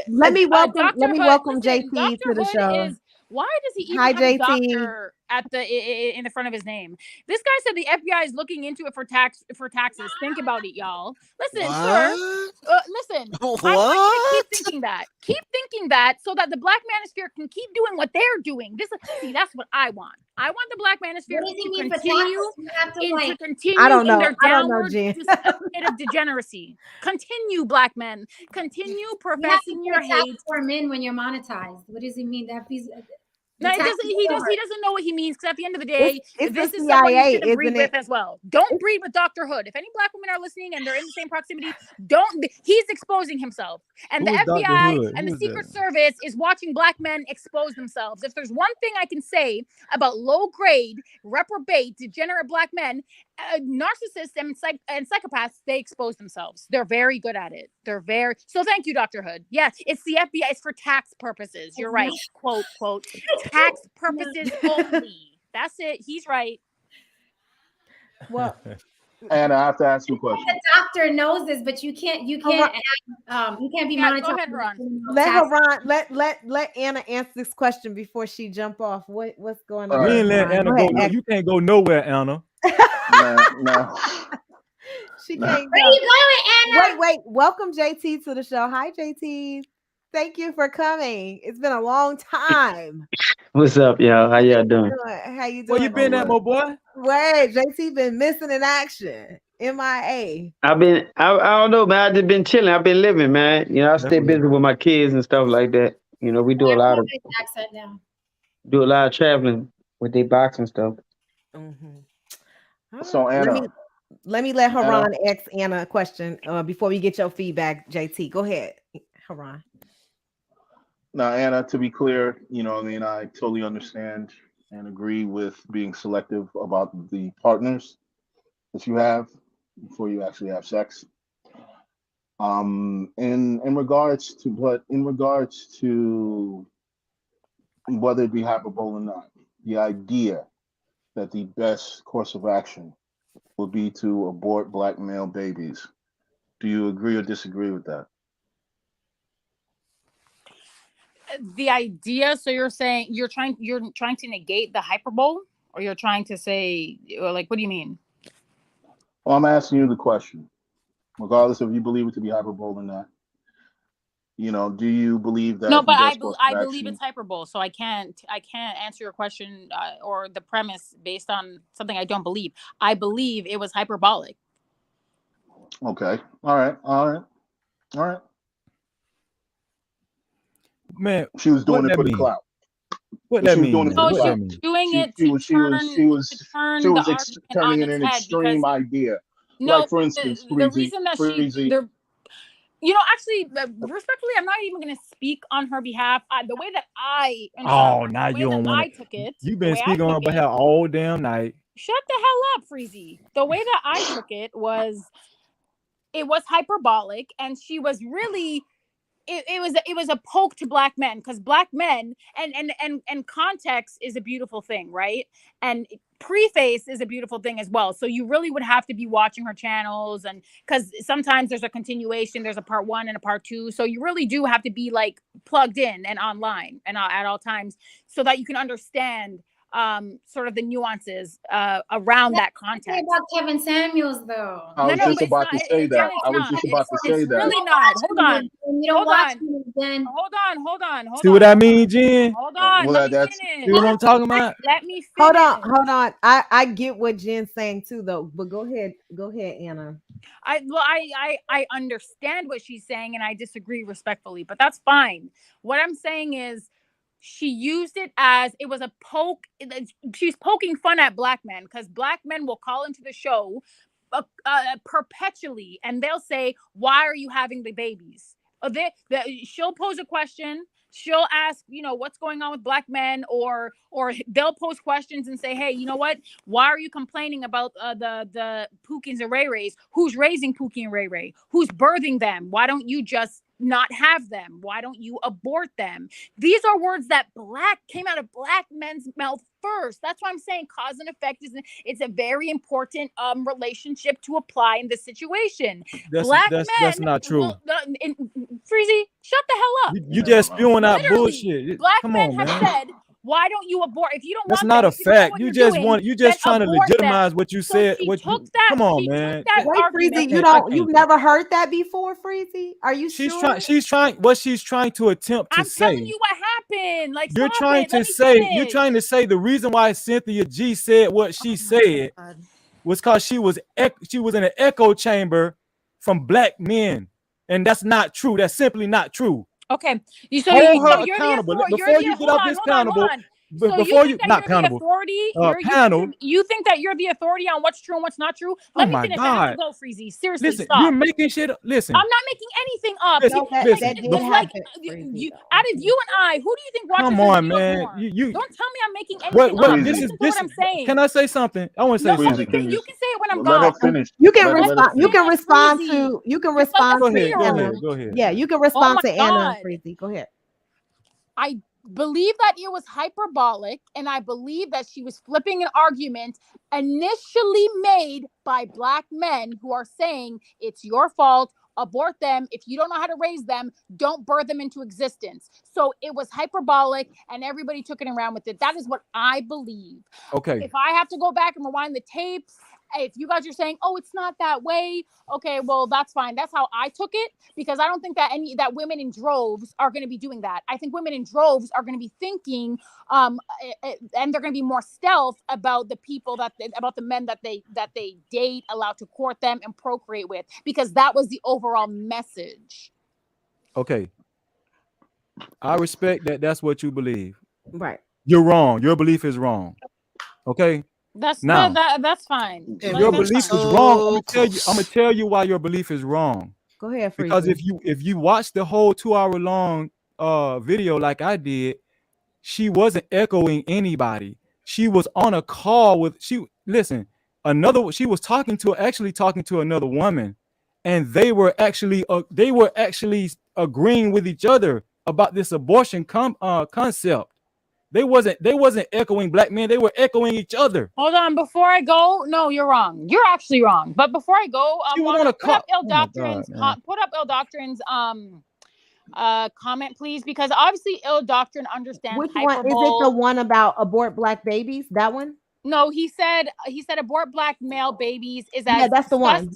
let me welcome listen, JT Dr. to the Hood show. Why does he even Hi, have a JT. doctor in the front of his name? This guy said the FBI is looking into it for taxes. Think about it, y'all. Listen, sir. Listen. What? I want you to keep thinking that. Keep thinking that, so that the black manosphere can keep doing what they're doing. That's what I want. I want the black manosphere to continue I don't know. in their downward Jen. state of degeneracy. Continue, black men. Continue professing your hate for men when you're monetized. What does he mean? That he's no, he doesn't know what he means, because at the end of the day, it's this the is someone you CIA, should breed isn't with it? as well. Don't breed with Dr. Hood. If any black women are listening and they're in the same proximity, he's exposing himself. And Who the is Dr. FBI Hood? and Who the is Secret that? Service is watching black men expose themselves. If there's one thing I can say about low-grade, reprobate, degenerate black men, narcissists and psychopaths, they expose themselves. They're very good at it. So thank you, Dr. Hood. Yes, it's the FBI. It's for tax purposes. You're right. Quote, tax purposes only. That's it. He's right. Well, and I have to ask you a question. The doctor knows this, but you can't be monetized. Go ahead, Haran. Let Anna answer this question before she jump off. What's going on? We ain't let Anna go. You can't go nowhere, Anna. No. She can't. Where you going, Anna? Wait. Welcome JT to the show. Hi, JT. Thank you for coming. It's been a long time. What's up, y'all? How y'all doing? How you doing? Where you been at, my boy? Wait, JT been missing in action. MIA. I don't know, man. I just been chilling. I've been living, man. You know, I stay busy with my kids and stuff like that. You know, we do a lot of traveling with their boxing stuff. Mm-hmm. So Anna, let me let Haran ask Anna a question before we get your feedback. JT, go ahead, Haran. Now, Anna, to be clear, I totally understand and agree with being selective about the partners that you have before you actually have sex. In regards to whether it be hyperbole or not, the idea that the best course of action would be to abort black male babies. Do you agree or disagree with that? The idea, so you're saying you're trying to negate the hyperbole, or you're trying to say, or like, what do you mean? Well, I'm asking you the question, regardless if you believe it to be hyperbole or not. Do you believe that? No, but I believe it's hyperbole, so I can't answer your question or the premise based on something I don't believe. I believe it was hyperbolic. Okay. All right. Man, she was doing it for the clout. What that mean? She's doing it to turning in an extreme idea. No, like for instance, the reason that You know, actually, respectfully, I'm not even going to speak on her behalf. The way that I, now you don't want I took it, You've been speaking on her behalf all damn night. Shut the hell up, Freezy. The way that I took it was hyperbolic, and she was really. It was a poke to black men, because black men and context is a beautiful thing, right? And preface is a beautiful thing as well. So you really would have to be watching her channels, and because sometimes there's a continuation, there's a part 1 and a part 2. So you really do have to be like plugged in and online and at all times, so that you can understand sort of the nuances around that context. About Kevin Samuels, though. I was just about to say that. It's really not. Hold on. You don't watch him, then. Hold on. See what I mean, Jen? Hold on. Well, Let me that's- finish. See what I'm talking about? Let me finish. Hold on. I get what Jen's saying too, though. But go ahead, Anna. I understand what she's saying, and I disagree respectfully, but that's fine. What I'm saying is, she used it as it was a poke. She's poking fun at black men, because black men will call into the show perpetually, and they'll say, "Why are you having the babies?" She'll pose a question. She'll ask, what's going on with black men, or they'll pose questions and say, hey, you know what? Why are you complaining about the Pookies and Ray Rays? Who's raising Pookie and Ray Ray? Who's birthing them? Why don't you just not have them? Why don't you abort them? These are words that came out of black men's mouth first. That's why I'm saying cause and effect it's a very important relationship to apply in this situation. That's not true. Freezy, shut the hell up. You just spewing out Literally, bullshit. Black Come men on, have man. said, why don't you abort? If you don't That's want not them, a if you don't know fact. what You you're just doing, you just then trying to abort legitimize them. what you So said. she What took you, that, come on, she man. took that Wait, argument. Freezy, you've never heard that before, Freezy? Are you sure? She's trying what she's trying to attempt to I'm say. telling you what happened. Like, You're trying to say the reason why Cynthia G said what she said was because she was in an echo chamber from black men, and that's not true. That's simply not true. Okay, you're accountable. Before you get off this panel, before you not panel, panel. You think that you're the authority on what's true and what's not true? Let me finish. I have to go, Freezy. Seriously, listen, stop. You're making shit up. Listen, I'm not making anything up. Out of you and I, who do you think watches? Come on, man. You don't tell me I'm making anything up. Listen to what I'm saying. Can I say something? I want to say something. You can say it when I'm let gone. her finish. You can respond. You can respond to. You can respond Go to ahead. Anna. Go ahead. Yeah, you can respond to Anna. Freezy, go ahead. I believe that it was hyperbolic, and I believe that she was flipping an argument initially made by black men who are saying it's your fault, abort them. If you don't know how to raise them, don't birth them into existence. So it was hyperbolic, and everybody took it around with it. That is what I believe. Okay. If I have to go back and rewind the tapes, if you guys are saying, oh, it's not that way, okay, well, that's fine. That's how I took it, because I don't think that women in droves are going to be doing that. I think women in droves are going to be thinking, and they're going to be more stealth about the people about the men that they date, allow to court them and procreate with, because that was the overall message. Okay. I respect that. That's what you believe. Right. You're wrong. Your belief is wrong. Okay. That's fine. Your belief is wrong. I'm gonna tell you why your belief is wrong. Go ahead, Freezy. Because if you watch the whole 2-hour long video like I did, she wasn't echoing anybody. She was on a call with she was talking to another woman, and they were actually agreeing with each other about this abortion concept. They wasn't echoing black men. They were echoing each other. Hold on, before I go, no, you're wrong. You're actually wrong. But before I go, put up Il Doctrine's comment, please, because obviously Il Doctrine understands. Which one is it? The one about abort black babies? That one? No, he said abort black male babies is that's the one.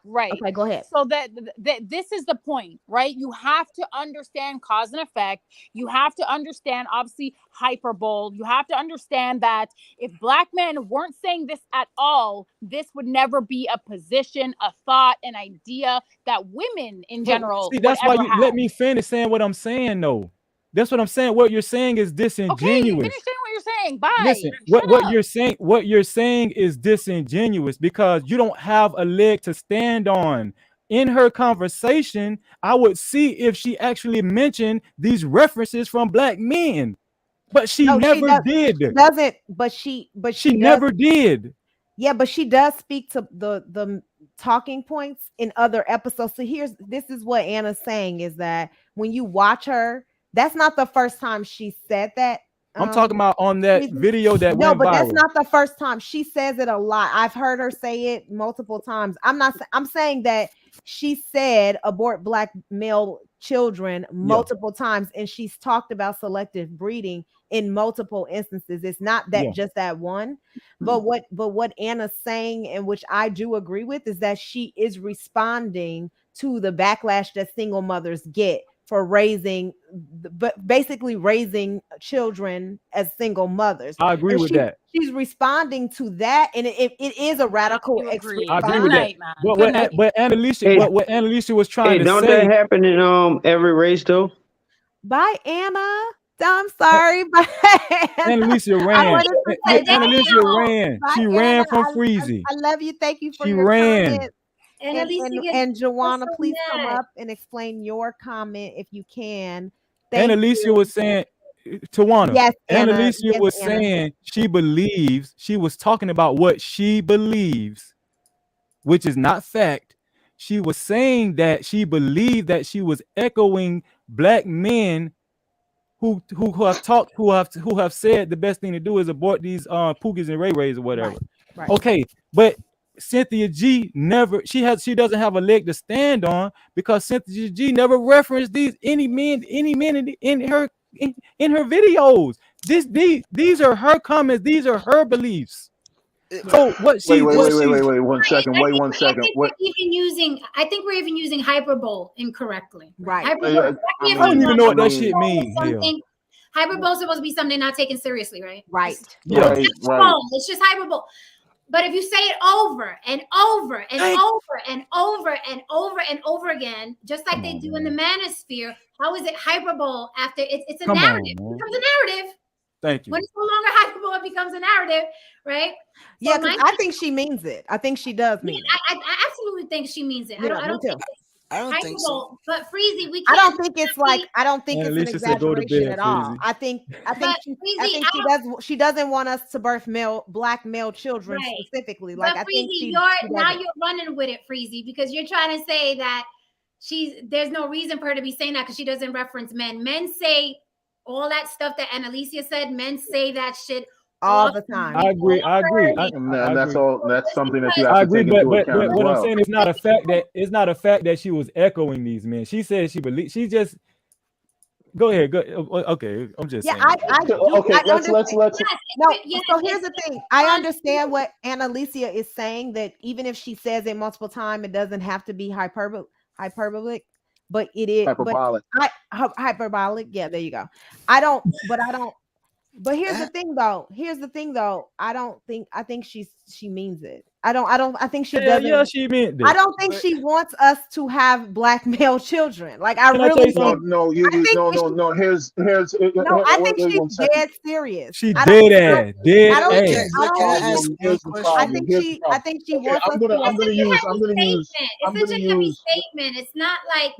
Right. Okay, go ahead. So that this is the point, right? You have to understand cause and effect. You have to understand, obviously, hyperbole. You have to understand that if black men weren't saying this at all, this would never be a position, a thought, an idea that women in general. See, that's why you let me finish saying what I'm saying, though. That's what I'm saying. What you're saying is disingenuous. Okay, you finish saying what you're saying. Bye. Listen, what you're saying is disingenuous, because you don't have a leg to stand on in her conversation, I would see if she actually mentioned these references from black men. But she never did. She doesn't, but she never did. Yeah, but she does speak to the talking points in other episodes. So this is what Anna's saying, is that when you watch her, that's not the first time she said that. I'm talking about on that video that went but viral. that's not the first time. She says it a lot. I've heard her say it multiple times. I'm saying that she said abort black male children multiple times, and she's talked about selective breeding in multiple instances. It's not that just that one. But what Anna's saying, and which I do agree with, is that she is responding to the backlash that single mothers get for basically raising children as single mothers. I agree with that. She's responding to that, and it is a radical extreme. I agree with that. But Annalisa, what Annalisa was trying to don't say. That happen in every race though? Bye, Anna. I'm sorry, but Annalisa ran. Annalisa ran. She ran from Freezy. I love you. Thank you for she your ran. comment. And Joanna, please come up and explain your comment if you can. Annalisa was saying, Tawana. Yes, Annalisa was saying she believes, she was talking about what she believes, which is not fact. She was saying that she believed that she was echoing black men who have said the best thing to do is abort these Pookies and Ray Rays or whatever. Right. Okay, but Cynthia G she doesn't have a leg to stand on, because Cynthia G never referenced any men in her videos. These are her comments. These are her beliefs. So what she wait 1 second. Wait 1 second. I think we're even using hyperbole incorrectly. Right. Hyperbole, I don't even know what that shit means. Hyperbole is supposed to be something not taken seriously, right? Right. Yeah. Right. It's just hyperbole. But if you say it over and over and over and over and over and over again, just like they do in the manosphere, how is it hyperbole after it's a narrative? It becomes a narrative. Thank you. When it's no longer hyperbole, it becomes a narrative, right? Yeah, because I think she means it. I think she does mean it. I absolutely think she means it. Yeah, I don't think it's think so. But Freezy, we can't. I don't think it's an exaggeration at all. I think she doesn't want us to birth black male children specifically. Like, but I think you're running with it, Freezy, because you're trying to say that there's no reason for her to be saying that because she doesn't reference men. Men say all that stuff that Annalisa said. Men say that shit all the time. I agree. And that's all. That's something that you have to take into account. But what I'm saying is not a fact that she was echoing these men. She said she believed. She just go ahead. Go. Okay, I'm just saying. Let's. No. So here's the thing. I understand what Annalisa is saying, that even if she says it multiple times, it doesn't have to be hyperbolic. But it is hyperbolic. Hyperbolic. Yeah, there you go. But here's the thing though. I think she means it. I think she doesn't. Yeah, she meant it. I don't think she wants us to have black male children. Like, I No. Here's no. I think she's dead serious. She dead ass. I think she wants us to. I'm gonna use. It's such a heavy statement. It's not like.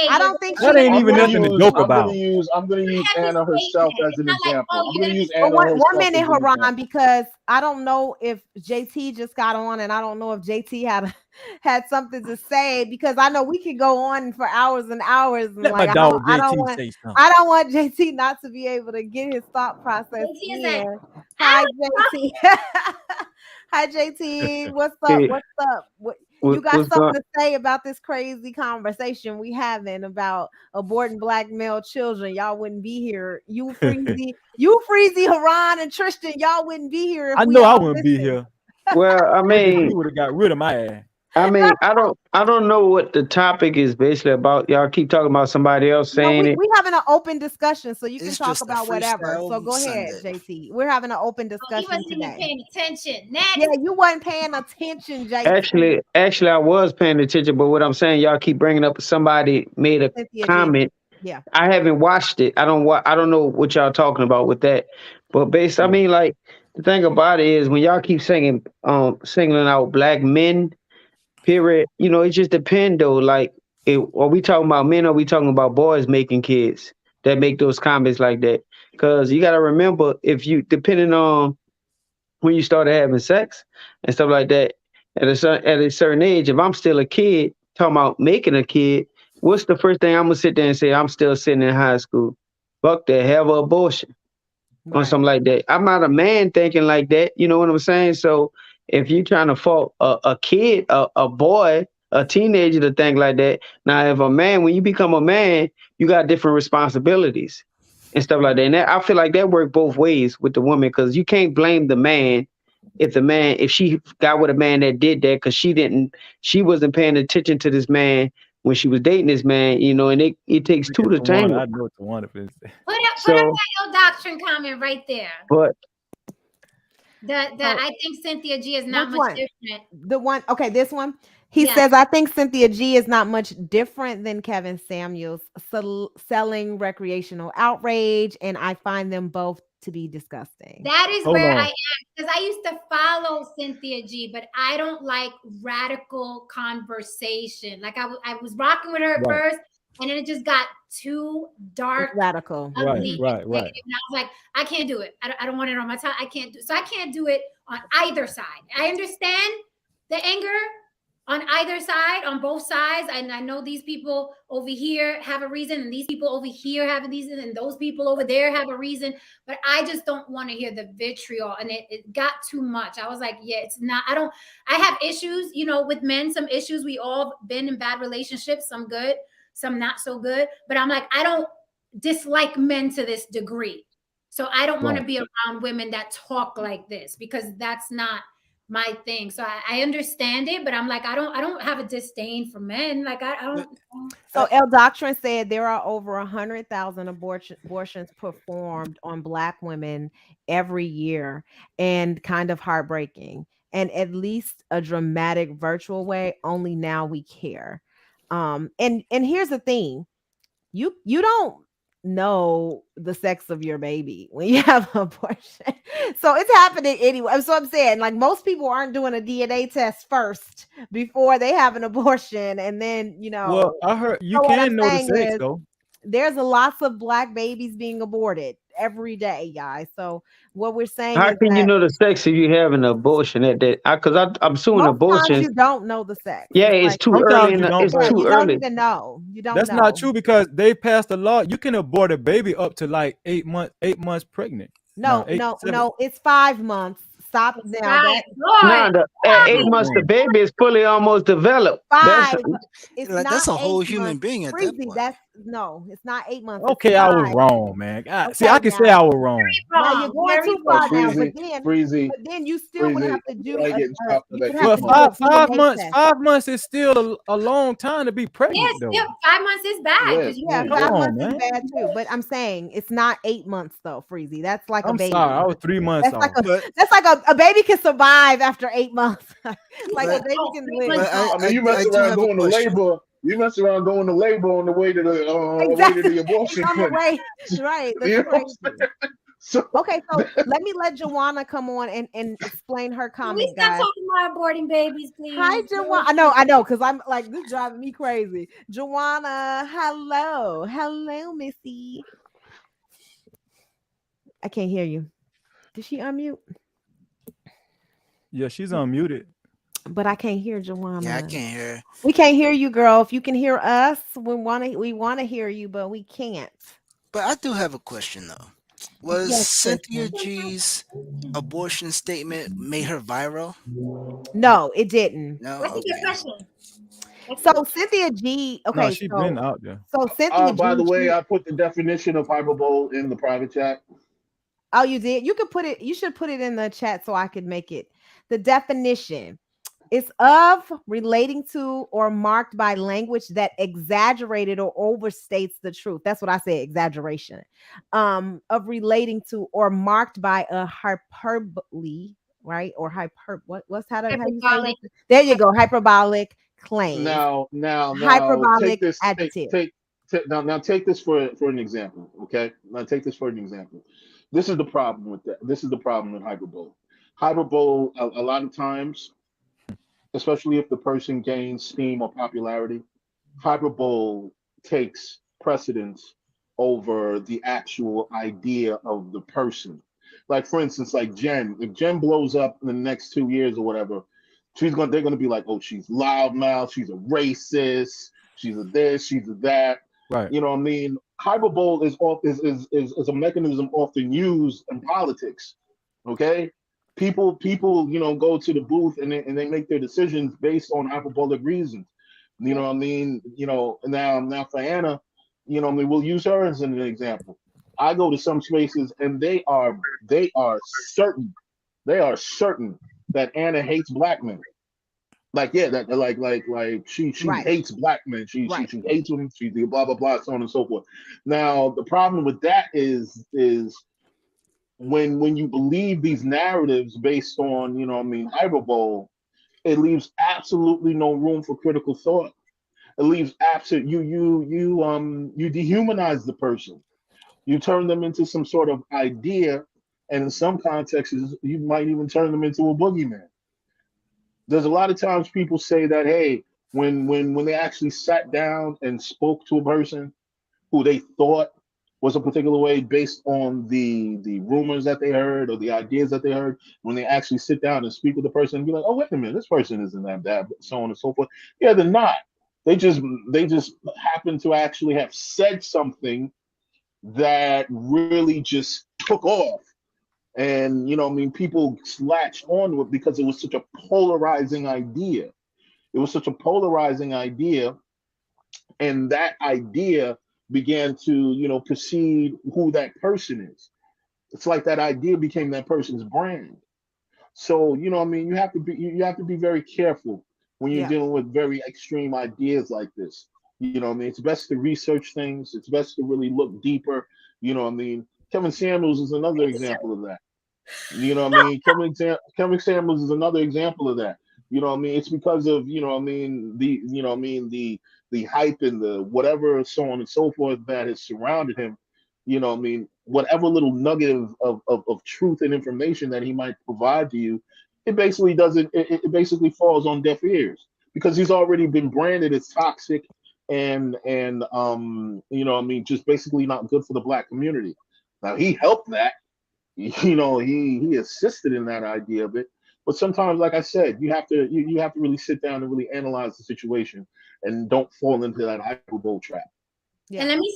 I don't think that ain't even nothing to joke about. I'm gonna use Anna herself as an example. I'm gonna use Anna herself. 1 minute, Haran, because I don't know if JT just got on, and I don't know if JT had something to say, because I know we could go on for hours and hours. And I don't want JT not to be able to get his thought process in. Hi, JT. Hi, JT. What's up? What's up? You got something to say about this crazy conversation we having about aborting black male children? Y'all wouldn't be here. You Freezy, Haran, and Tristan, y'all wouldn't be here. I know I wouldn't be here. Well, I mean, you would have got rid of my ass. I mean, I don't know what the topic is basically about. Y'all keep talking about somebody else saying it. We're having an open discussion, so you can talk about whatever. So go ahead, JT. We're having an open discussion he wasn't today. even paying attention. Next. Yeah, you wasn't paying attention, JT. Actually, I was paying attention, but what I'm saying, y'all keep bringing up somebody made a comment. Yeah, I haven't watched it. I don't know what y'all talking about with that. But I mean, like, the thing about it is when y'all keep singling out black men, Period. You know, it just depends though. Like, are we talking about men or are we talking about boys making kids that make those comments like that? Because you got to remember, if you, depending on when you started having sex and stuff like that, at a certain age, if I'm still a kid, talking about making a kid, what's the first thing I'm gonna sit there and say? I'm still sitting in high school. Fuck that, have an abortion or something like that. I'm not a man thinking like that. You know what I'm saying? So if you're trying to fault a kid, a boy, a teenager to think like that, now if a man, when you become a man, you got different responsibilities and stuff like that. And I feel like that worked both ways with the woman, because you can't blame the man if she got with a man that did that, because she wasn't paying attention to this man when she was dating this man, you know, and it takes two to tango. I know it's one of it. Put up that ill doctrine comment right there. But I think Cynthia G is not much different. The one, okay, this one. He says, I think Cynthia G is not much different than Kevin Samuels selling recreational outrage, and I find them both to be disgusting. That is where I am, because I used to follow Cynthia G, but I don't like radical conversation. Like I was rocking with her at first, and then it just got too dark, radical, ugly, right. And I was like, I can't do it. I don't want it on my time. I can't do. So I can't do it on either side. I understand the anger on either side, on both sides. And I know these people over here have a reason, and these people over here have a reason, and those people over there have a reason. But I just don't want to hear the vitriol. And it got too much. I was like, yeah, it's not. I have issues, you know, with men, some issues. We all been in bad relationships, some good, some not so good. But I'm like, I don't dislike men to this degree. So I don't want to be around women that talk like this, because that's not my thing. So I understand it, but I'm like, I don't have a disdain for men. Like I don't. So El Doctrine said there are over 100,000 abortions performed on Black women every year, and kind of heartbreaking, and at least a dramatic virtual way. Only now we care. And here's the thing, you don't know the sex of your baby when you have an abortion. So it's happening anyway. So I'm saying, like, most people aren't doing a DNA test first before they have an abortion. And then, you know, well, I heard you can know the sex though. There's lots of Black babies being aborted every day, guys. So what we're saying how is, can you know the sex if you have an abortion at that? Because I'm suing abortion. You don't know the sex. Yeah, it's too early. It's too you early. Don't even know. You don't. That's not true, because they passed a law. You can abort a baby up to like 8 months pregnant. No, it's 5 months. Stop now. At 8 months, the baby is fully almost developed. That's a whole human being at that point. It's not 8 months. Okay, I was wrong, man. See, I can say I was wrong. Now you're going too far now, but then you still would have to do. Well, 5 months. 5 months is still a long time to be pregnant. Yes, yeah, 5 months is bad. Yeah, 5 months is bad too. But I'm saying it's not 8 months though, Freezy. That's like a baby. Sorry, I was 3 months off. That's like a baby can survive after 8 months. Like a baby can live. I mean, you mess around going to labor. You mess around going to labor on the way to the abortion clinic. Right. Okay, so let Joanna come on and explain her comment, guys. Stop talking about aborting babies, please. Hi, Joanna. I know, because I'm like, this is driving me crazy. Joanna, hello, Missy. I can't hear you. Did she unmute? Yeah, she's unmuted. But I can't hear Joanna. Yeah, I can't hear. We can't hear you, girl. If you can hear us, we want to hear you, but we can't. But I do have a question though. Was Cynthia G's abortion statement made her viral? No, it didn't. No. What's your question? So Cynthia G, okay, she's been out there. So Cynthia G, by the way, I put the definition of hyperbole in the private chat. Oh, you did? You could put it. You should put it in the chat so I could make it. The definition is of relating to or marked by language that exaggerated or overstates the truth. That's what I said, exaggeration. Of relating to or marked by a hyperbole, right? Or what's how you say it? There you go, hyperbolic claim. Now, hyperbolic adjective. Now take this for an example, okay? Now take this for an example. This is the problem with that. This is the problem with hyperbole. Hyperbole, a lot of times, especially if the person gains steam or popularity, hyperbole takes precedence over the actual idea of the person. Like for instance, like Jen, if Jen blows up in the next 2 years or whatever, they're gonna be like, oh, she's loudmouth, she's a racist, she's a this, she's a that. Right. You know what I mean? Hyperbole is a mechanism often used in politics. Okay, people go to the booth and they make their decisions based on hyperbolic reasons. You know what I mean? Now for Anna, I mean, we'll use her as an example. I go to some spaces and they are certain that Anna hates black men. Like, yeah, that like she Right. hates black men. She Right. she hates them. She's the blah blah blah, so on and so forth. Now the problem with that is when you believe these narratives based on hyperbole, it leaves absolutely no room for critical thought. It leaves absolute you dehumanize the person. You turn them into some sort of idea, and in some contexts, you might even turn them into a boogeyman. There's a lot of times people say that, hey, when they actually sat down and spoke to a person who they thought was a particular way based on the rumors that they heard or the ideas that they heard, when they actually sit down and speak with the person and be like, oh, wait a minute, this person isn't that bad, so on and so forth. Yeah, they're not. They just happen to actually have said something that really just took off. And I mean, people latched onto it because it was such a polarizing idea. It was such a polarizing idea, and that idea began to precede who that person is. It's like that idea became that person's brand. So what I mean, you have to be very careful when you're dealing with very extreme ideas like this. What I mean, it's best to research things. It's best to really look deeper. What I mean, Kevin Samuels is another example of that. What I mean, Kevin Samuels is another example of that. What I mean, it's because of what I mean, the hype and the whatever, so on and so forth, that has surrounded him. What I mean, whatever little nugget of truth and information that he might provide to you, it basically doesn't. It basically falls on deaf ears because he's already been branded as toxic and what I mean, just basically not good for the black community. Now he helped that. He assisted in that idea of it. But sometimes, like I said, you have to really sit down and really analyze the situation and don't fall into that hyperbole trap. Yeah. And let me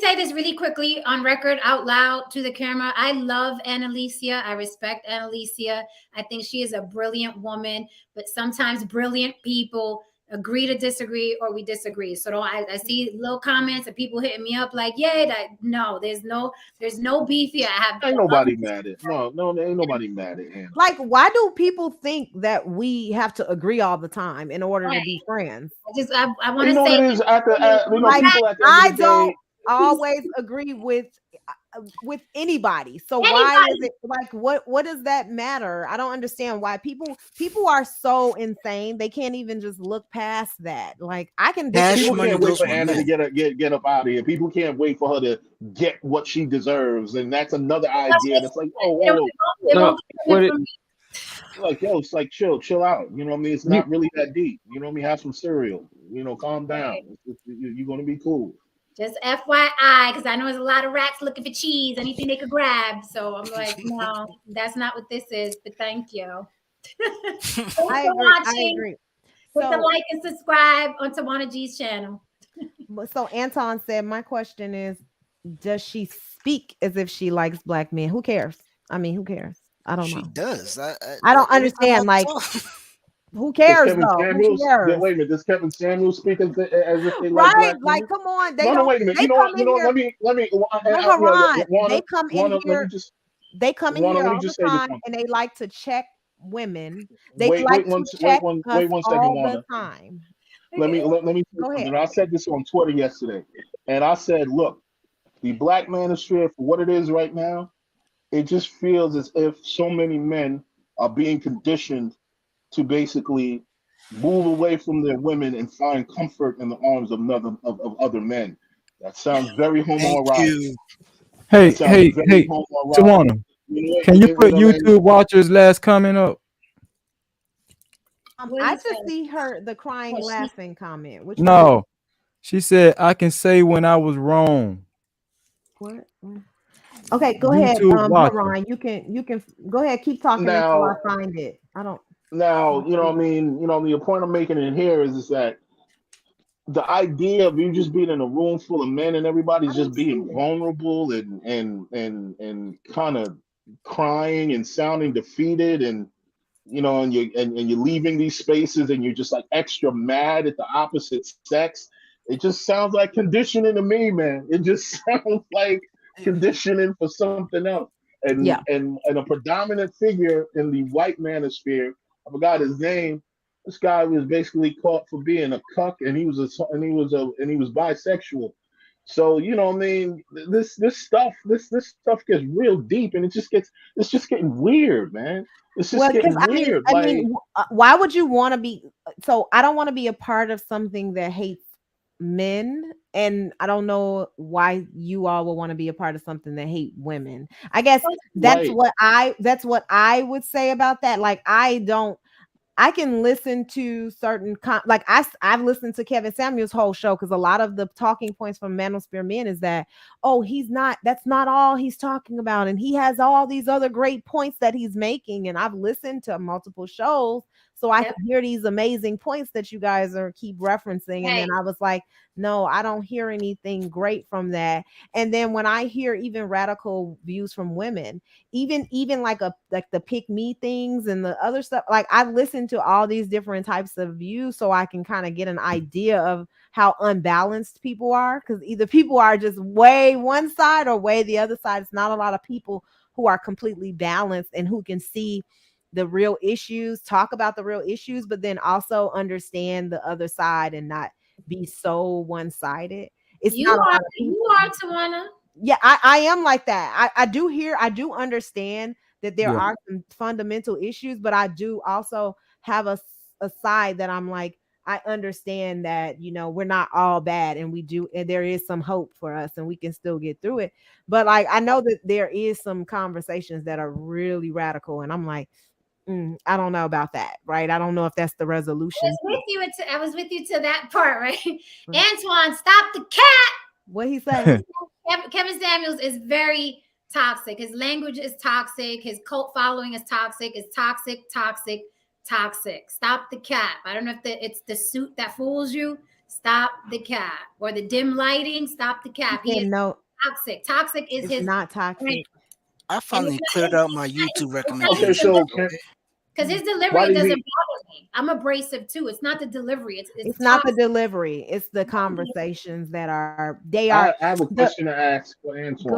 say this really quickly on record out loud to the camera. I love Annalicia. I respect Annalicia. I think she is a brilliant woman, but sometimes brilliant people agree to disagree, or we disagree. So I see little comments and people hitting me up like, yeah, no, there's no beef here. Ain't nobody mad at ain't nobody mad at him. Like, why do people think that we have to agree all the time in order to be friends? I want to say I don't always agree with anybody. So why is it like what does that matter? I don't understand why people are so insane. They can't even just look past that. Like, I can people can't wait for Anna to get up out of here. People can't wait for her to get what she deserves, and that's another idea. And it's like, like, yo, it's like chill out. You know what I mean? It's not really that deep. You know what I mean? Have some cereal. Calm down. You're gonna be cool. Just FYI, because I know there's a lot of rats looking for cheese, anything they could grab. So I'm like, no, that's not what this is. But thank you. I agree. Put the like and subscribe on Tawana G's channel. So Anton said, my question is, does she speak as if she likes black men? Who cares? I mean, who cares? I don't know. She does. I don't understand. Like, who cares though? Who cares? Wait a minute. Does Kevin Samuels speak as if they right? Like, come on. They wait a minute. They come in here all the time, and they like to check women. They like to check us all the time. Let me go ahead. I said this on Twitter yesterday, and I said, look, the black manosphere, for what it is right now, it just feels as if so many men are being conditioned to basically move away from their women and find comfort in the arms of other men. That sounds very homoerotic. Hey, Tawana, can you put YouTube watchers' last comment up? I just see the crying, laughing comment. Which one? No, she said I can say when I was wrong. What? Okay, go ahead, YouTube watcher. Ryan. You can go ahead, keep talking until I find it. I don't. Now, you know what I mean. You know, the point I'm making in here is that the idea of you just being in a room full of men and everybody's just being vulnerable and kind of crying and sounding defeated, and you know, and you're leaving these spaces and you're just like extra mad at the opposite sex. It just sounds like conditioning to me, man. It just sounds like conditioning for something else. And a predominant figure in the white manosphere, I forgot his name. This guy was basically caught for being a cuck, and he was bisexual. So you know, what I mean, this stuff gets real deep, and it's just getting weird, man. It's just getting weird. I mean, why would you want to be? So I don't want to be a part of something that hates men, and I don't know why you all will want to be a part of something that hate women. I guess that's what I would say about that. Like I can listen to certain I've listened to Kevin Samuel's whole show, because a lot of the talking points from Manosphere Men is that, oh, that's not all he's talking about, and he has all these other great points that he's making. And I've listened to multiple shows, so I can hear these amazing points that you guys keep referencing. And then I was like, no, I don't hear anything great from that. And then when I hear even radical views from women, even like the pick me things and the other stuff, like I listen to all these different types of views so I can kind of get an idea of how unbalanced people are, because either people are just way one side or way the other side. It's not a lot of people who are completely balanced and who can see the real issues, talk about the real issues, but then also understand the other side and not be so one-sided. It's you not are you are Tawana. Yeah, I am like that. I do understand that there are some fundamental issues, but I do also have a side that I'm like, I understand that, you know, we're not all bad, and there is some hope for us, and we can still get through it. But like, I know that there is some conversations that are really radical, and I'm like, I don't know about that, right? I don't know if that's the resolution. I was with you to that part, right? Antoine, stop the cat. What he said? Kevin Samuels is very toxic. His language is toxic. His cult following is toxic. It's toxic, toxic, toxic. Stop the cap. I don't know if it's the suit that fools you. Stop the cap. Or the dim lighting. Stop the cap. He is toxic. Toxic is his. Not toxic. I finally cleared out my YouTube recommendation. Okay, so because his delivery doesn't bother me. I'm abrasive too. It's not the delivery. It's not the delivery. It's the conversations that are. I have a question to ask for Antoine.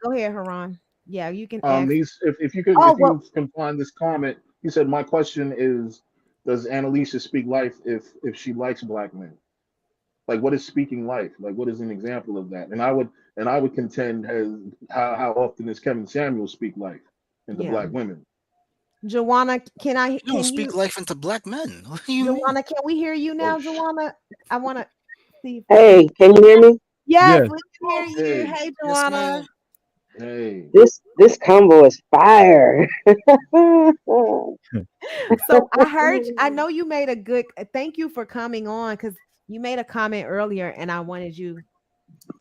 Go ahead, Haran. Yeah, you can. If you can find this comment, he said, "My question is, does Annalisa speak life if she likes black men? Like, what is speaking life? Like, what is an example of that?" And I would contend how often does Kevin Samuel speak life into black women? Joanna, can you speak life into black men? What do you Joanna, mean? can we hear you now, Joanna? I want to see. Hey, can you hear me? Yes, we can hear you. Hey, Joanna. Hey. This combo is fire. So I know you made a good. Thank you for coming on, because you made a comment earlier, and I wanted you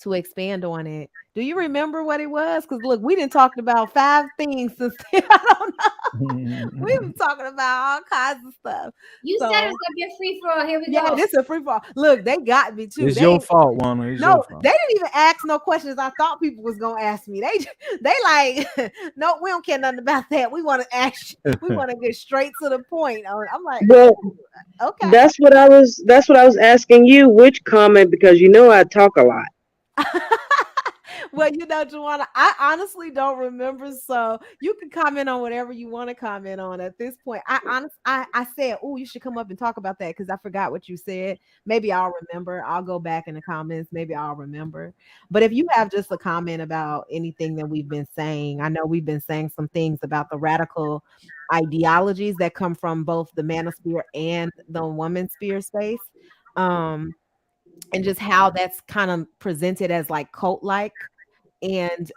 to expand on it. Do you remember what it was? Because look, we didn't talk about 5 things since then. I don't know. We've been talking about all kinds of stuff. You said it's gonna be a free for all. Here we go. Yeah, this is a free for all. Look, they got me too. It's your fault, Wana. No, they didn't even ask no questions I thought people was gonna ask me. They like, no, we don't care nothing about that. We want to ask you. We want to get straight to the point. I'm like, well, okay. That's what I was asking you. Which comment? Because you know I talk a lot. Well, you know, Joanna, I honestly don't remember, so you can comment on whatever you want to comment on at this point. I said, oh, you should come up and talk about that, because I forgot what you said. Maybe I'll remember. I'll go back in the comments. Maybe I'll remember. But if you have just a comment about anything that we've been saying, I know we've been saying some things about the radical ideologies that come from both the manosphere and the woman's sphere space. And just how that's kind of presented as like cult-like, and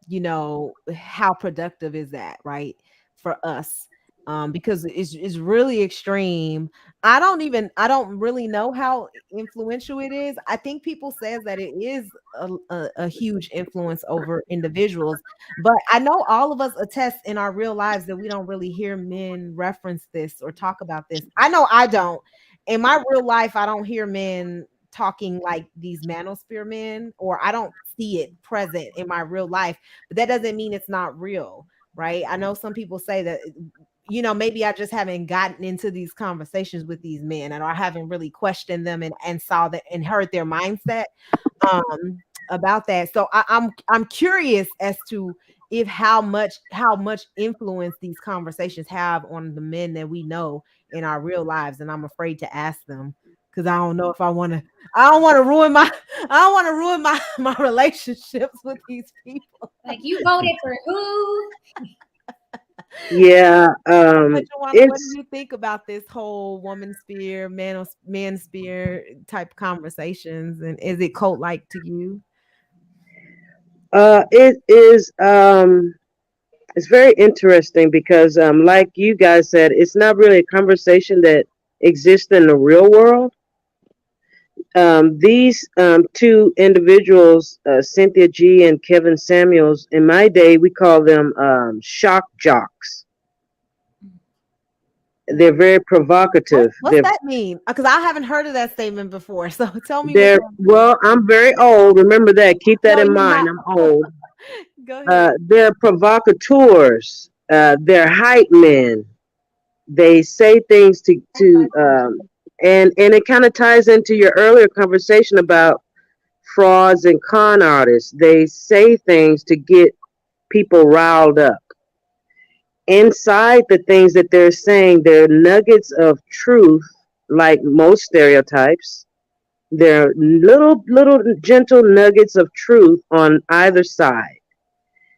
you know, how productive is that, right, for us? because it's really extreme. I don't really know how influential it is. I think people says that it is a huge influence over individuals, but I know all of us attest in our real lives that we don't really hear men reference this or talk about this. I know I don't. In my real life, I don't hear men talking like these manosphere men, or I don't see it present in my real life, but that doesn't mean it's not real, right? I know some people say that, maybe I just haven't gotten into these conversations with these men, and I haven't really questioned them and saw that and heard their mindset about that. So I'm curious as to if how much influence these conversations have on the men that we know in our real lives, and I'm afraid to ask them because I don't know if I don't want to ruin my relationships with these people. Like, you voted for who? Yeah. What do you think about this whole woman sphere, man sphere type conversations, and is it cult like to you? It is. It's very interesting because, like you guys said, it's not really a conversation that exists in the real world. These two individuals, Cynthia G and Kevin Samuels, in my day, we call them shock jocks. They're very provocative. What's that mean? Because I haven't heard of that statement before. So tell me. Well, I'm very old. Remember that. Keep that in mind. I'm old. Go ahead. They're provocateurs. They're hype men. They say things and it kind of ties into your earlier conversation about frauds and con artists. They say things to get people riled up. Inside the things that they're saying, there are nuggets of truth, like most stereotypes. There are little gentle nuggets of truth on either side.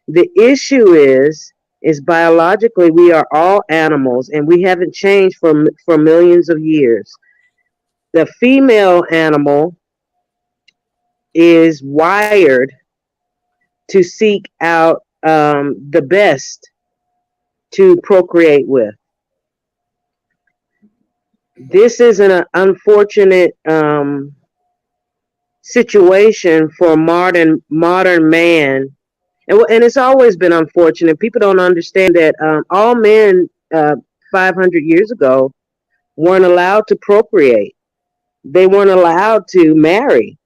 The issue is biologically we are all animals, and we haven't changed for millions of years. The female animal is wired to seek out the best to procreate with. This is an unfortunate situation for modern man, and it's always been unfortunate. People don't understand that all men 500 years ago weren't allowed to procreate. They weren't allowed to marry.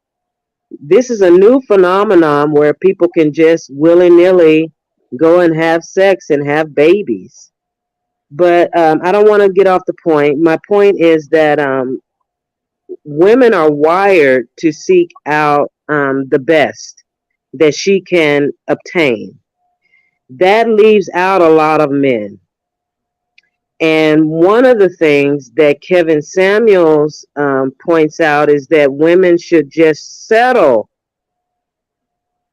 This is a new phenomenon where people can just willy-nilly go and have sex and have babies. But I don't want to get off the point. My point is that women are wired to seek out the best that she can obtain. That leaves out a lot of men. And one of the things that Kevin Samuels points out is that women should just settle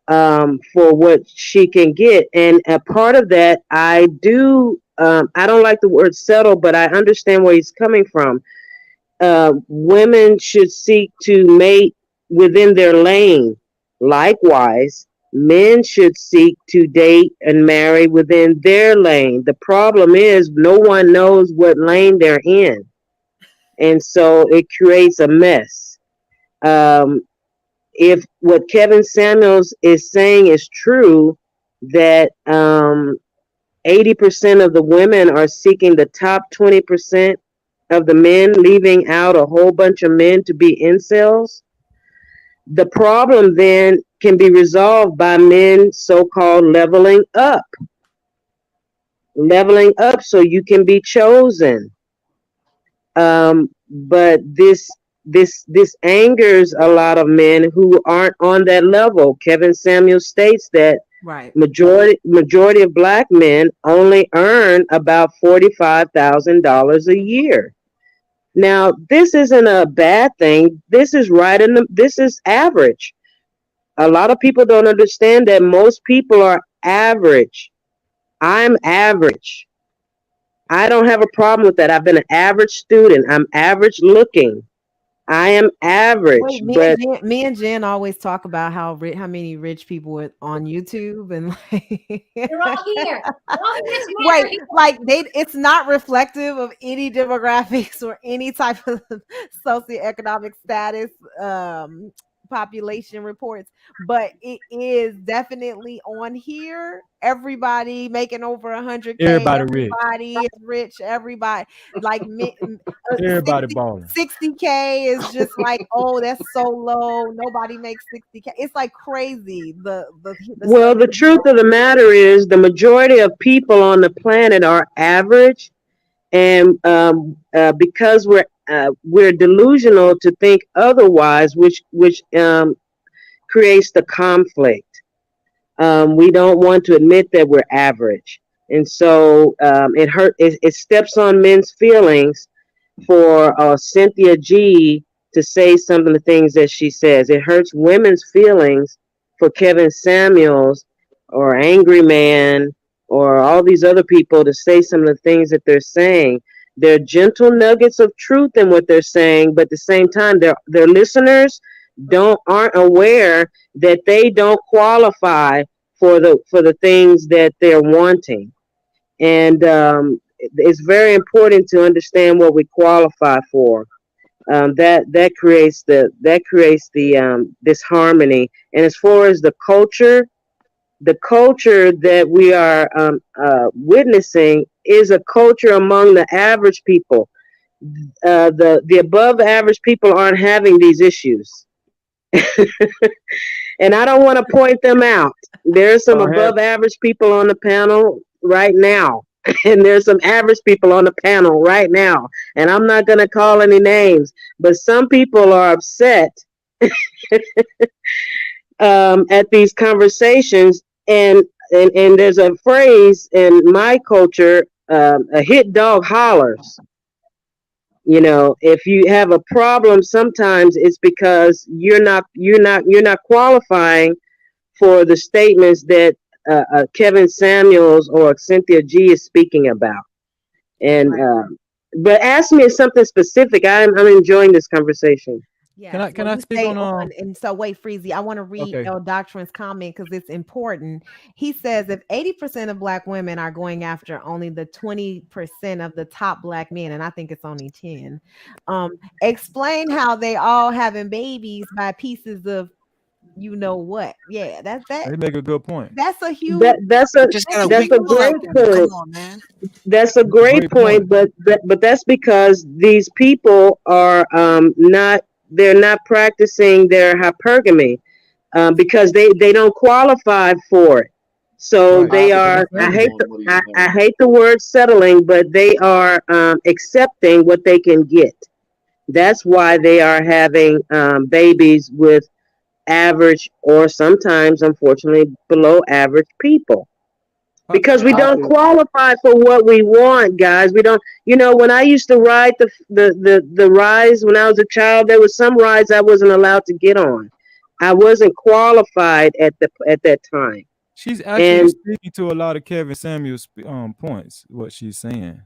for what she can get. And a part of that, I don't like the word settle, but I understand where he's coming from. Women should seek to mate within their lane. Likewise, men should seek to date and marry within their lane. The problem is no one knows what lane they're in. And so it creates a mess. If what Kevin Samuels is saying is true, that 80% of the women are seeking the top 20% of the men, leaving out a whole bunch of men to be incels, the problem then can be resolved by men so-called leveling up so you can be chosen. But this angers a lot of men who aren't on that level. Kevin Samuels states that majority of black men only earn about $45,000 a year. Now, this isn't a bad thing. This is this is average. A lot of people don't understand that most people are average. I'm average. I don't have a problem with that. I've been an average student. I'm average looking. I am average, Wait, but me and Jen always talk about how many rich people are on YouTube and like They're all here. All the rich men wait, are here. like it's not reflective of any demographics or any type of socioeconomic status population reports, but it is definitely on here. Everybody making over 100K, Everybody rich. everybody is rich, everybody like Everybody balling. 60K is just like, oh, that's so low. Nobody makes 60K. It's like crazy. Well, the truth of the matter is the majority of people on the planet are average, and because we're delusional to think otherwise, which creates the conflict. We don't want to admit that we're average, and so it steps on men's feelings for Cynthia G to say some of the things that she says. It hurts women's feelings for Kevin Samuels or Angry Man or all these other people to say some of the things that they're saying. They're gentle nuggets of truth in what they're saying, but at the same time, their listeners aren't aware that they don't qualify for the things that they're wanting. And it's very important to understand what we qualify for. That creates the disharmony. And as far as the culture that we are witnessing is a culture among the average people. The above average people aren't having these issues. And I don't want to point them out. There's some above average people on the panel right now. And there's some average people on the panel right now. And I'm not going to call any names, but some people are upset at these conversations. And there's a phrase in my culture, a hit dog hollers. You know, if you have a problem, sometimes it's because you're not qualifying for the statements that Kevin Samuels or Cynthia G is speaking about. And but ask me something specific. I'm enjoying this conversation. Yeah. Can I speak on and so wait, Freezy, I want to read El Doctrine's comment because it's important. He says if 80% of Black women are going after only the 20% of the top Black men, and I think it's only 10, explain how they all having babies by pieces of you know what. Yeah, that's that. They make a good point. That's a huge that's a great point. Come on, man. That's a great point, but that's because these people are they're not practicing their hypergamy because they don't qualify for it. So they are. I hate the word settling, but they are accepting what they can get. That's why they are having babies with average or sometimes, unfortunately, below average people. Because we don't qualify for what we want, guys. We don't. You know, when I used to ride the rides when I was a child, there was some rides I wasn't allowed to get on. I wasn't qualified at that time. She's actually speaking to a lot of Kevin Samuels' points. What she's saying.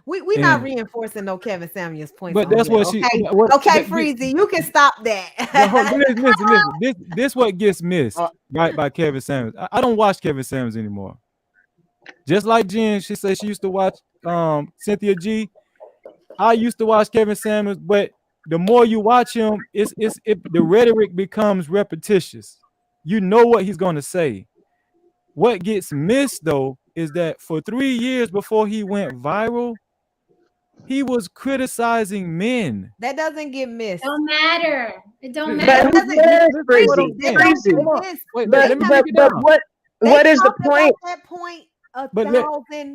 We're not reinforcing no Kevin Samuels points. But that's what she. Okay, Freezy, you can stop that. Listen. This what gets missed right by Kevin Samuels. I don't watch Kevin Samuels anymore. Just like Jen, she said she used to watch Cynthia G. I used to watch Kevin Samuels, but the more you watch him, the rhetoric becomes repetitious. You know what he's going to say. What gets missed though is that for 3 years before he went viral, he was criticizing men. That doesn't get missed. Don't matter. It don't matter. What is the point? That point.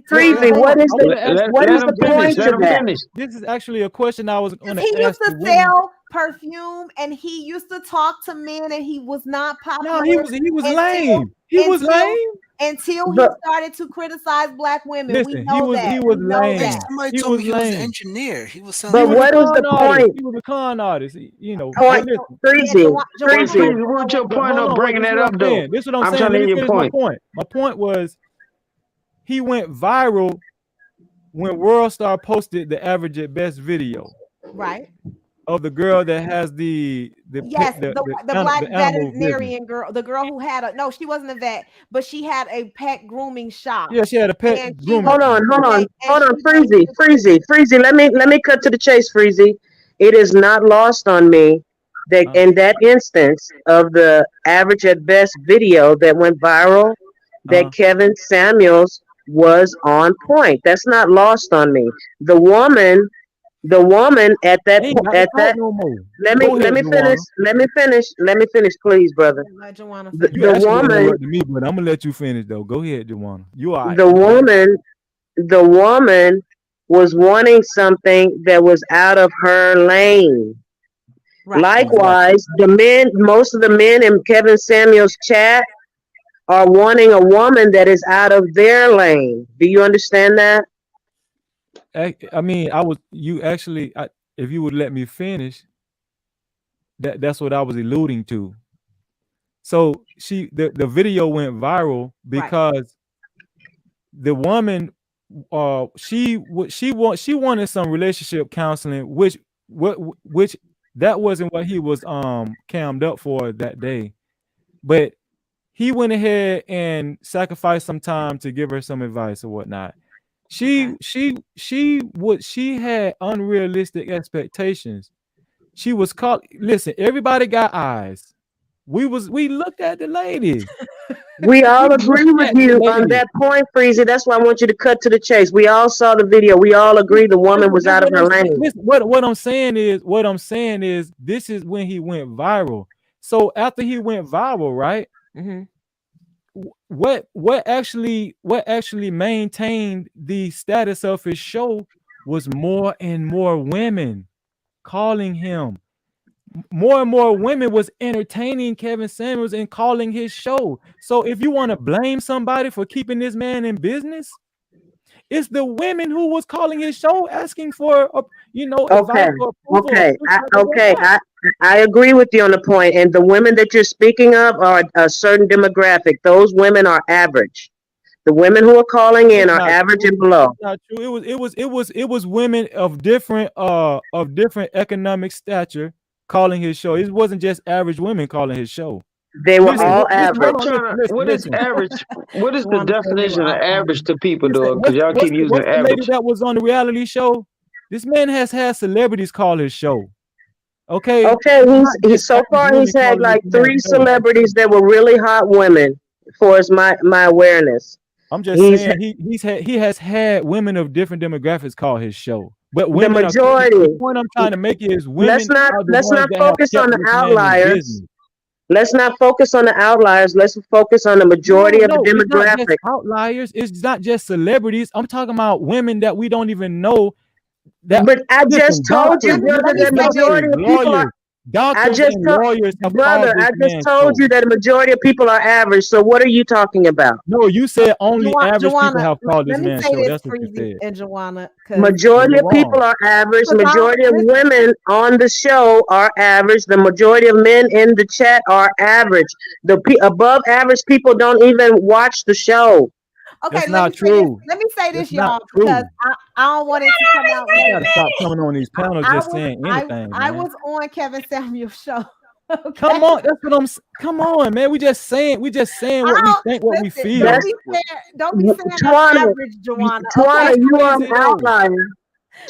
Freezy, what is the point to that? This is actually a question I was going to ask. He used to sell perfume and he used to talk to men and he was not popular. No, he was lame. He was lame until he started to criticize Black women. Listen, we know that. He was lame. Somebody told me he was an engineer. He was but what is the point? He was a con artist. You know. Freezy, what's your point of bringing that up, though? This is what I'm saying. trying to hear your point. My point was he went viral when World Star posted the average at best video. Right. of the girl that has the Yes, the black animal business. veterinarian girl, the girl who had no, she wasn't a vet, but she had a pet grooming shop. Yeah, she had a pet And grooming. Hold on, Freezy. Let me cut to the chase, Freezy. It is not lost on me that in that instance of the average at best video that went viral, that Kevin Samuels was on point. That's not lost on me. The woman at that No more. let me finish, please, brother. You woman interrupted me, but I'm gonna let you finish though. Go ahead, Joanna. You are right. The woman was wanting something that was out of her lane. Right. Likewise, most of the men in Kevin Samuels' chat are wanting a woman that is out of their lane. Do you understand that? I mean, if you would let me finish, that's what I was alluding to. So the video went viral because the woman, she wanted some relationship counseling, which that wasn't what he was cammed up for that day, but he went ahead and sacrificed some time to give her some advice or whatnot. She had unrealistic expectations. She was caught. Listen, everybody got eyes. We looked at the lady. We all agree with you on that point, Freezy. That's why I want you to cut to the chase. We all saw the video. We all agree the woman was out of her lane. What I'm saying is this is when he went viral. So after he went viral, right? Mm-hmm. What actually maintained the status of his show was more and more women calling him. More and more women was entertaining Kevin Samuels and calling his show. So if you want to blame somebody for keeping this man in business, it's the women who was calling his show asking for advice or approval. I agree with you on the point. And the women that you're speaking of are a certain demographic. Those women are average. The women who are calling in are average and below. Not true. It was women of different economic stature calling his show. It wasn't just average women calling his show. They were all average. What is average? What is the definition of average to people, though? Because y'all keep using average. The lady that was on the reality show, this man has had celebrities call his show. Okay. He's so far he's had like 3 celebrities that were really hot women, for my awareness. I'm just saying he has had women of different demographics call his show. But the majority. The point I'm trying to make is women. Let's not focus on the outliers. Let's not focus on the outliers. Let's focus on the majority of the demographic. It's not outliers. It's not just celebrities. I'm talking about women that we don't even know. But I just told you, brother, that majority of people are. I just told you that a majority of people are average. So what are you talking about? No, you said only average people have called this man show. That's what you said. And Joanna, majority of people are average. Majority of women on the show are average. The majority of men in the chat are average. The above average people don't even watch the show. Okay, that's not true. Let me say this, y'all, because I don't want it to come out. You gotta stop coming on these panels just saying anything. I was on Kevin Samuels' show. Okay? Come on, that's what I'm. Come on, man. We just saying what we think, what we feel. Don't be saying average, Joanna. Tawana, you are an outlier.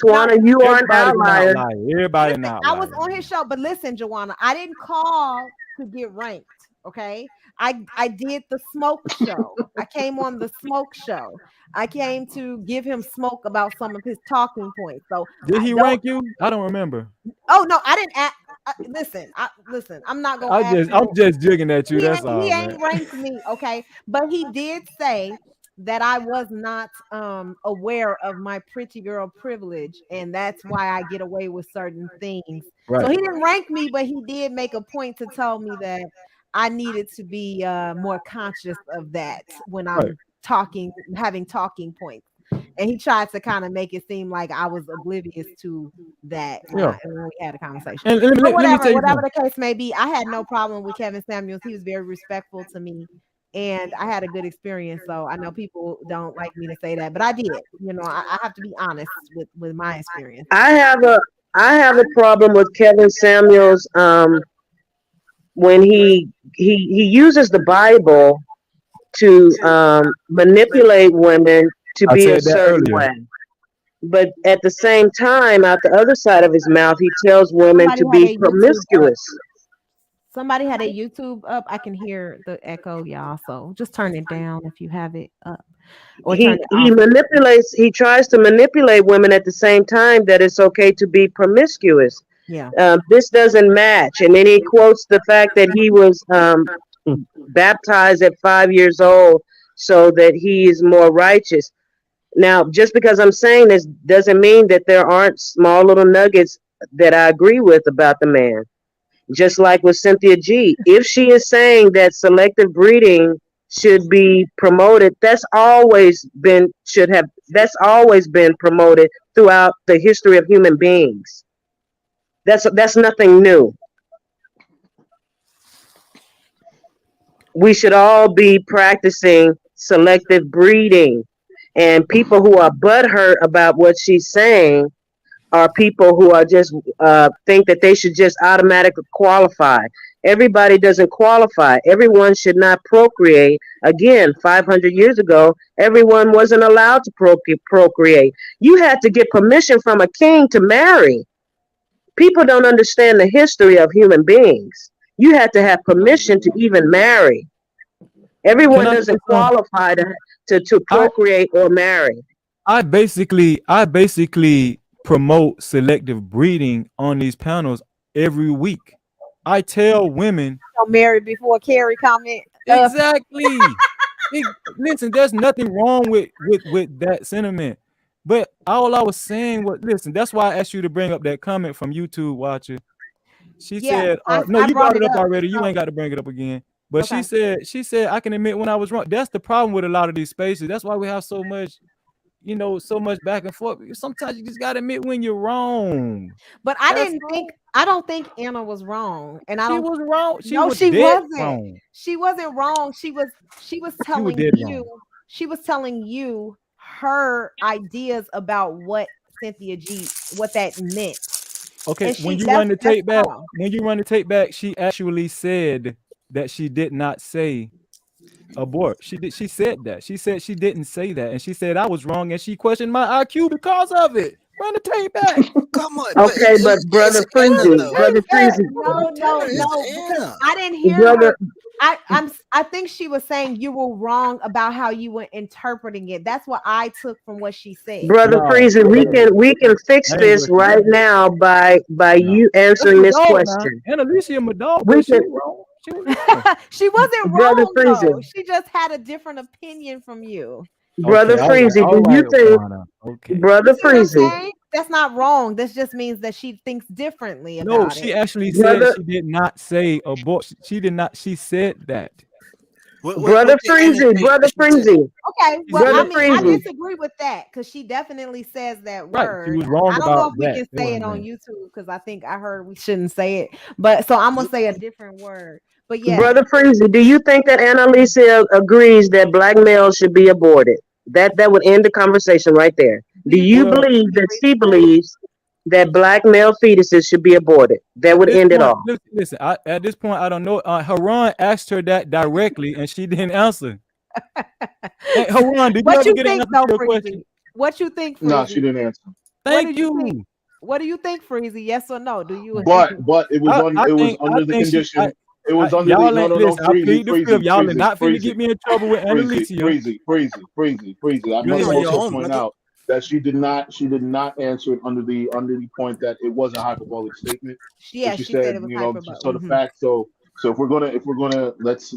Tawana, you are an outlier. Everybody not. I was on his show, but listen, Joanna, I didn't call to get ranked. Okay. I did the smoke show. I came on the smoke show. I came to give him smoke about some of his talking points. So did he rank you? I don't remember. Oh no, I didn't. Listen. I'm not gonna. I'm just jigging at you. That's all. He ain't ranked me, okay. But he did say that I was not aware of my pretty girl privilege, and that's why I get away with certain things. Right. So he didn't rank me, but he did make a point to tell me that I needed to be more conscious of that when I'm having talking points. And he tried to kind of make it seem like I was oblivious to that when we had a conversation. Whatever the case may be, I had no problem with Kevin Samuels. He was very respectful to me, and I had a good experience. So I know people don't like me to say that, but I did. I have to be honest with my experience. I I have a problem with Kevin Samuels when he uses the Bible to manipulate women to I be a said that certain earlier. way. But at the same time, out the other side of his mouth, he tells women Somebody to had be a YouTube up. promiscuous. Somebody had a YouTube up. I can hear the echo, y'all. So just turn it down if you have it up, or turn it He off. manipulates. He tries to manipulate women at the same time that it's okay to be promiscuous. Yeah. This doesn't match, and then he quotes the fact that he was baptized at 5 years old, so that he is more righteous. Now, just because I'm saying this doesn't mean that there aren't small little nuggets that I agree with about the man. Just like with Cynthia G, if she is saying that selective breeding should be promoted, that's always been promoted throughout the history of human beings. That's nothing new. We should all be practicing selective breeding. And people who are butthurt about what she's saying are people who are just think that they should just automatically qualify. Everybody doesn't qualify. Everyone should not procreate. Again, 500 years ago, everyone wasn't allowed to procreate. You had to get permission from a king to marry. People don't understand the history of human beings. You had to have permission to even marry. Everyone Can I say doesn't something? qualify to I procreate or marry. I basically promote selective breeding on these panels every week. I tell women Married before Carrie comment. exactly. Listen, there's nothing wrong with that sentiment. But all I was saying was, listen, that's why I asked you to bring up that comment from YouTube watcher. She Yeah, said, no, I you brought brought it it up up. already. You So, ain't got to bring it up again. But okay. she said, I can admit when I was wrong. That's the problem with a lot of these spaces. That's why we have so much, so much back and forth. Sometimes you just gotta admit when you're wrong. But I don't think Anna was wrong. And I She don't was wrong. She No, was she dead wasn't. wrong. She wasn't wrong. She was You were telling dead you, wrong. she was telling you her ideas about what Cynthia G, what that meant. Okay, And when you that's run the tape back, all. she actually said that she did not say abort. She said that. She said she didn't say that. And she said I was wrong and she questioned my IQ because of it. Run the tape back. Come on, Okay, but it's brother Anna Freezy, though. brother Freezy, No, It's because Anna. I didn't hear brother, her. I think she was saying you were wrong about how you were interpreting it. That's what I took from what she said. brother No, Freezy, we can fix I ain't this what she right said. now by No. you That's answering my this dog now. question. And Alicia my dog, We but she can, was wrong. She was wrong. She wasn't brother wrong though. Freezy, She just had a different opinion from you. brother Okay, Freezy, all do you right, think, Juana. Okay. You brother see what I'm Freezy, saying? That's not wrong. This just means that she thinks differently No, about she it. actually said brother, she did not say abort. She did not. She said that. brother What did Anna Freezy, say? brother What she said? Freezy, Okay, She well, said I brother mean, I Freezy, disagree with that because she definitely says that right. She word. was wrong I don't know about if we that. can That say what it I'm on saying. YouTube because I think I heard we shouldn't say it. But so I'm gonna say a different word. But yeah, brother Freezy, do you think that Annalisa agrees that black males should be aborted? That would end the conversation right there. do Do you you think Well, believe she that agrees she with that? believes that black male fetuses should be aborted? That at would this end it point, all. listen. At this point, I don't know. Haran asked her that directly, and she didn't answer. Hey, Haran, did you What ever you get an think answer to though, your Freezy? question? What you think, No, she Freezy? didn't answer. What Thank did you think? you. What do you think, Freezy? Yes or no? Do you agree? But it was I under the think she. condition. It was under the Y'all no ain't no no listen. I freezy plead the fifth. freezy Y'all are freezy not finna freezy get me in trouble with freezy Annalicia. freezy freezy freezy freezy. I Go You must on ahead. your also own, point brother. out that she did not answer it under the point that it was a hyperbolic statement. So Yeah, she she said said, it was so the hyperbole. fact so if we're gonna let's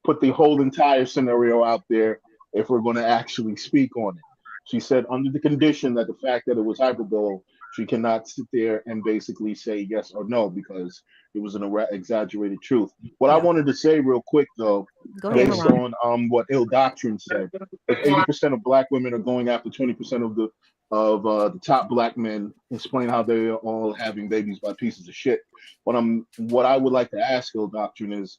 put the whole entire scenario out there if we're gonna actually speak on it. She said under the condition that the fact that it was hyperbole, she cannot sit there and basically say yes or no because it was an exaggerated truth. What I Yeah. wanted to say real quick though, Go ahead, based Haran. on what ill doctrine said, if 80% of black women are going after 20% of the top black men, explain how they are all having babies by pieces of shit. What I would like to ask ill doctrine is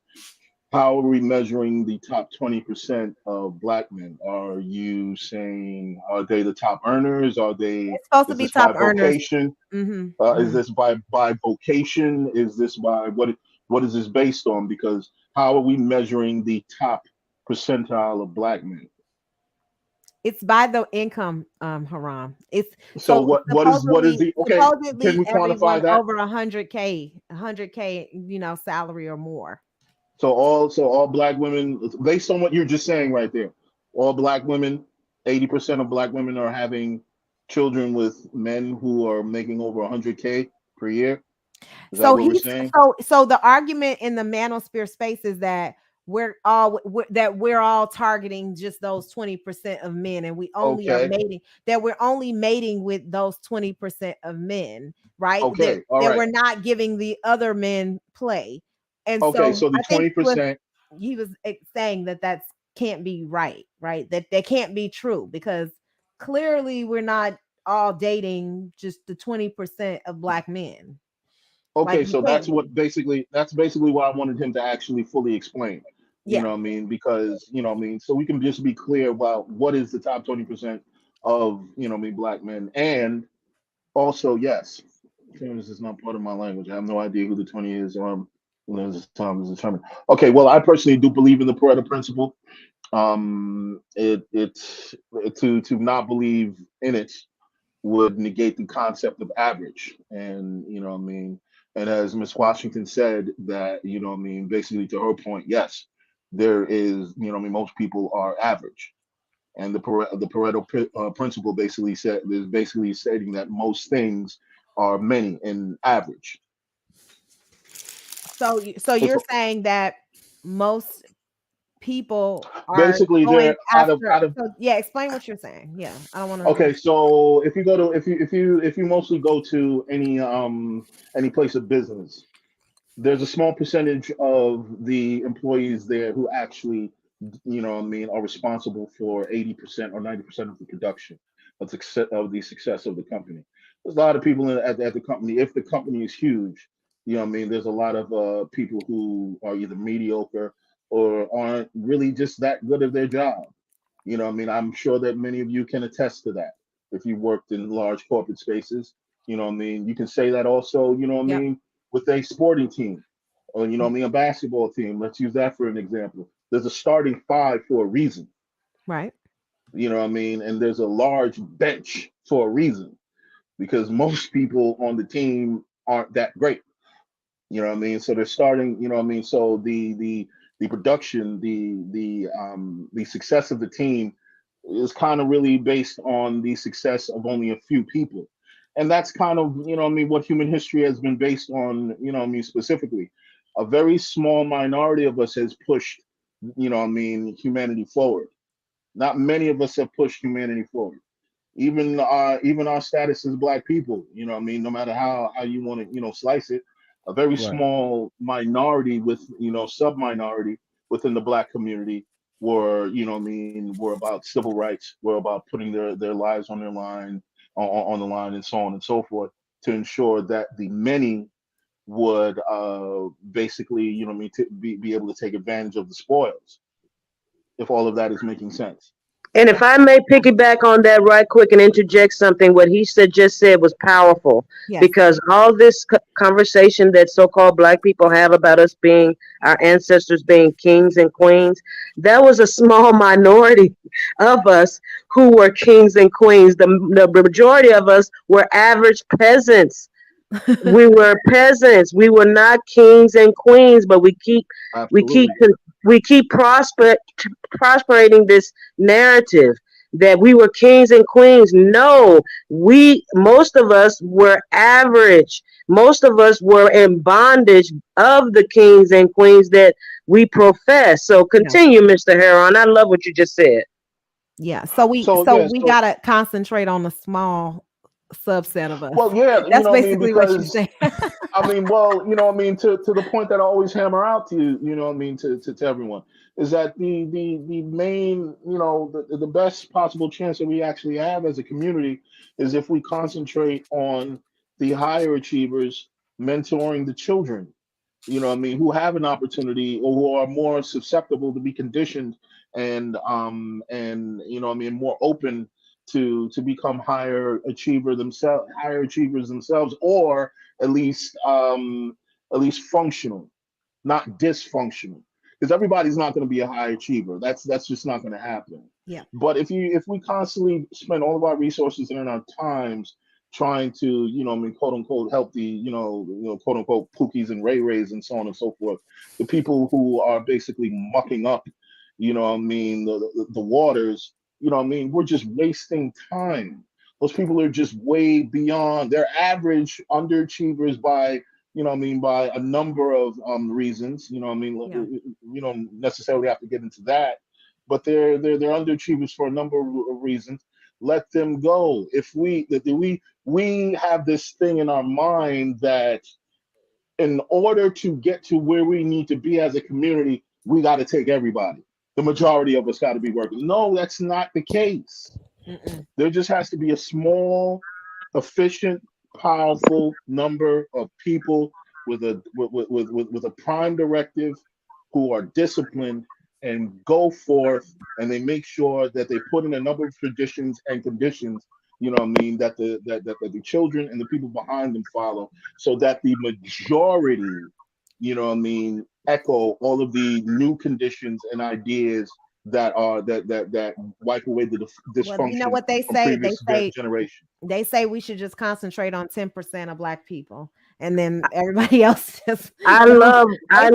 how are we measuring the top 20% of black men? Are you saying, are they the top earners? It's supposed to Is be this by top earners. vocation? Is Mm-hmm. this by vocation? Is this by what is this based on? Because how are we measuring the top percentile of black men? It's by the income, Haram. It's So so what is the okay? Can supposedly we everyone quantify that? over 100K, salary or more. So all black women, based on what you're just saying right there, all black women, 80% of black women are having children with men who are making over 100K per year. Is that So what we're he's saying? so the argument in the manosphere space is that we're all targeting just those 20% of men, and we only are Okay. mating that we're only mating with those 20% of men, right? Okay. All that right. we're not giving the other men play. And Okay. so So the I think 20%. he was saying that can't be right, that can't be true, because clearly we're not all dating just the 20% of black men. Like Okay, we so can't be. that's basically what I wanted him to actually fully explain. You Yeah. know what I mean? Because, you know what I mean, so we can just be clear about what is the top 20% of, you know what I mean, black men. And also, yes, this is not part of my language. I have no idea who the 20 is. This time is determined. Okay, well, I personally do believe in the Pareto principle. To not believe in it would negate the concept of average. And, you know what I mean? And as Miss Washington said, that, you know what I mean, basically to her point, yes, there is, you know what I mean, most people are average. And the Pareto principle basically said is basically stating that most things are many and average. So If you're saying that most people are basically going they're after. out of So yeah, explain what you're saying. Yeah, I don't want to. okay, so if you go to if you mostly go to any place of business, there's a small percentage of the employees there who actually, you know what I mean, are responsible for 80% or 90% of the production of the success of the company. There's a lot of people at the company. If the company is huge, you know what I mean, there's a lot of people who are either mediocre or aren't really just that good at their job. You know what I mean? I'm sure that many of you can attest to that if you worked in large corporate spaces. You know what I mean? You can say that also, you know what I Yep. mean, with a sporting team or, you know what I mean, a basketball team. Let's use that for an example. There's a starting five for a reason. Right. You know what I mean? And there's a large bench for a reason because most people on the team aren't that great. You know what I mean? So they're starting, you know what I mean? So the production, the success of the team is kind of really based on the success of only a few people. And that's kind of, you know what I mean, what human history has been based on, you know what I mean, specifically. A very small minority of us has pushed, you know what I mean, humanity forward. Not many of us have pushed humanity forward. Even our status as black people, you know what I mean, no matter how you want to, you know, slice it, a very Right. small minority with, you know, sub minority within the black community were, you know what I mean, were about civil rights, were about putting their lives on their line on the line and so on and so forth to ensure that the many would basically, you know what I mean, to be able to take advantage of the spoils, if all of that is making sense. And if I may piggyback on that right quick and interject something, what he just said was powerful, Yes. because all this conversation that so-called black people have about us being, our ancestors being kings and queens, that was a small minority of us who were kings and queens. The majority of us were average peasants. We were peasants. We were not kings and queens, but we keep Absolutely. we keep prosperating this narrative that we were kings and queens. No, most of us were average. Most of us were in bondage of the kings and queens that we profess. So Yeah. continue, Mr. Heron. I love what you just said. Yeah. So we So yeah, gotta concentrate on the small subset of us. well, yeah, you That's know what I mean, basically what you're because saying. I mean, well, you know what I mean, to the point that I always hammer out to you, you know what I mean, to everyone, is that the main, you know, the best possible chance that we actually have as a community is if we concentrate on the higher achievers mentoring the children. you know what I mean, who have an opportunity or who are more susceptible to be conditioned and you know what I mean, more open to become higher achievers themselves, or at least functional, not dysfunctional. Because everybody's not going to be a high achiever. That's just not going to happen. Yeah. But if we constantly spend all of our resources and our times trying to, you know, I mean, quote unquote, help the, quote unquote, Pookies and Ray Rays and so on and so forth, the people who are basically mucking up, you know, what I mean, the waters, you know, what I mean, we're just wasting time. Those people are just way beyond. They're average underachievers by, you know what I mean, by a number of reasons. You know what I mean, Yeah. we don't necessarily have to get into that, but they're underachievers for a number of reasons. Let them go. If we have this thing in our mind that in order to get to where we need to be as a community, we got to take everybody. The majority of us got to be working. No, that's not the case. Mm-mm. There just has to be a small, efficient, powerful number of people with a prime directive who are disciplined and go forth, and they make sure that they put in a number of traditions and conditions, you know what I mean, that the children and the people behind them follow, so that the majority, you know what I mean, echo all of the new conditions and ideas that wipe away the Well, you know dysfunction what they from say? previous generation. They say we should just concentrate on 10% of Black people, and then everybody else just. I They say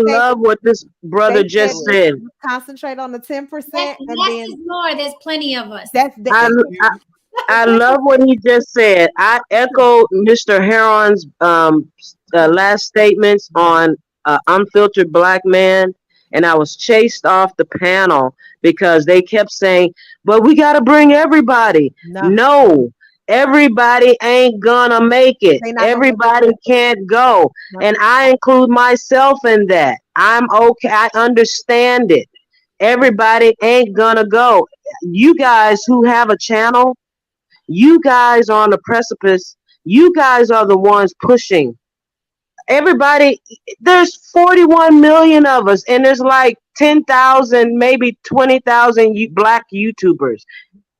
love what this brother they said just said. concentrate on the 10%, Less, and less then is more. There's plenty of us. that's the. I, I I love what he just said. I echo Mr. Heron's last statements on unfiltered black man, and I was chased off the panel because they kept saying, "But we got to bring everybody." No, No, everybody ain't gonna make it. they not gonna make Everybody can't go, no. and I include myself in that. I'm okay. I understand it. Everybody ain't gonna go. You guys who have a channel, you guys are on the precipice. You guys are the ones pushing. Everybody, there's 41 million of us, and there's like 10,000, maybe 20,000 black YouTubers.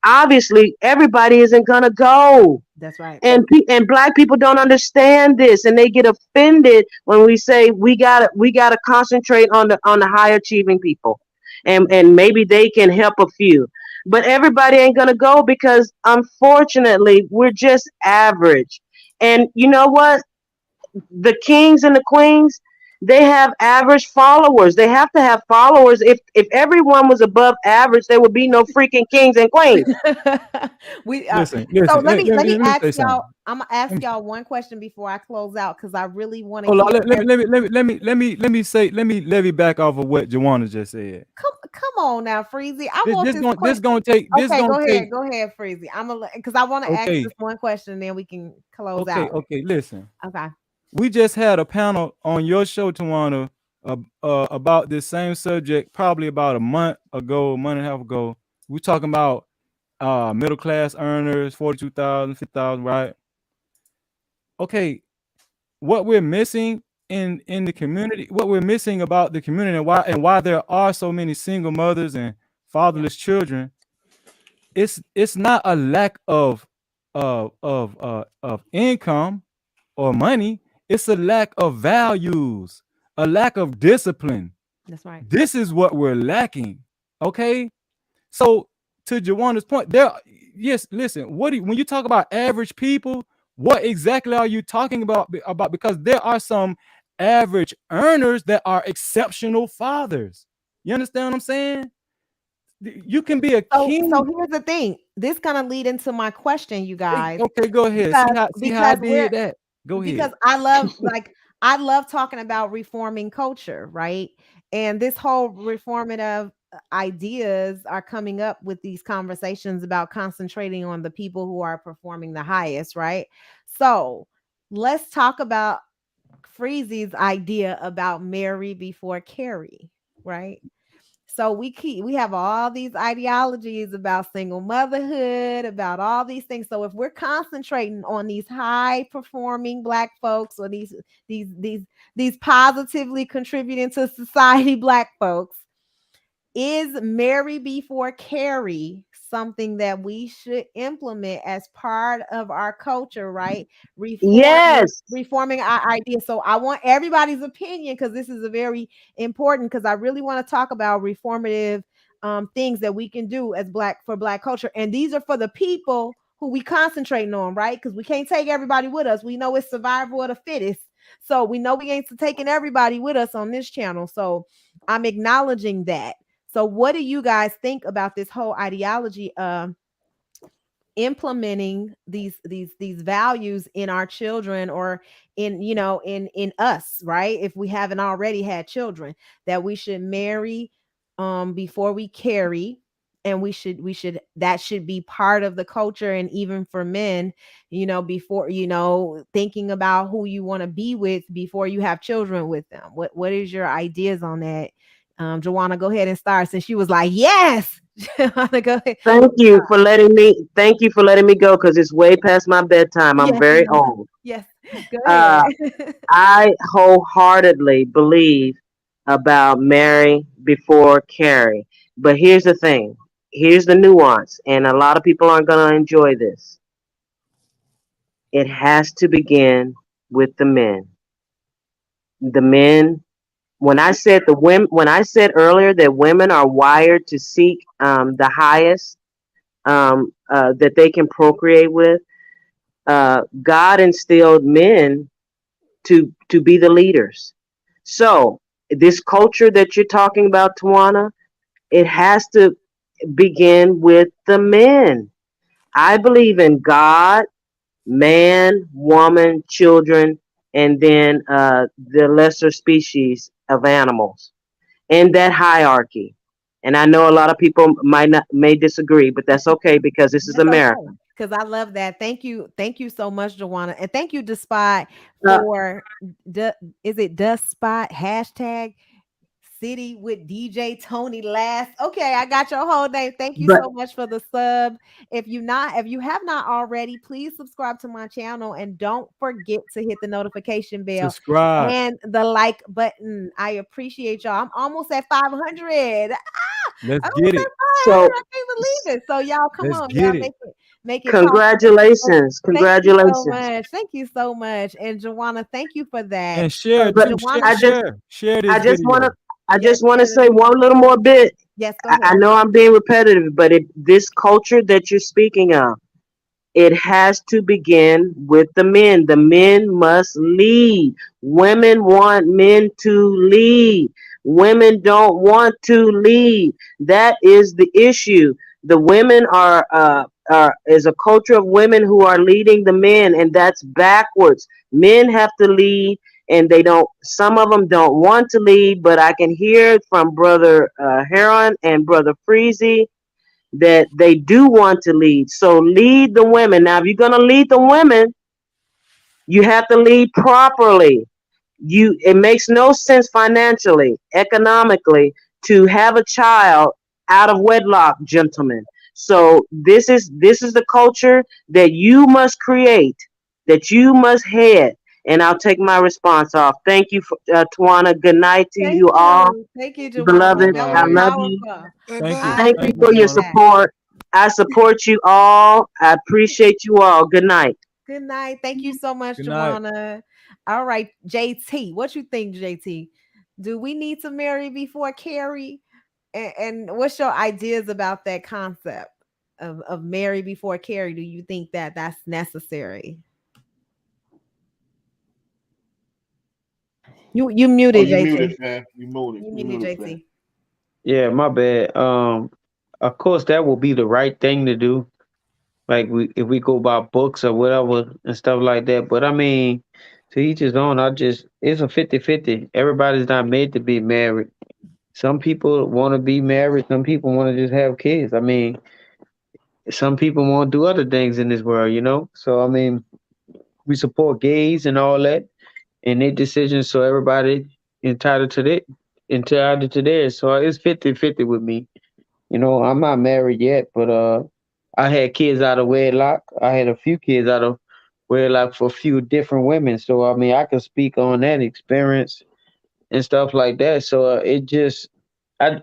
Obviously, everybody isn't gonna go. That's right. And black people don't understand this, and they get offended when we say we gotta concentrate on the high achieving people, and maybe they can help a few, but everybody ain't gonna go because unfortunately we're just average. And you know what? The kings and the queens, they have average followers. They have to have followers. If everyone was above average, there would be no freaking kings and queens. we Listen, so listen. let me Let me ask say something. y'all. I'm gonna ask y'all one question before I close out because I really want to Hold on. hear. Let me levy back off of what Joanna just said. Come on now, Freezy. I want this This question. gonna take. This Okay, gonna take. go ahead, Freezy. I'm gonna because I want to ask Okay. this one question, and then we can close Okay. out. Okay. Listen. Okay. We just had a panel on your show, Tawana, about this same subject, probably about a month and a half ago. We're talking about middle class earners, 42,000, 50,000, right? Okay, what we're missing in the community, what we're missing about the community, and why there are so many single mothers and fatherless children, it's not a lack of income or money. It's a lack of values, a lack of discipline. That's right. This is what we're lacking. Okay. So to Joanna's point, yes, listen, when you talk about average people, what exactly are you talking about? Because there are some average earners that are exceptional fathers. You understand what I'm saying? You can be a king. So here's the thing. This gonna lead into my question, you guys. Okay, go ahead. See how I did that. Go ahead. Because I love talking about reforming culture, right? And this whole reformative ideas are coming up with these conversations about concentrating on the people who are performing the highest, right? So let's talk about Freezy's idea about Mary before Carrie, right? So we have all these ideologies about single motherhood, about all these things. So if we're concentrating on these high performing Black folks, or these positively contributing to society Black folks, is marry before carry something that we should implement as part of our culture, right? Reforming our ideas. So I want everybody's opinion, because this is a very important, because I really want to talk about reformative things that we can do as Black culture. And these are for the people who we concentrating on, right? Because we can't take everybody with us. We know it's survival of the fittest. So we know we ain't taking everybody with us on this channel. So I'm acknowledging that. So what do you guys think about this whole ideology of implementing these values in our children, or in us, right? If we haven't already had children, that we should marry before we carry, and we should that should be part of the culture. And even for men, before thinking about who you want to be with before you have children with them. What is your ideas on that? Joanna, go ahead and start, since she was like, yes. Joanna, go ahead. Thank you for letting me go, because it's way past my bedtime. I'm very old. Yes, go ahead. I wholeheartedly believe about marry before carry. But here's the thing. Here's the nuance, and a lot of people aren't going to enjoy this. It has to begin with the men. The men. When I said earlier that women are wired to seek the highest that they can procreate with, God instilled men to be the leaders. So this culture that you're talking about, Tawana, it has to begin with the men. I believe in God, man, woman, children, and then the lesser species of animals, in that hierarchy. And I know a lot of people may disagree, but that's okay, because this is America. Okay, because I love that. Thank you so much, Joanna, and thank you, Despot, for is it Despot hashtag City with DJ Tony Last. Okay, I got your whole name. Thank you so much for the sub. If you have not already, please subscribe to my channel, and don't forget to hit the notification bell. Subscribe And the like button. I appreciate y'all. I'm almost at 500. Let's get it. So I can't believe it. So y'all come on, y'all make it Congratulations. possible. Congratulations. Thank you so much. And Joanna, thank you for that. And share this I just want to say one little more bit. Yes, go ahead. I know I'm being repetitive, but this culture that you're speaking of, it has to begin with the men. The men must lead. Women want men to lead. Women don't want to lead. That is the issue. The women is a culture of women who are leading the men, and that's backwards. Men have to lead, and some of them don't want to lead, but I can hear from Brother Heron and Brother Freezy that they do want to lead. So lead the women. Now, if you're going to lead the women, you have to lead properly. It makes no sense financially, economically, to have a child out of wedlock, gentlemen. So this is the culture that you must create, that you must head. And I'll take my response off. Thank you, Tawana. Good night to you all. Thank you, Joanna. Beloved. I love you. Thank you for your support. I support you all. I appreciate you all. Good night. Good night. Thank you so much, Joanna. All right, JT. What you think, JT? Do we need to marry before carry? And what's your ideas about that concept of marry before carry? Do you think that that's necessary? You muted, JT. Muted, man. You muted, JT. Yeah, my bad. Of course, that will be the right thing to do. Like if we go by books or whatever and stuff like that. But I mean, to each his own. It's a 50-50. Everybody's not made to be married. Some people want to be married. Some people want to just have kids. I mean, some people want to do other things in this world, So I mean, we support gays and all that and their decisions. So everybody entitled to that. entirely to theirs. So it's 50-50 with me. You know, I'm not married yet, but I had kids out of wedlock. I had a few kids out of wedlock for a few different women. So I mean, I can speak on that experience and stuff like that. So it just,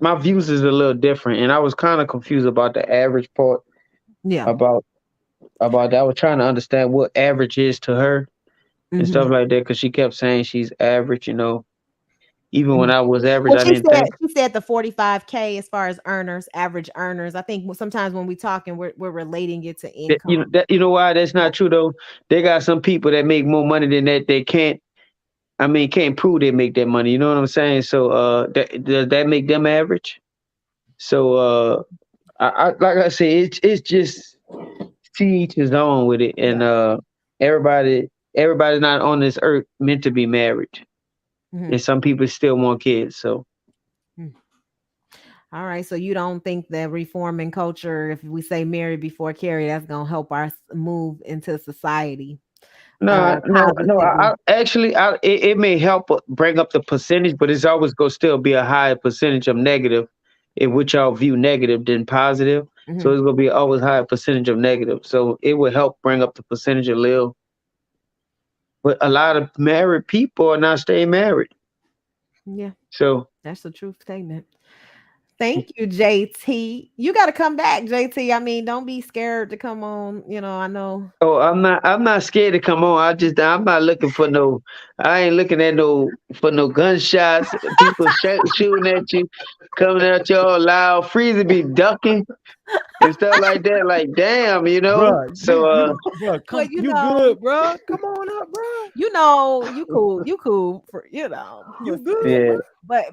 my views is a little different, and I was kind of confused about the average part. Yeah. About that. I was trying to understand what average is to her and stuff like that, because she kept saying she's average. You know, even when I was average, Well, I didn't think. she said the 45K as far as earners, average earners. I think sometimes when we talking, we're relating it to income. You know why that's not true though? They got some people that make more money than that. They can't. I mean, can't prove they make that money. You know what I'm saying? So, does that make them average? So, I like I said, it's just to each his own with it, and everybody's not on this earth meant to be married, and some people still want kids. So. All right, so you don't think that reforming culture, if we say marry before carry, that's gonna help us move into society? No. Actually, it may help bring up the percentage, but it's always gonna still be a higher percentage of negative, in which y'all view negative than positive. So it's gonna be always higher percentage of negative. So it will help bring up the percentage a little. But a lot of married people are not staying married. Yeah. So that's the truth statement. Thank you, JT. You got to come back, JT. I mean, don't be scared to come on. You know, I know. Oh, I'm not scared to come on. I'm not looking for no. I ain't looking at no gunshots. People shooting at you, coming at you all loud. Freezer be ducking and stuff like that. Like, damn, you know. Bruh, So, come, you good, bro? Come on up, bro. You know, you cool for you good. Yeah.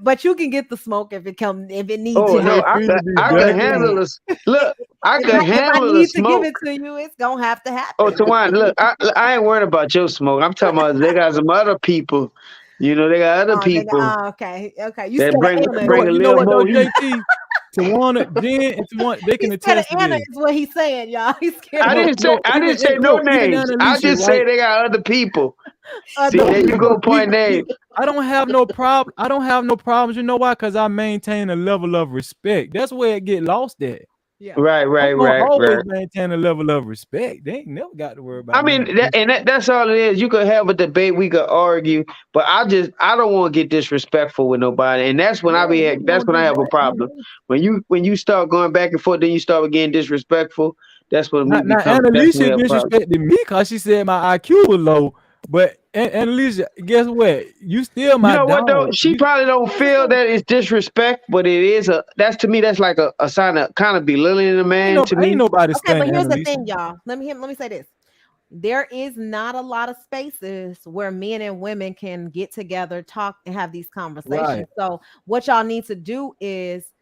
But you can get the smoke if it needs. Oh no, I can handle this. Look, I can handle the smoke. To give it to you, it's gonna have to happen. Oh, Tawan, look, I ain't worried about your smoke. I'm talking about they got some other people. You know, they got other people. Okay. You that bring a little more heat. Tawana, Jen, and Tawana, they can attest to Anna this. is what he's saying, y'all. He's scared. I didn't say no names. I just say they got other people. See, there you go, point name. I don't have no problem. I don't have no problems. You know why? Because I maintain a level of respect. That's where it get lost at. Yeah. Right. Always maintain a level of respect. They ain't never got to worry about. I mean, that's all it is. You could have a debate, we could argue, but I don't want to get disrespectful with nobody, and that's when that's when I have a problem. When you start going back and forth, then you start getting disrespectful. That's when we become. Annalisa disrespected me because she said my IQ was low. But Annalisa, guess what? You still my. You know dog. what though? She probably don't feel that it's disrespect, but it is that's to me. That's like a sign of kind of belittling a man. To me, ain't nobody. Okay, but here's the thing, y'all. Let me say this. There is not a lot of spaces where men and women can get together, talk, and have these conversations. Right. So what y'all need to do is,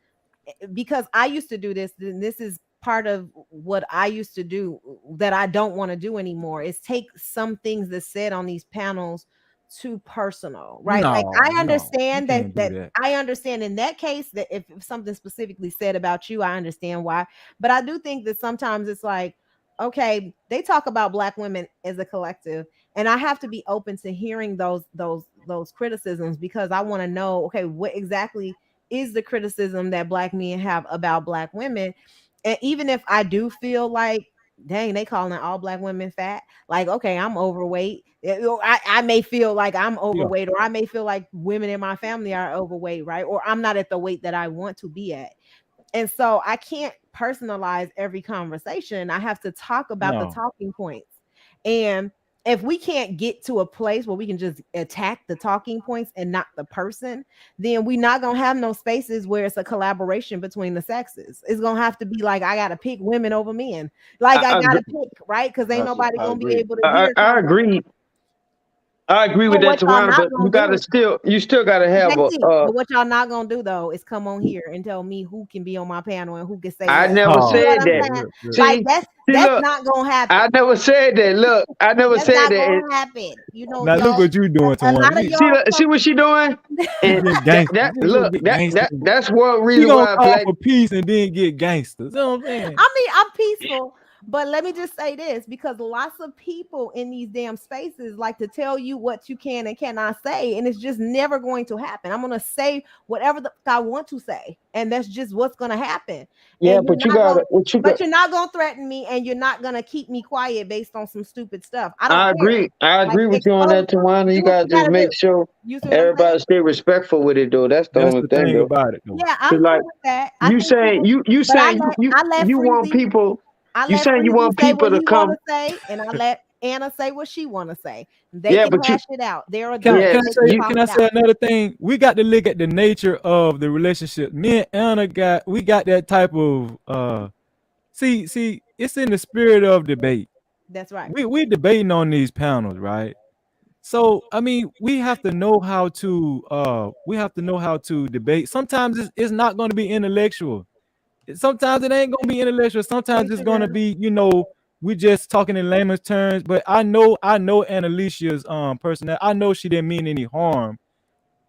because I used to do this, and this is part of what I used to do that I don't want to do anymore, is take some things that's said on these panels too personal, right? Like I understand that I understand in that case that if something specifically said about you, I understand why. But I do think that sometimes it's like, okay, they talk about Black women as a collective, and I have to be open to hearing those criticisms, because I want to know, okay, what exactly is the criticism that Black men have about Black women. And even if I do feel like, dang, they calling all Black women fat, like, okay, I'm overweight. I may feel like I'm overweight, or I may feel like women in my family are overweight, right? Or I'm not at the weight that I want to be at. And so I can't personalize every conversation. I have to talk about the talking points. And if we can't get to a place where we can just attack the talking points and not the person, then we're not going to have no spaces where it's a collaboration between the sexes. It's going to have to be like, I got to pick women over men. Like I got to pick, right? Because ain't nobody going to be able to hear. I agree. I agree with that, Tawana, but you still gotta have but what y'all not gonna do though is come on here and tell me who can be on my panel and who can say. I never said that. Like that's not gonna happen. I never said that. Look, I never said that. That's not gonna happen. You know. Now look what you doing, Tawana. See what she doing? And that's what reason why I call for peace and then get gangsters. You know what I'm saying? I mean, I'm peaceful. But let me just say this, because lots of people in these damn spaces like to tell you what you can and cannot say, and it's just never going to happen. I'm gonna say whatever I want to say, and that's just what's gonna happen. Yeah, And but you got what you got. you're not gonna threaten me, and you're not gonna keep me quiet based on some stupid stuff. I don't I care. agree. I Like, agree with you on expose, that, Tawana. do You what gotta you just gotta make do. sure You see what I'm saying? everybody stay respectful with it, though. That's the That's only the thing, thing though. about it, though. Yeah, I'm Cause cool like with that. I you think saying people, you but saying I let you want Freezy, people I you let saying you Freezy want say people what to he want come. to say, and I let Anna say what she want to say. They Yeah, can but you hash it out. They're Can I adults. yeah can I They can say you talk can I it say out. another thing? We got to look at the nature of the relationship. Me and Anna got that type of see it's in the spirit of debate. That's right. We debating on these panels, right? So I mean, we have to know how to debate. Sometimes it's not going to be intellectual. Sometimes it ain't gonna be intellectual. Sometimes it's gonna be, we just talking in layman's terms. But I know Annalicia's personality. I know she didn't mean any harm.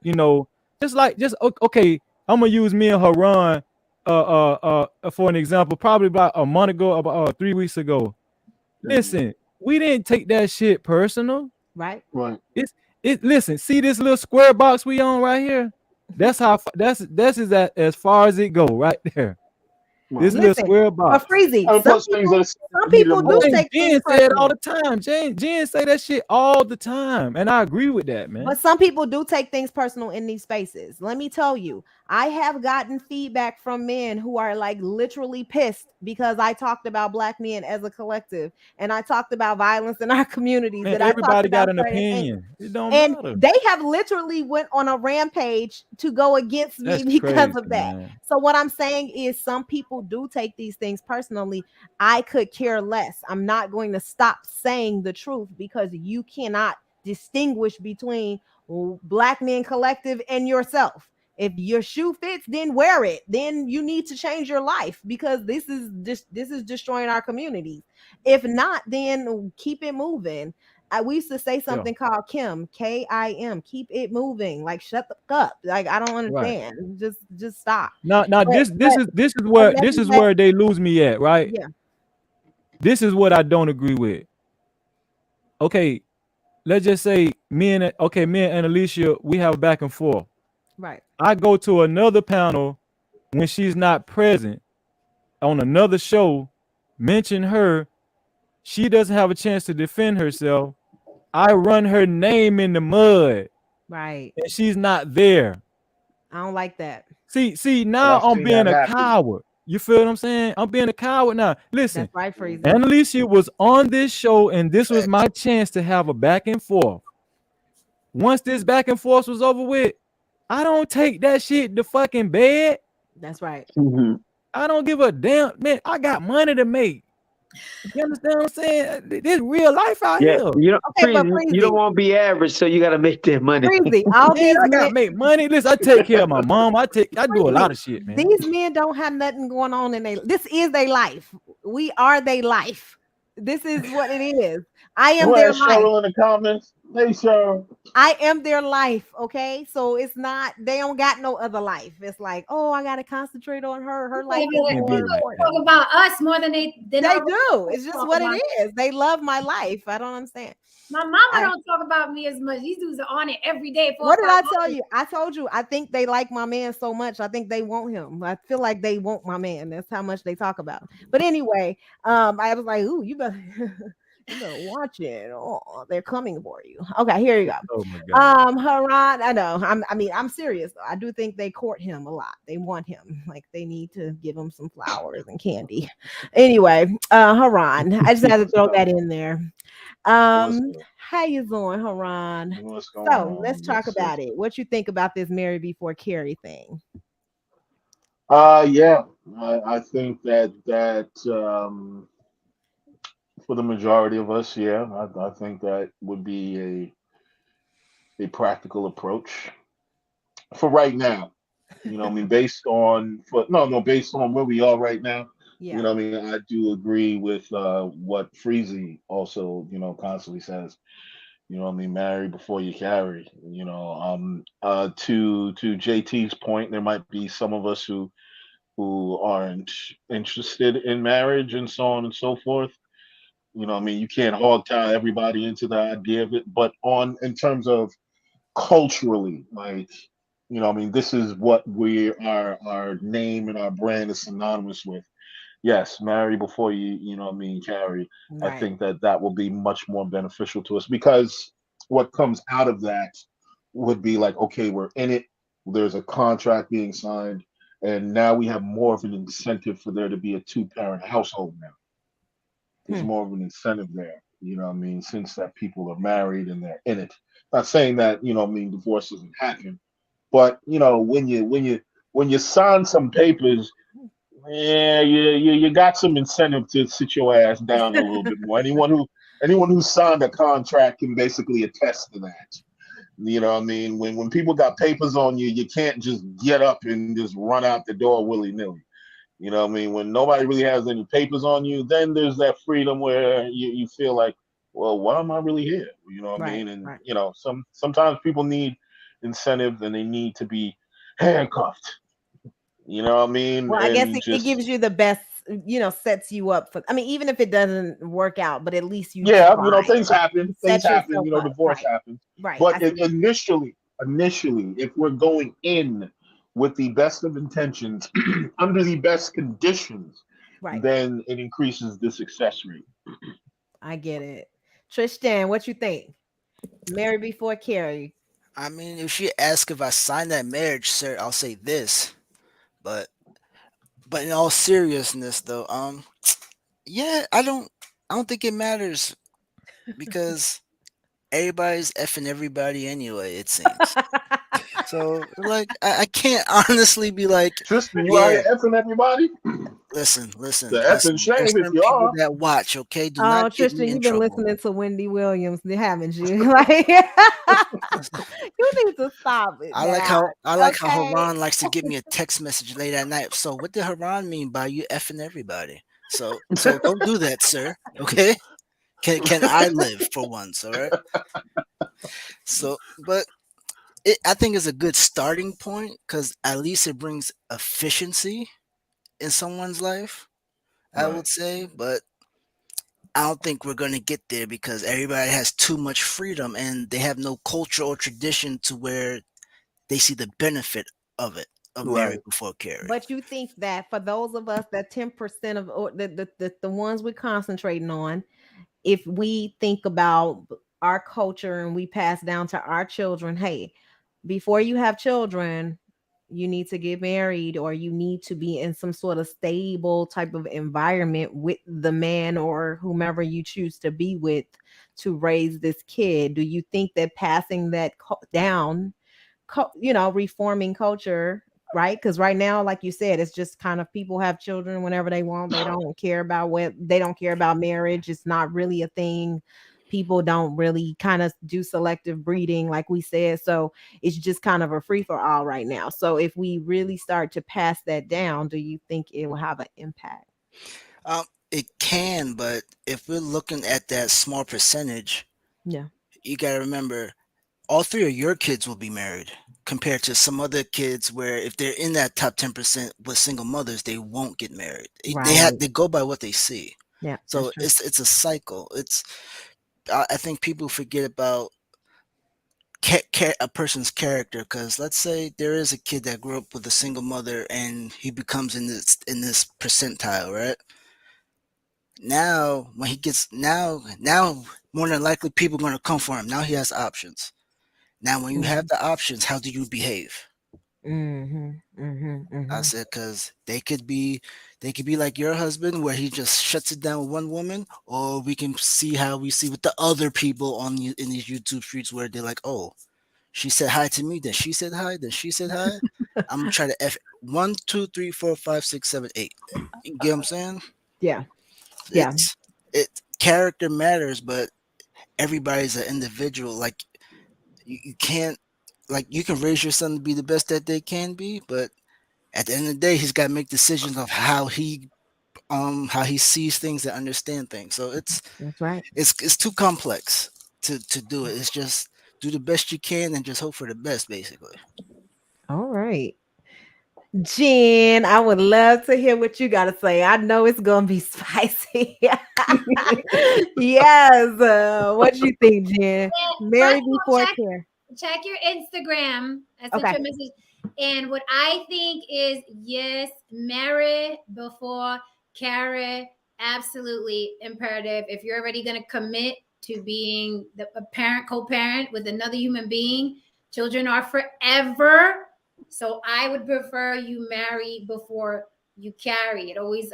You know, okay. I'm gonna use me and Haran for an example. Probably about a month ago, about 3 weeks ago. Listen, we didn't take that shit personal. Right. Right. Listen, see this little square box we on right here? That's how that's as far as it go right there. This Right. little Listen, square but box. Freezy, And plus things that are said some in the heat of people the do I moment. think take things Jen say it all personal. the time. Jen say that shit all the time. And I agree with that, But man. some people do take things personal in these spaces. Let me tell you, I have gotten feedback from men who are like literally pissed because I talked about black men as a collective, and I talked about violence in our communities, Man, that I talked everybody got about an certain things. opinion. It don't And matter. they have literally went on a rampage to go against me That's because crazy, of that. man. So what I'm saying is some people do take these things personally. I could care less. I'm not going to stop saying the truth because you cannot distinguish between black men collective and yourself. If your shoe fits, then wear it. Then you need to change your life, because this is destroying our communities. If not, then keep it moving. We used to say Yeah, something called Kim, keep it moving. Like, shut the fuck up. Like, I don't right. understand. Just stop. Now But let this me is let where they lose me at, right? yeah, This is what I don't agree with. Okay, let's just say me and Alicia, we have a back and forth. right. I go to another panel when she's not present on another show, mention her, she doesn't have a chance to defend herself. I run her name in the mud Right. and she's not there. I don't like that. See, And now I've I'm seen being that a happen. coward. You feel what I'm saying? I'm being a coward now. Listen, That's right, Freezy. Annalicia was on this show and this was my chance to have a back and forth. Once this back and forth was over with, I don't take that shit to fucking bed. That's right. hmm I don't give a damn, man. I got money to make. You understand what I'm saying? This real life out Yeah, here. you don't Okay, but you don't Freezy, want to be average, so you got to make that money. all Man, these I gotta men, make money. Listen, I take care of my mom. I do a lot Freezy, of shit, man. these men don't have nothing going on in their. This is their life. We are their life. This is what it is. I am Who their had life. Cheryl in the comments? Hey, Cheryl. I am their life. Okay, so it's not. They don't got no other life. It's like, oh, I gotta concentrate on her. Her life is Can't more be like important. that. Talk about us more than They our do. It's just talk what it about. is. They love my life. I don't understand. My mama don't talk about me as much. These dudes are on it every day. 4 or What did 5 I tell hours. you? I told you I think they like my man so much. I think they want him. I feel like they want my man. That's how much they talk about. But anyway, I was like, ooh, you better you better watch it. Oh, they're coming for you. Okay, here you go. Oh my god. Haran, I know. I'm serious though. I do think they court him a lot. They want him. Like, they need to give him some flowers and candy. Anyway, Haran, I just had to throw that in there. What's good? How you doing, Haran? What's going So let's on? talk Yes, sir. about it. What you think about this Mary before Carrie thing? Yeah, I think that for the majority of us, yeah, I think that would be a practical approach for right now. You know, what I mean, based on where we are right now. You Yeah. know, what I mean, I do agree with what Freezy also, constantly says. You know, what I mean, marry before you carry. To JT's point, there might be some of us who who aren't interested in marriage and so on and so forth. I mean, you can't hog tie everybody into the idea of it, but on in terms of culturally, like, I mean, this is what our name and our brand is synonymous with. Yes, marry before what I mean, carry. I Right. think that will be much more beneficial to us because what comes out of that would be like, okay, we're in it. There's a contract being signed, and now we have more of an incentive for there to be a two-parent household now. There's more of an incentive there. What I mean, since that people are married and they're in it. Not saying that what I mean, divorce doesn't happen, but when you sign some papers, yeah, you got some incentive to sit your ass down a little bit more. Anyone who signed a contract can basically attest to that. What I mean? When people got papers on you, you can't just get up and just run out the door willy nilly. What I mean? When nobody really has any papers on you, then there's that freedom where you feel like, well, why am I really here? What I Right. mean? And Right. sometimes people need incentives and they need to be handcuffed. What I mean? Well, I guess And it just gives you the best, sets you up for, I mean, even if it doesn't work out, but at least you yeah, tried. things happen. You Things set happen. yourself up. Divorce Right. happens. Right. But I see. initially, if we're going in with the best of intentions, under the best conditions, Right. then it increases the success rate. I get it. Tristan, what you think? Marry before carry. I mean, if she asks if I signed that marriage, sir, I'll say this. But in all seriousness, though, yeah, I don't think it matters because everybody's effing everybody anyway. It seems. So like, I can't honestly be like, Tristan, you out yeah. here effing everybody? Listen, The effing There's shame if certain you people are. that watch. Okay, do Oh, not get me Tristan, in you've been trouble. listening to Wendy Williams, haven't you? Like, you need to stop it I like now. how Okay. Haran likes to give me a text message late at night. So what did Haran mean by you effing everybody? So don't do that, sir. Okay? Can I live for once? All right. So, but I think it's a good starting point because at least it brings efficiency in someone's life. I Right. would say, but I don't think we're gonna get there because everybody has too much freedom and they have no culture or tradition to where they see the benefit of it of married Right. before carry. But you think that for those of us, that 10% of or the ones we're concentrating on, if we think about our culture and we pass down to our children, hey, before you have children, you need to get married or you need to be in some sort of stable type of environment with the man or whomever you choose to be with to raise this kid. Do you think that passing that down, reforming culture, right? Because right now, like you said, it's just kind of people have children whenever they want. They don't care about they don't care about marriage. It's not really a thing. People don't really kind of do selective breeding, like we said. So it's just kind of a free for all right now. So if we really start to pass that down, do you think it will have an impact? It can, but if we're looking at that small percentage, Yeah. you gotta remember all three of your kids will be married compared to some other kids where if they're in that top 10% with single mothers, they won't get married. Right. They go by what they see. Yeah. So That's true. it's a cycle. I think people forget about a person's character because let's say there is a kid that grew up with a single mother and he becomes in this percentile, right? Now when he gets now more than likely people are going to come for him. Now he has options. Now when you Mm-hmm. have the options, how do you behave? Mm-hmm. Mm-hmm. I Mm-hmm. said because they could be like your husband where he just shuts it down with one woman, or we can see how we see with the other people in these YouTube streets where they're like, oh, she said hi to me, then she said hi, then she said hi. I'm gonna try to F 1, 2, 3, 4, 5, 6, 7, 8. You get what I'm saying? Yeah. Yeah. It character matters, but everybody's an individual. Like you can't like you can raise your son to be the best that they can be, but at the end of the day, he's got to make decisions of how he sees things and understand things. So That's right. it's too complex to do it. It's just do the best you can and just hope for the best, basically. All right. Jen, I would love to hear what you got to say. I know it's going to be spicy. Yes. What do you think, Jen? Marry First of before all, care. check your Instagram. I sent Okay. you a message. And what I think is, yes, marry before carry. Absolutely imperative. If you're already going to commit to being a parent, co-parent with another human being, children are forever. So I would prefer you marry before you carry. It always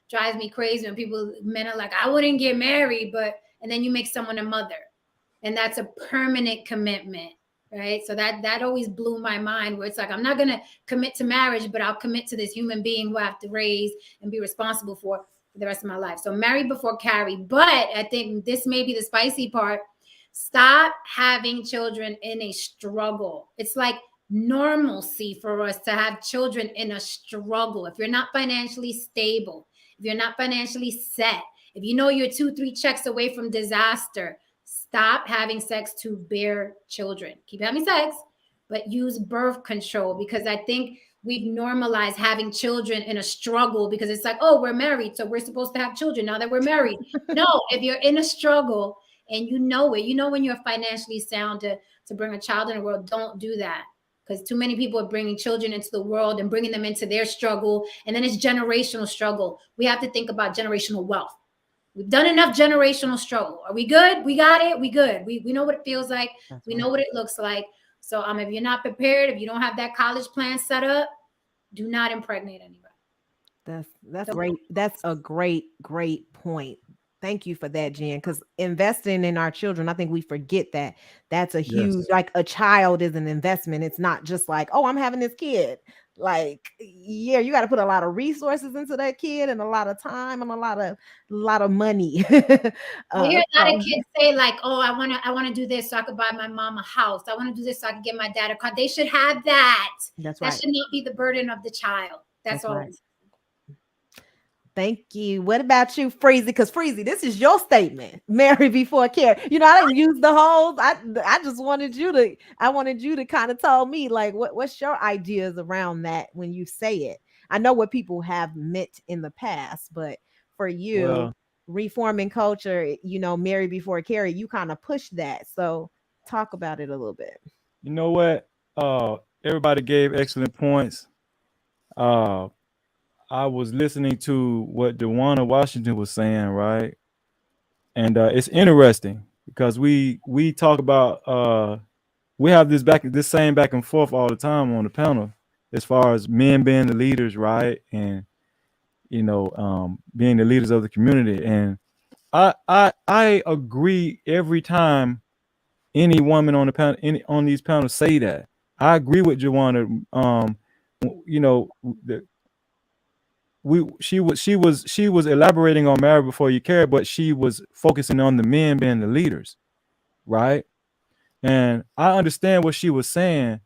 drives me crazy when men are like, I wouldn't get married, and then you make someone a mother. And that's a permanent commitment, right? So that always blew my mind, where it's like, I'm not going to commit to marriage, but I'll commit to this human being who I have to raise and be responsible for the rest of my life. So marry before carry. But I think this may be the spicy part. Stop having children in a struggle. It's like normalcy for us to have children in a struggle. If you're not financially stable, if you're not financially set, if you know you're 2-3 checks away from disaster, stop having sex to bear children. Keep having sex, but use birth control, because I think we've normalized having children in a struggle, because it's like, oh, we're married, so we're supposed to have children now that we're married. No, if you're in a struggle and you know when you're financially sound to bring a child in the world, don't do that. Because too many people are bringing children into the world and bringing them into their struggle. And then it's generational struggle. We have to think about generational wealth. We've done enough generational struggle. Are we good? We got it. We good. We know what it feels like. We know what it looks like. So if you're not prepared, if you don't have that college plan set up, do not impregnate anybody. That's great. That's a great point. Thank you for that, Jen. Because investing in our children, I think we forget that that's a huge, like a child is an investment. It's not just like, oh, I'm having this kid. Like, yeah, you got to put a lot of resources into that kid and a lot of time and a lot of money. I hear a lot of kids say like, oh, I want to do this so I could buy my mom a house. I want to do this so I could get my dad a car. They should have that. That's right. That should not be the burden of the child. That's all. Right. Thank you. What about you, Freezy? Because Freezy, this is your statement. Marry before care. I didn't use the whole. I just wanted you to kind of tell me like what's your ideas around that when you say it. I know what people have meant in the past, but for you, reforming culture, marry before carry, you kind of push that. So talk about it a little bit. You know what? Everybody gave excellent points. I was listening to what DeWanna Washington was saying, right? And it's interesting because we talk about we have this same back and forth all the time on the panel as far as men being the leaders, right? And being the leaders of the community. And I agree every time any woman on the panel on these panels say that. I agree with DeWanna. She was elaborating on marry before you care, but she was focusing on the men being the leaders, right? And I understand what she was saying,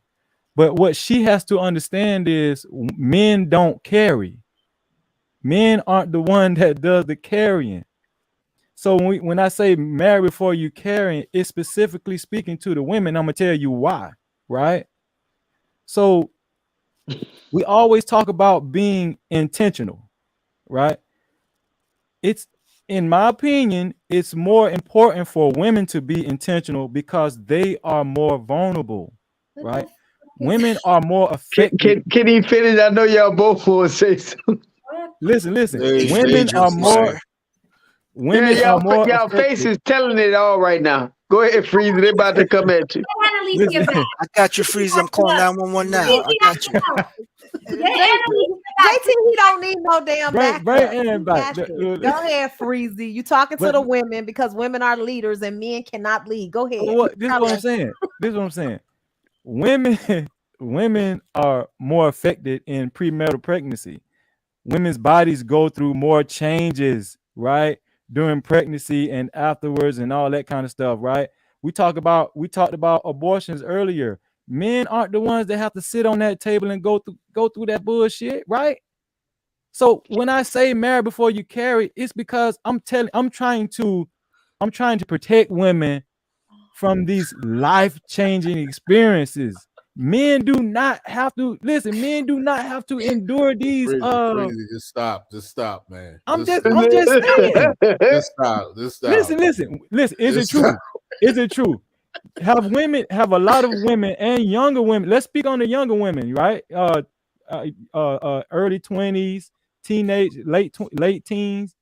but what she has to understand is men don't carry. Men aren't the one that does the carrying. So when I say marry before you carry, it's specifically speaking to the women. I'm gonna tell you why, right? So we always talk about being intentional, right? It's, in my opinion, it's more important for women to be intentional because they are more vulnerable, right? Women are more affected. Can he finish? I know y'all both will say something. Listen. Women are more. Women are more. Y'all faces telling it all right now. Go ahead, Freezy. They're about to come at you. I got you, Freezy. I'm calling 911 now. I got you. JT, he don't need no damn backup. Go ahead, Freezy. You talking to the women because women are leaders and men cannot lead. Go ahead. This is what I'm saying. Women are more affected in premarital pregnancy. Women's bodies go through more changes, right? During pregnancy and afterwards and all that kind of stuff, right? We talked about abortions earlier. Men aren't the ones that have to sit on that table and go through that bullshit, right? So when I say marry before you carry, it's because I'm trying to protect women from these life-changing experiences Men do not have to listen. Men do not have to endure these. Crazy. Just stop, man. I'm just saying. Just stop. Listen. Is it true? Is it true? Have a lot of women and younger women. Let's speak on the younger women, right? Early 20s, teenage, late teens.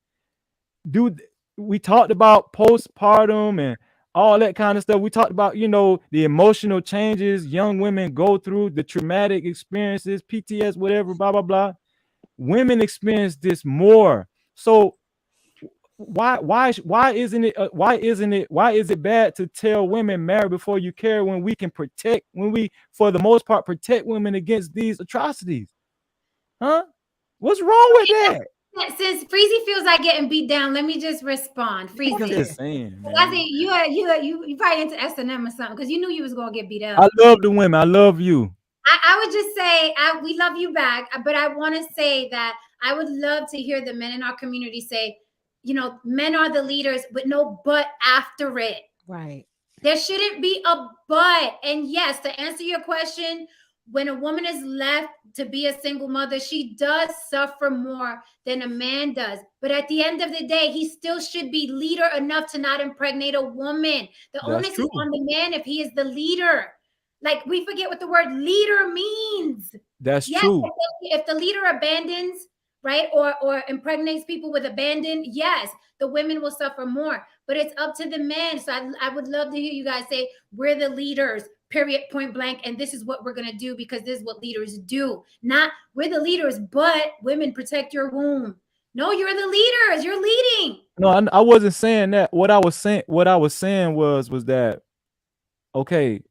We talked about postpartum and all that kind of stuff. We talked about, the emotional changes young women go through, the traumatic experiences, PTS, whatever, blah, blah, blah. Women experience this more. So why is it bad to tell women marry before you care when we for the most part protect women against these atrocities? Huh? What's wrong with that? Since Freezy feels like getting beat down, let me just respond. Freezy, I'm just saying, man. I think you probably into S&M or something because you knew you was gonna get beat up. I love the women. I love you. I would just say we love you back, but I want to say that I would love to hear the men in our community say, men are the leaders, but no but after it. Right. There shouldn't be a but. And yes, to answer your question, when a woman is left to be a single mother, she does suffer more than a man does. But at the end of the day, he still should be leader enough to not impregnate a woman. The onus is on the man if he is the leader. Like, we forget what the word leader means. That's true. If the leader abandons, right, or impregnates people with abandon, yes, the women will suffer more. But it's up to the men. So I would love to hear you guys say, we're the leaders, period, point blank, and this is what we're going to do because this is what leaders do. Not, we're the leaders, but women, protect your womb. No, you're the leaders. You're leading. No, I wasn't saying that. What I was saying was that, okay,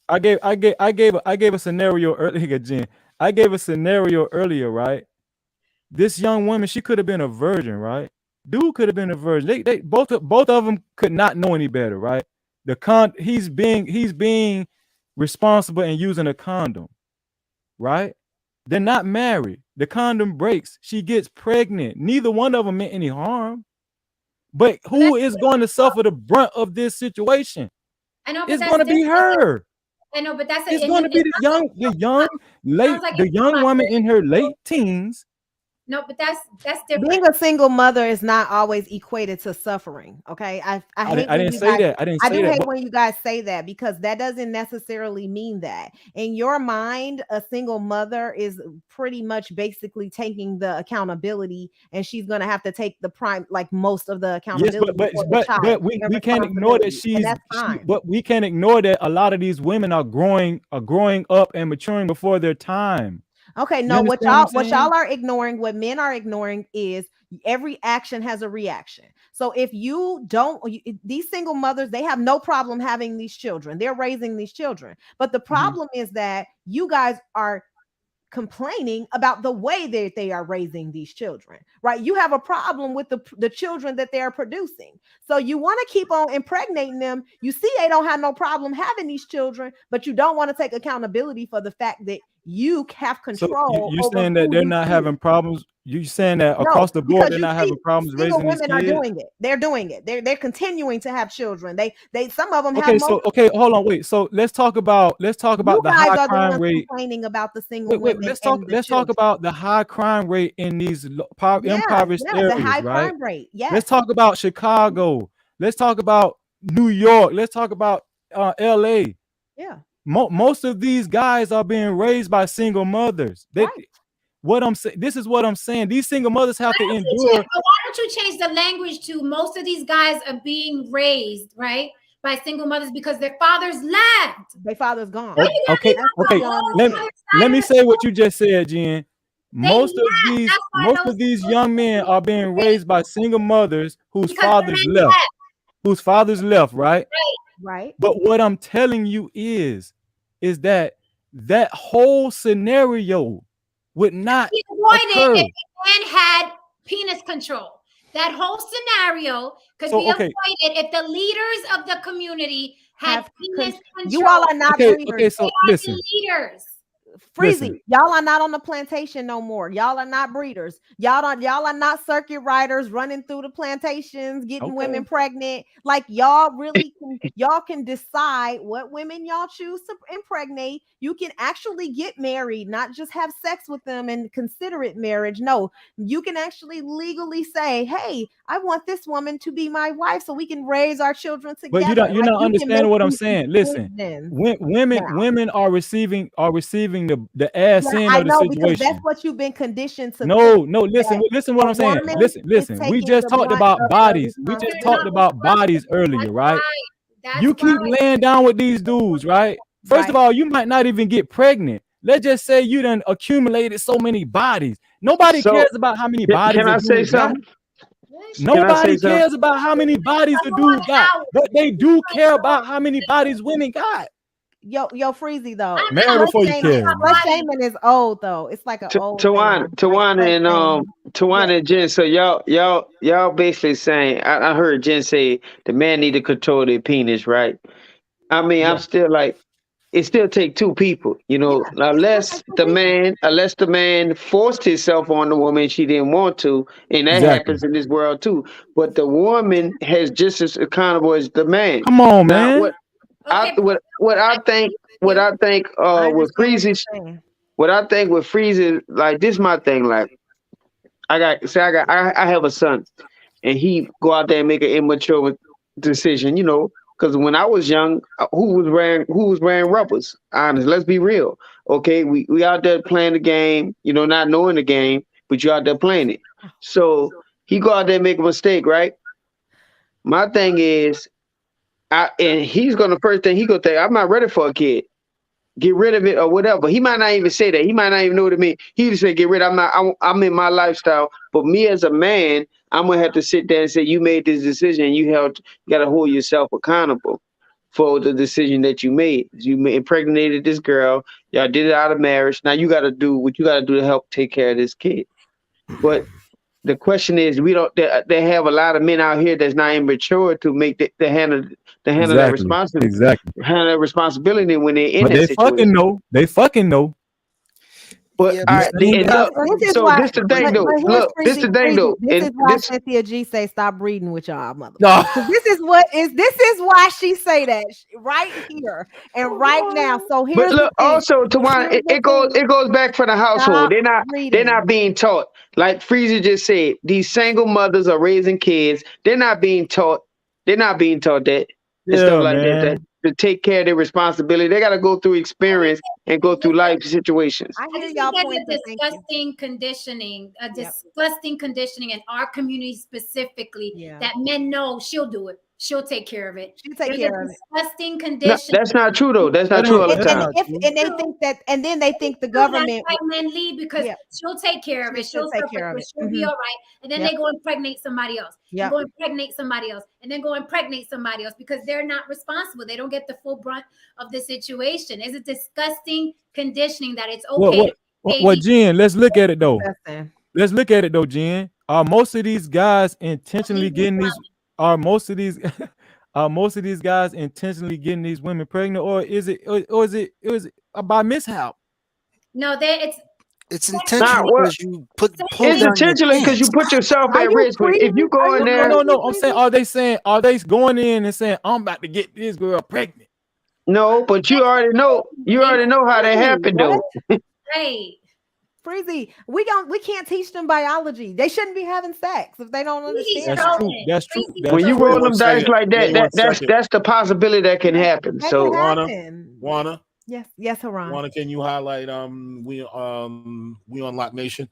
I gave a scenario earlier, Jen. I gave a scenario earlier, right? This young woman, she could have been a virgin, right? Dude could have been a virgin. They both of them could not know any better, right? He's being responsible and using a condom, right? They're not married. The condom breaks. She gets pregnant. Neither one of them meant any harm. But who is going to suffer the brunt of this situation? I know, it's going to be her. I know, but that's it's going to be the young woman in her late teens. No, but that's different. Being a single mother is not always equated to suffering. Okay, I didn't say that. I do hate when you guys say that because that doesn't necessarily mean that. In your mind, a single mother is pretty much basically taking the accountability, and she's going to have to take most of the accountability. Yes, but we can't ignore that but we can't ignore that a lot of these women are growing up and maturing before their time. Okay, no, what y'all are ignoring, what men are ignoring is every action has a reaction. So if these single mothers, they have no problem having these children. They're raising these children. But the problem is that you guys are complaining about the way that they are raising these children, right? You have a problem with the children that they are producing. So you want to keep on impregnating them. You see, they don't have no problem having these children, but you don't want to take accountability for the fact that you have control. So you're saying that they're not having problems. You're saying that across the board they're not having problems raising these kids. Women are doing it. They're doing it. They're continuing to have children. They some of them have. Hold on, wait. So let's talk about the high crime rate. Complaining about the single women. Let's talk about the high crime rate in these impoverished areas, the high right? crime rate. Yes. Let's talk about Chicago. Let's talk about New York. Let's talk about LA. Yeah. Most of these guys are being raised by single mothers. This is what I'm saying. These single mothers have to endure. Why don't you change the language to most of these guys are being raised, right, by single mothers because their fathers left. Their father's gone. Okay. Let me say what you just said, Jen. Most of these young men are being raised by single mothers whose fathers left. Right. Right. But what I'm telling you is that whole scenario would not occur. If a man had penis control. That whole scenario could be avoided if the leaders of the community had penis control. You all are not leaders. Okay, so listen. Leaders. Freezy, y'all are not on the plantation no more. Y'all are not breeders. Y'all are not circuit riders running through the plantations, getting women pregnant. Like y'all really y'all can decide what women y'all choose to impregnate. You can actually get married, not just have sex with them and consider it marriage. No, you can actually legally say, hey, I want this woman to be my wife so we can raise our children together. But you're not understanding what I'm saying. Listen, women are receiving the ass end of the situation. Because that's what you've been conditioned to. No, listen what I'm saying. Listen. We just talked about bodies. We just talked about bodies earlier, right? You keep laying down with these dudes, right? First of all, you might not even get pregnant. Let's just say you done accumulated so many bodies. Nobody cares about how many bodies. Can I say something? Nobody cares about how many bodies the dude got, but they do care about how many bodies women got. Yo, Freezy though. Marry before you care. Slut shaming is old though. It's like an old Tawana and Jen. So y'all basically saying, I heard Jen say the man need to control their penis, right? I mean, I'm still like, it still take two people, you know, unless the man forced himself on the woman she didn't want to, and that happens in this world too. But the woman has just as accountable as the man. Come on, man. What I think with Freezy, like this, my thing. Like I have a son, and he go out there and make an immature decision, you know. Because when I was young, who was wearing rubbers? Honest, let's be real. Okay, we out there playing the game, you know, not knowing the game, but you out there playing it. So he go out there and make a mistake, right? My thing is, and he's gonna first thing he gonna think, I'm not ready for a kid. Get rid of it or whatever. He might not even say that. He might not even know what it means. He just say, get rid. I'm in my lifestyle. But me as a man, I'm gonna have to sit there and say, you made this decision. You got to hold yourself accountable for the decision that you made. You impregnated this girl. Y'all did it out of marriage. Now you got to do what you got to do to help take care of this kid. But the question is, they have a lot of men out here that's not immature to make the handle that responsibility. Exactly. Handle that responsibility when they're in that they situation. They fucking know. But this is the thing though. Look, this is the thing though. This is why Cynthia G say stop breeding with y'all mother. This is why she say that right here and right now. So here's but look, also Tawana, it goes back for the household. They're not being taught. Like Freezy just said, these single mothers are raising kids. They're not being taught. They're not being taught that and stuff like that to take care of their responsibility. They got to go through experience and go through life situations. I hear y'all point. Disgusting conditioning, disgusting conditioning in our community specifically that men know she'll do it. She'll take care of it. She'll take care of it. Disgusting condition. No, that's not true though. That's not true all the time. And they think that, and then they think the government. That's why men leave because she'll take care of it. She'll take care of it. She'll be all right. And then they go impregnate somebody else. Go impregnate somebody else, and then go impregnate somebody else because they're not responsible. They don't get the full brunt of the situation. It's a disgusting conditioning that it's okay. Well, Jen, let's look at it though. Let's look at it though, Jen. Are most of these guys intentionally getting these? Are most of these guys intentionally getting these women pregnant, or is it by mishap? No, it's intentional because you it's intentionally because you put yourself at risk. If you go in there, no. I'm saying, are they going in and saying, I'm about to get this girl pregnant? No, but you already know. You already know how that happened, though. Right. Freezy, we can't teach them biology. They shouldn't be having sex if they don't understand. That's true. When you roll them dice like that, that's the possibility that can happen. So, Juana. Yes, Haran. Juana, can you highlight we Unlock Nation?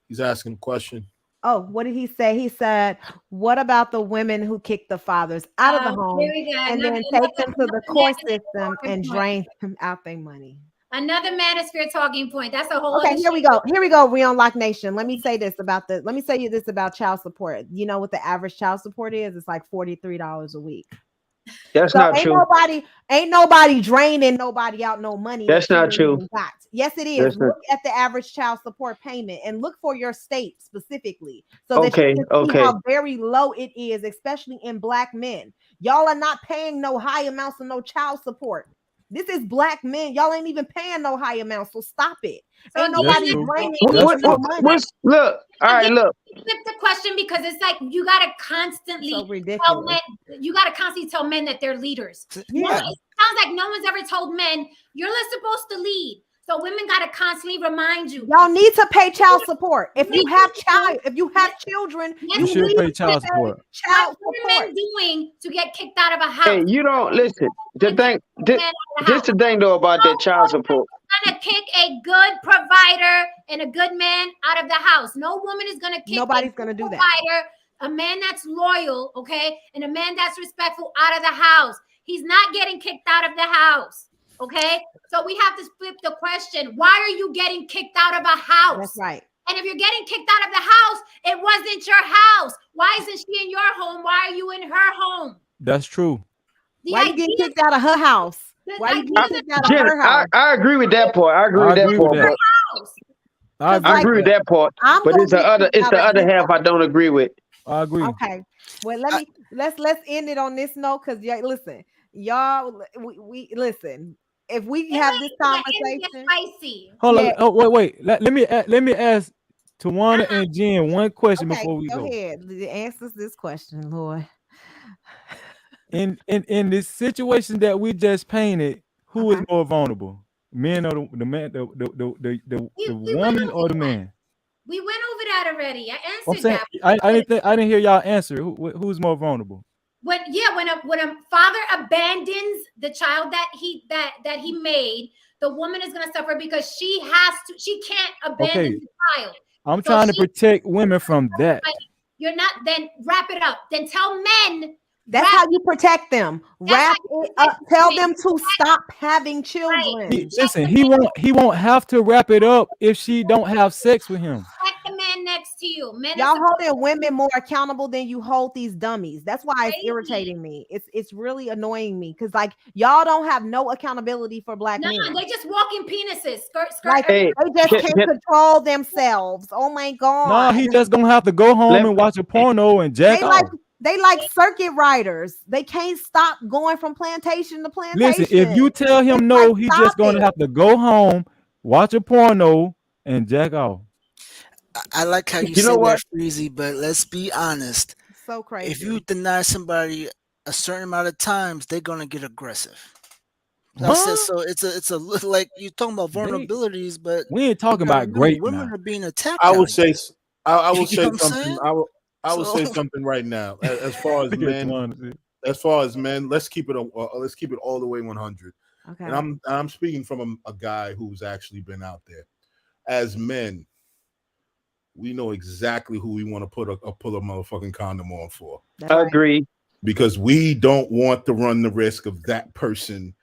He's asking a question. Oh, what did he say? He said, "What about the women who kick the fathers out of the home and then take them to the court system and drain them out their money?" Another manosphere talking point. That's a whole. Okay, here we go. We Unlock Nation. Let me say this about child support. You know what the average child support is? It's like $43 a week. That's not true. Ain't nobody draining nobody out no money. That's not true. Yes, it is. Look at the average child support payment and look for your state specifically, so that you can see how very low it is, especially in Black men. Y'all are not paying no high amounts of no child support. This is black men. Y'all ain't even paying no high amount, so stop it. So Ain't nobody again, bringing What, in no money. look, all right, look. Flip the question, because it's like you gotta constantly So tell ridiculous. men, you gotta constantly tell men that they're leaders. Yeah. It sounds like no one's ever told men you're supposed to lead. So women gotta constantly remind you. Y'all need to pay child support. If you have children, Yes, you should need pay to child pay support. child what are men support. doing to get kicked out of a house? Hey, you don't listen. The thing, this the thing though about that child support. Gonna kick a good provider and a good man out of the house. No woman is gonna kick Nobody's gonna do that. provider, a man that's loyal, okay, and a man that's respectful out of the house. He's not getting kicked out of the house. Okay, so we have to flip the question. Why are you getting kicked out of a house? That's right. And if you're getting kicked out of the house, it wasn't your house. Why isn't she in your home? Why are you in her home? That's true. Why you getting kicked out of her house? Why you getting kicked out of Jenna, her house? I agree with that part. I agree with that part. I agree with that part. But it's the other half I don't agree with. I agree. Okay. Well, let's end it on this note, because listen, y'all, we listen. If we have this conversation, hold on. Oh, wait. Let me ask Tawana and Jen one question before we go. Go ahead. The answers this question, Lord. In this situation that we just painted, who is more vulnerable, men or the man, the woman or the man? We went over that already. I answered saying, that. I didn't hear y'all answer. Who's more vulnerable? When a father abandons the child that he made, the woman is gonna suffer because she can't abandon the child. I'm trying to protect women from that. You're not. Then wrap it up. Then tell men. That's how you protect them. Wrap it up. Tell them to stop having children. Listen, he won't have to wrap it up if she don't have sex with him. Like the man next to you. Y'all holding women more accountable than you hold these dummies. That's why it's irritating me. It's really annoying me, because like y'all don't have no accountability for black men. They just walking penises. Skirt. Like they just can't control themselves. Oh my god. No, he just gonna have to go home and watch a porno and jack off. They like circuit riders. They can't stop going from plantation to plantation. Listen, if you tell him no, he's just gonna have to go home, watch a porno, and jack off. I like how you say that, Freezy, but let's be honest. So crazy. If you deny somebody a certain amount of times, they're gonna get aggressive. So it's a like you're talking about vulnerabilities, but we ain't talking about great. Women are being attacked. I will say something. I will say So- something right now. As far as men, let's keep it all the way 100. Okay. And I'm speaking from a guy who's actually been out there. As men, we know exactly who we want to pull a motherfucking condom on for. I agree. Because we don't want to run the risk of that person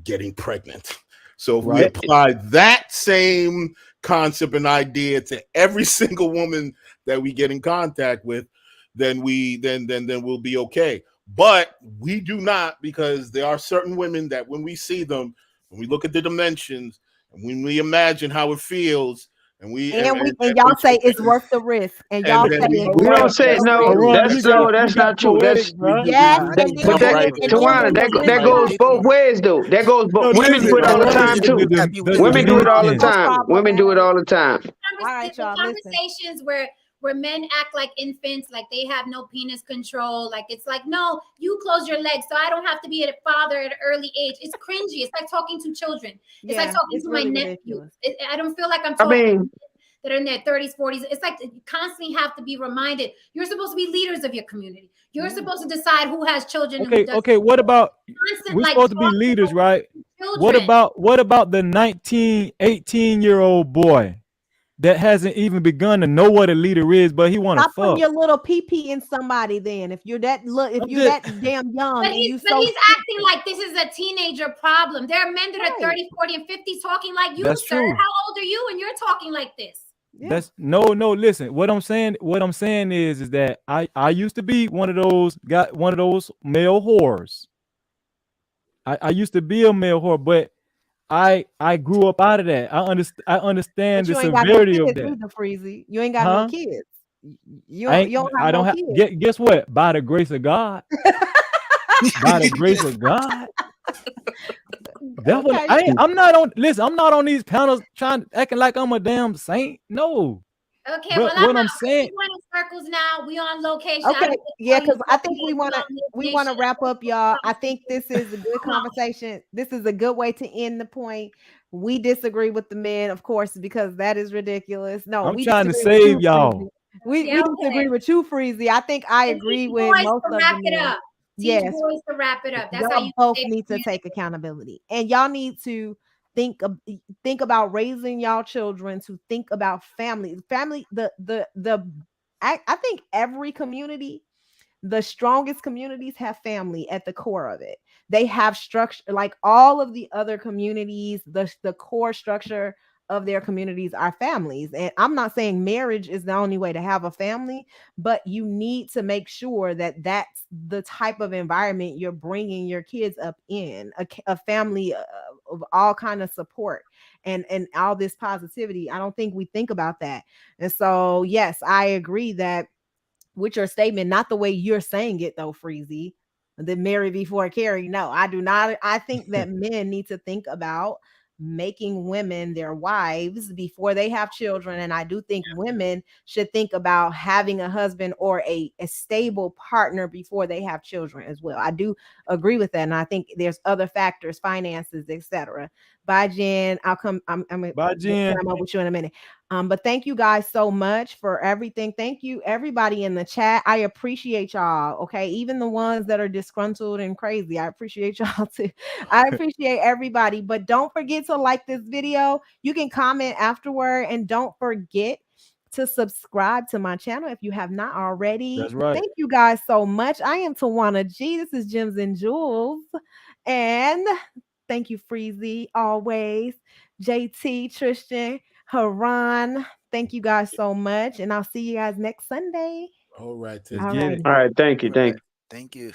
getting pregnant. So if we apply that same concept and idea to every single woman that we get in contact with, then we'll be okay. But we do not, because there are certain women that when we see them, when we look at the dimensions, and when we imagine how it feels, and y'all say it's worth the risk, and y'all say we don't say no. That's not true. That's Tawana. That goes both ways though. That goes both. Women do it all the time too. Women do it all the time. Women do it all the time. All right, y'all. Conversations where men act like infants, like they have no penis control. Like it's like, no, you close your legs, so I don't have to be a father at an early age. It's cringy. It's like talking to children. It's like talking to my nephew. I don't feel like I'm talking that are in their 30s, 40s. It's like you constantly have to be reminded. You're supposed to be leaders of your community. You're supposed to decide who has children. Okay, and who okay. What about constant, we're supposed to be leaders, right? What about the 19, 18-year-old boy that hasn't even begun to know what a leader is, but he want to fuck? Stop putting your little pee in somebody. Then, if you're that that damn young, but he's acting like this is a teenager problem. There are men that are 30, 40, and 50 talking like you, That's sir. true. How old are you? And you're talking like this. Yeah. That's no. Listen, what I'm saying is that I used to be one of those male whores. I used to be a male whore, but I grew up out of that. I understand the severity of that. Either, Freezy. You ain't got no kids. You don't have kids. Guess what? By the grace of God. By the grace of God. Okay. I'm not on. Listen, I'm not on these panels acting like I'm a damn saint. No. Okay, But well, what I'm saying, we in circles now. We on location. Okay, yeah, because I think we want to wrap up, y'all. I think this is a good conversation. This is a good way to end the point. We disagree with the men, of course, because that is ridiculous. No, I'm we trying to disagree with save you, y'all. Freezy. We disagree with you, Freezy. I think I agree with most of the men. Teach boys to wrap it up. That's how Y'all you both need to take accountability, and y'all need to think about raising y'all children to think about family. I think every community, the strongest communities have family at the core of it. They have structure, like all of the other communities, the core structure of their communities are families. And I'm not saying marriage is the only way to have a family, but you need to make sure that that's the type of environment you're bringing your kids up in, a family of all kind of support and all this positivity. I don't think we think about that. And so, yes, I agree that with your statement, not the way you're saying it though, Freezy, the marry before carry. No, I do not. I think that men need to think about making women their wives before they have children. And I do think women should think about having a husband or a stable partner before they have children as well. I do agree with that. And I think there's other factors, finances, etc. Bye, Jen. I'm Bye, Jen. I'm up with you in a minute. But thank you guys so much for everything. Thank you, everybody in the chat. I appreciate y'all. Okay, even the ones that are disgruntled and crazy, I appreciate y'all too. I appreciate everybody. But don't forget to like this video. You can comment afterward, and don't forget to subscribe to my channel if you have not already. That's right. Thank you guys so much. I am Tawana G. This is Gems and Jewels, and thank you, Freezy, always. JT, Tristan, Haran. Thank you guys so much. And I'll see you guys next Sunday. All right. All right. All right. Thank you. Thank you. Thank you.